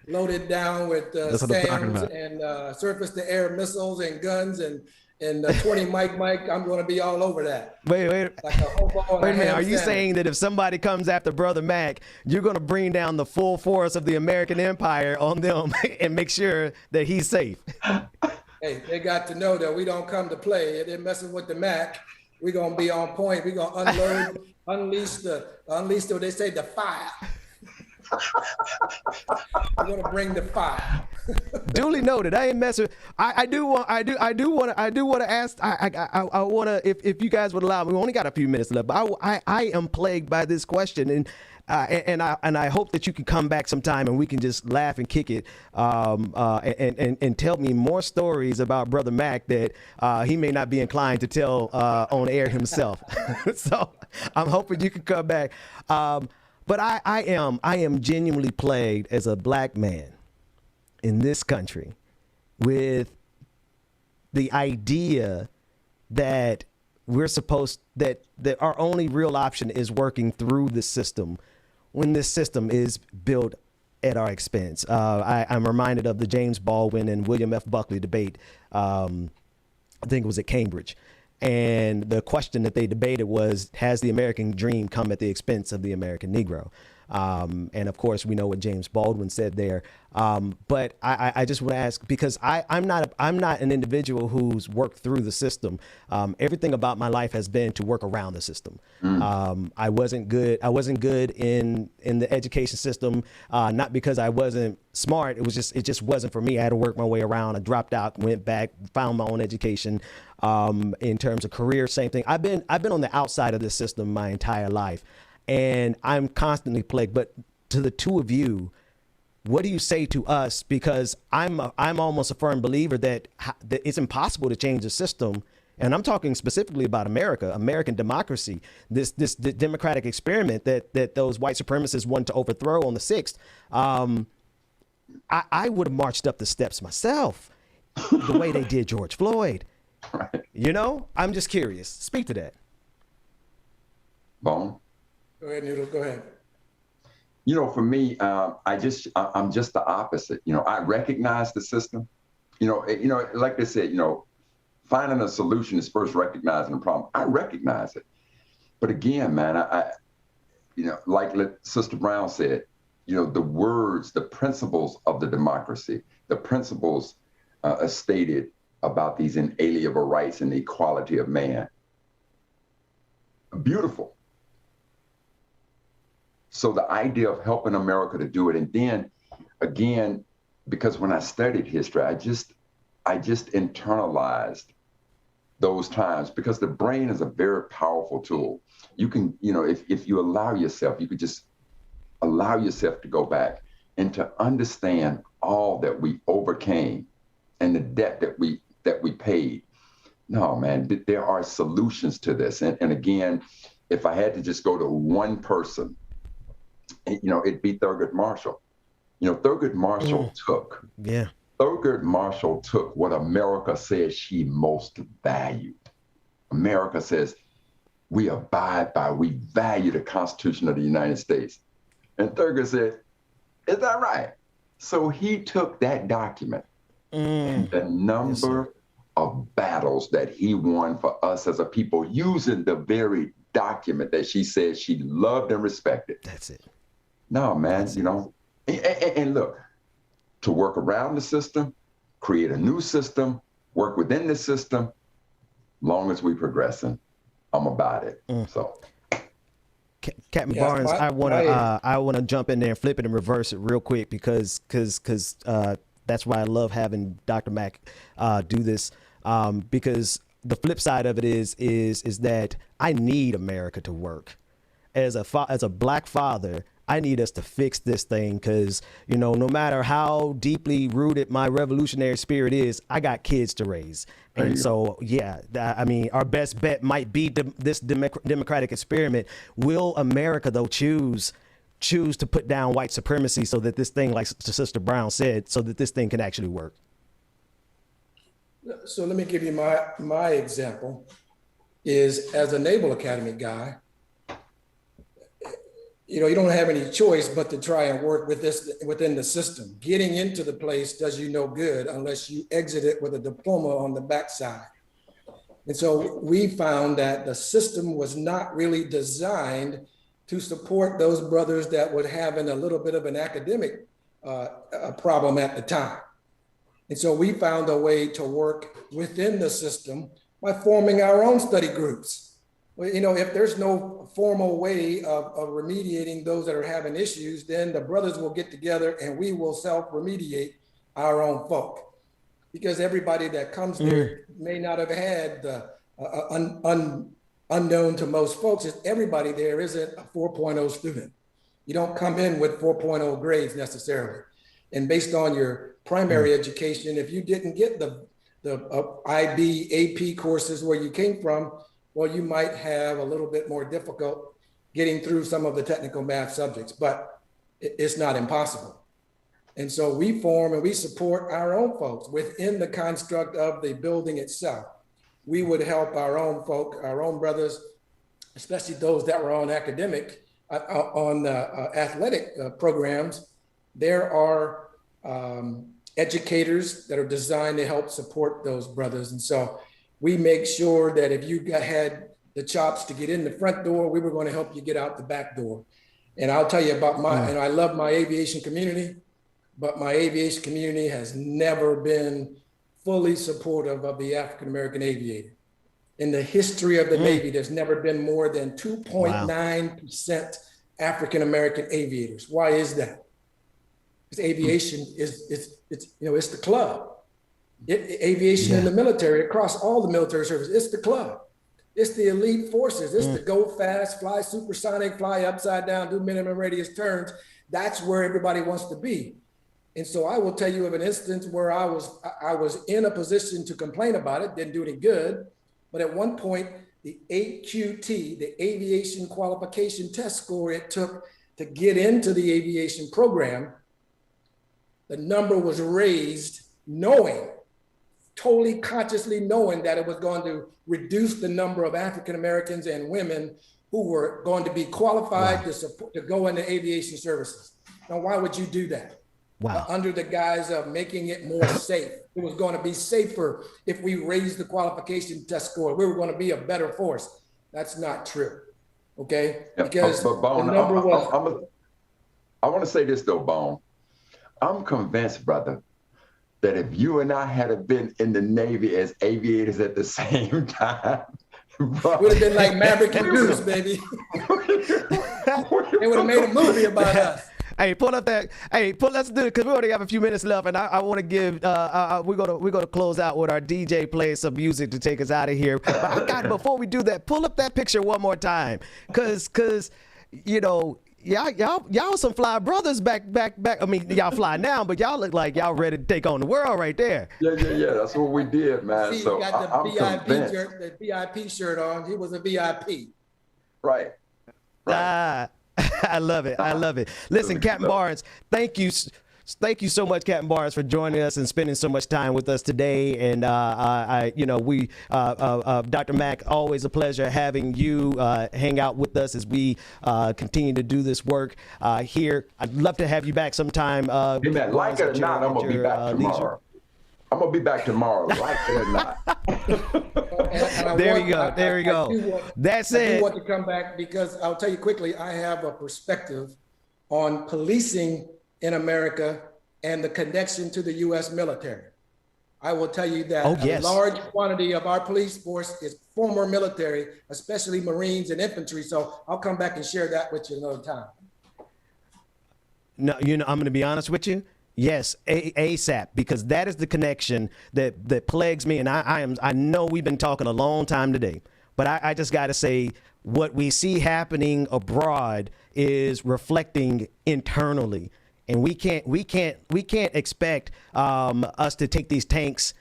loaded down with That's what I'm talking SAMs about. and surface-to-air missiles and guns and 20 Mike. I'm going to be all over that. Wait. Like a hobo on Wait a a minute. ham Are you sandwich. saying that if somebody comes after Brother Mack, you're going to bring down the full force of the American empire on them and make sure that he's safe? Hey, they got to know that we don't come to play. They're messing with the Mac. We're gonna be on point. We're gonna unload, unleash what they say, the fire. We're gonna bring the fire. Duly noted. I ain't messing. I do want to ask. I want to, if you guys would allow me. We only got a few minutes left, but I am plagued by this question, and I hope that you can come back sometime and we can just laugh and kick it, and tell me more stories about Brother Mack that he may not be inclined to tell on air himself. So I'm hoping you can come back. But I am genuinely plagued as a black man in this country with the idea that that our only real option is working through the system when this system is built at our expense. I'm reminded of the James Baldwin and William F. Buckley debate. I think it was at Cambridge. And the question that they debated was, has the American dream come at the expense of the American Negro? And of course, we know what James Baldwin said there. But I just want to ask, because I'm not an individual who's worked through the system. Everything about my life has been to work around the system. I wasn't good in the education system, not because I wasn't smart. It just wasn't for me. I had to work my way around. I dropped out, went back, found my own education. In terms of career, same thing. I've been on the outside of this system my entire life, and I'm constantly plagued. But to the two of you, what do you say to us? Because I'm almost a firm believer that it's impossible to change the system. And I'm talking specifically about American democracy, this democratic experiment that those white supremacists wanted to overthrow on the 6th. I would have marched up the steps myself the way they did George Floyd. Right. You know, I'm just curious. Speak to that. Bone. Go ahead, Noodle. Go ahead. You know, for me, I'm just the opposite. You know, I recognize the system. You know, like they said, you know, finding a solution is first recognizing the problem. I recognize it, but again, man, I you know, like Sister Brown said, you know, the words, the principles of the democracy, the principles stated about these inalienable rights and the equality of man. Beautiful. So the idea of helping America to do it, and then again, because when I studied history, I just internalized those times, because the brain is a very powerful tool. You can, you know, if you allow yourself, you could just allow yourself to go back and to understand all that we overcame and the debt that we paid. No, man, there are solutions to this. And again, if I had to just go to one person, you know, it'd be Thurgood Marshall. You know, Thurgood Marshall Thurgood Marshall took what America says she most valued. America says, we value the Constitution of the United States. And Thurgood said, is that right? So he took that document and the number of battles that he won for us as a people using the very document that she said she loved and respected. That's it. No, man, you know, and look, to work around the system, create a new system, work within the system, long as we progressing, I'm about it. So. Captain Barnes, I want to jump in there and flip it and reverse it real quick because that's why I love having Dr. Mack do this, because the flip side of it is that I need America to work. As a black father, I need us to fix this thing because, you know, no matter how deeply rooted my revolutionary spirit is, I got kids to raise. And so, yeah, I mean, our best bet might be this democratic experiment. Will America, though, choose choose to put down white supremacy so that this thing, like Sister Brown said, so that this thing can actually work? So let me give you my example. Is as a Naval Academy guy, you don't have any choice but to try and work with this within the system. Getting into the place does you no good unless you exit it with a diploma on the backside. And so we found that the system was not really designed to support those brothers that were having a little bit of an academic problem at the time. And so we found a way to work within the system by forming our own study groups. Well, if there's no formal way of remediating those that are having issues, then the brothers will get together and we will self-remediate our own folk. Because everybody that comes there may not have had the unknown to most folks is everybody there isn't a 4.0 student. You don't come in with 4.0 grades necessarily. And based on your primary education, if you didn't get the IB, AP courses where you came from, well, you might have a little bit more difficult getting through some of the technical math subjects, but it's not impossible. And so we form and we support our own folks within the construct of the building itself. We would help our own folk, our own brothers, especially those that were on academic, on athletic programs. There are educators that are designed to help support those brothers. And so we make sure that if you had the chops to get in the front door, we were going to help you get out the back door. And I'll tell you about and I love my aviation community, but my aviation community has never been fully supportive of the African-American aviator. In the history of the Navy, there's never been more than 2.9% African-American aviators. Why is that? Because aviation it's the club. Aviation in the military, across all the military services, it's the club. It's the elite forces. It's the go fast, fly supersonic, fly upside down, do minimum radius turns. That's where everybody wants to be. And so I will tell you of an instance where I was in a position to complain about it, didn't do any good. But at one point, the AQT, the aviation qualification test score it took to get into the aviation program, the number was raised totally consciously knowing that it was going to reduce the number of African Americans and women who were going to be qualified to go into aviation services. Now, why would you do that? Under the guise of making it more safe. It was going to be safer if we raised the qualification test score. We were going to be a better force. That's not true. Okay? Because but Bone, the number was. I want to say this though, Bone. I'm convinced, brother, that if you and I had been in the Navy as aviators at the same time, would have been like Maverick and Goose, baby. They would have made a movie about us. Hey, let's do it because we only have a few minutes left, and I want to give. We're gonna close out with our DJ playing some music to take us out of here. But before we do that, pull up that picture one more time, cause y'all some fly brothers back. I mean, y'all fly now, but y'all look like y'all ready to take on the world right there. Yeah. That's what we did, man. See, so you got the I'm convinced. the VIP shirt on. He was a VIP. Right. I love it. Listen, Captain Barnes, thank you so much, Captain Barnes, for joining us and spending so much time with us today. And Dr. Mack, always a pleasure having you hang out with us as we continue to do this work here. I'd love to have you back sometime. Hey, man, like it or not, I'm gonna be back tomorrow. I'm gonna be back tomorrow, like it or not. There we go. That's it. I do want to come back because I'll tell you quickly, I have a perspective on policing in America and the connection to the U.S. military. I will tell you that a large quantity of our police force is former military, especially Marines and infantry. So I'll come back and share that with you another time. No, I'm going to be honest with you. Yes, ASAP, because that is the connection that plagues me. And I know we've been talking a long time today, but I just got to say what we see happening abroad is reflecting internally. And we can't expect us to take these tanks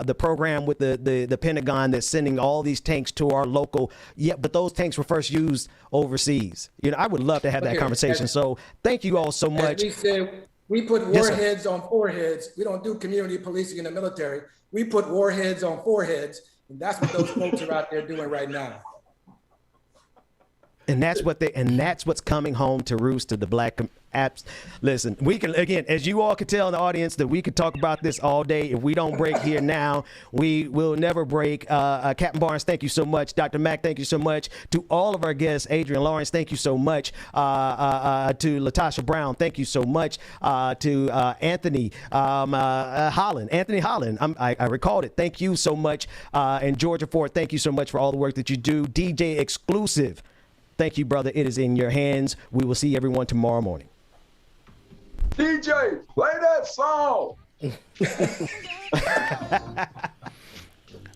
the program with the Pentagon that's sending all these tanks to our local. Yeah, but those tanks were first used overseas. I would love to have that conversation. So thank you all so much. As we said, we put Yes, sir. warheads on foreheads. We don't do community policing in the military. We put warheads on foreheads, and that's what those folks are out there doing right now. And that's what's coming home to roost to the black apps. Listen, we can, again, as you all can tell in the audience, that we could talk about this all day. If we don't break here now, we will never break. Captain Barnes, thank you so much. Dr. Mack, thank you so much. To all of our guests, Adrienne Lawrence, thank you so much. To LaTosha Brown, thank you so much. To Anthony Holland, I recalled it. Thank you so much. And Georgia Ford, thank you so much for all the work that you do. DJ Exclusive, thank you, brother. It is in your hands. We will see everyone tomorrow morning. DJ, play that song.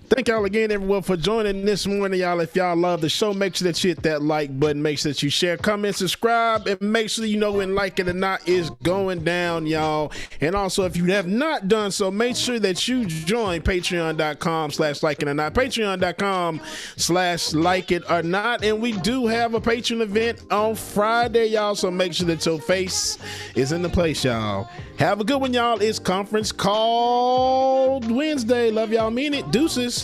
Thank y'all again, everyone, for joining this morning, y'all. If y'all love the show, make sure that you hit that like button. Make sure that you share, comment, subscribe, and make sure you know when Like It or Not is going down, y'all. And also, if you have not done so, make sure that you join patreon.com/like it or not, patreon.com/like it or not. And we do have a Patreon event on Friday, y'all. So make sure that your face is in the place, y'all. Have a good one, y'all. It's Conference Called Wednesday. Love y'all, mean it. Deuces.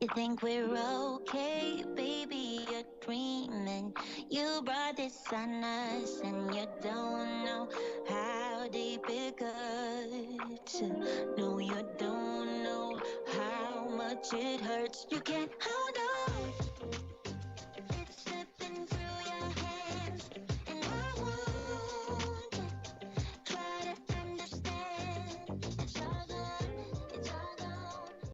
You think we're okay, baby, you're dreaming. You brought this on us and you don't know how deep it cuts. No, you don't know how much it hurts. You can't hold on.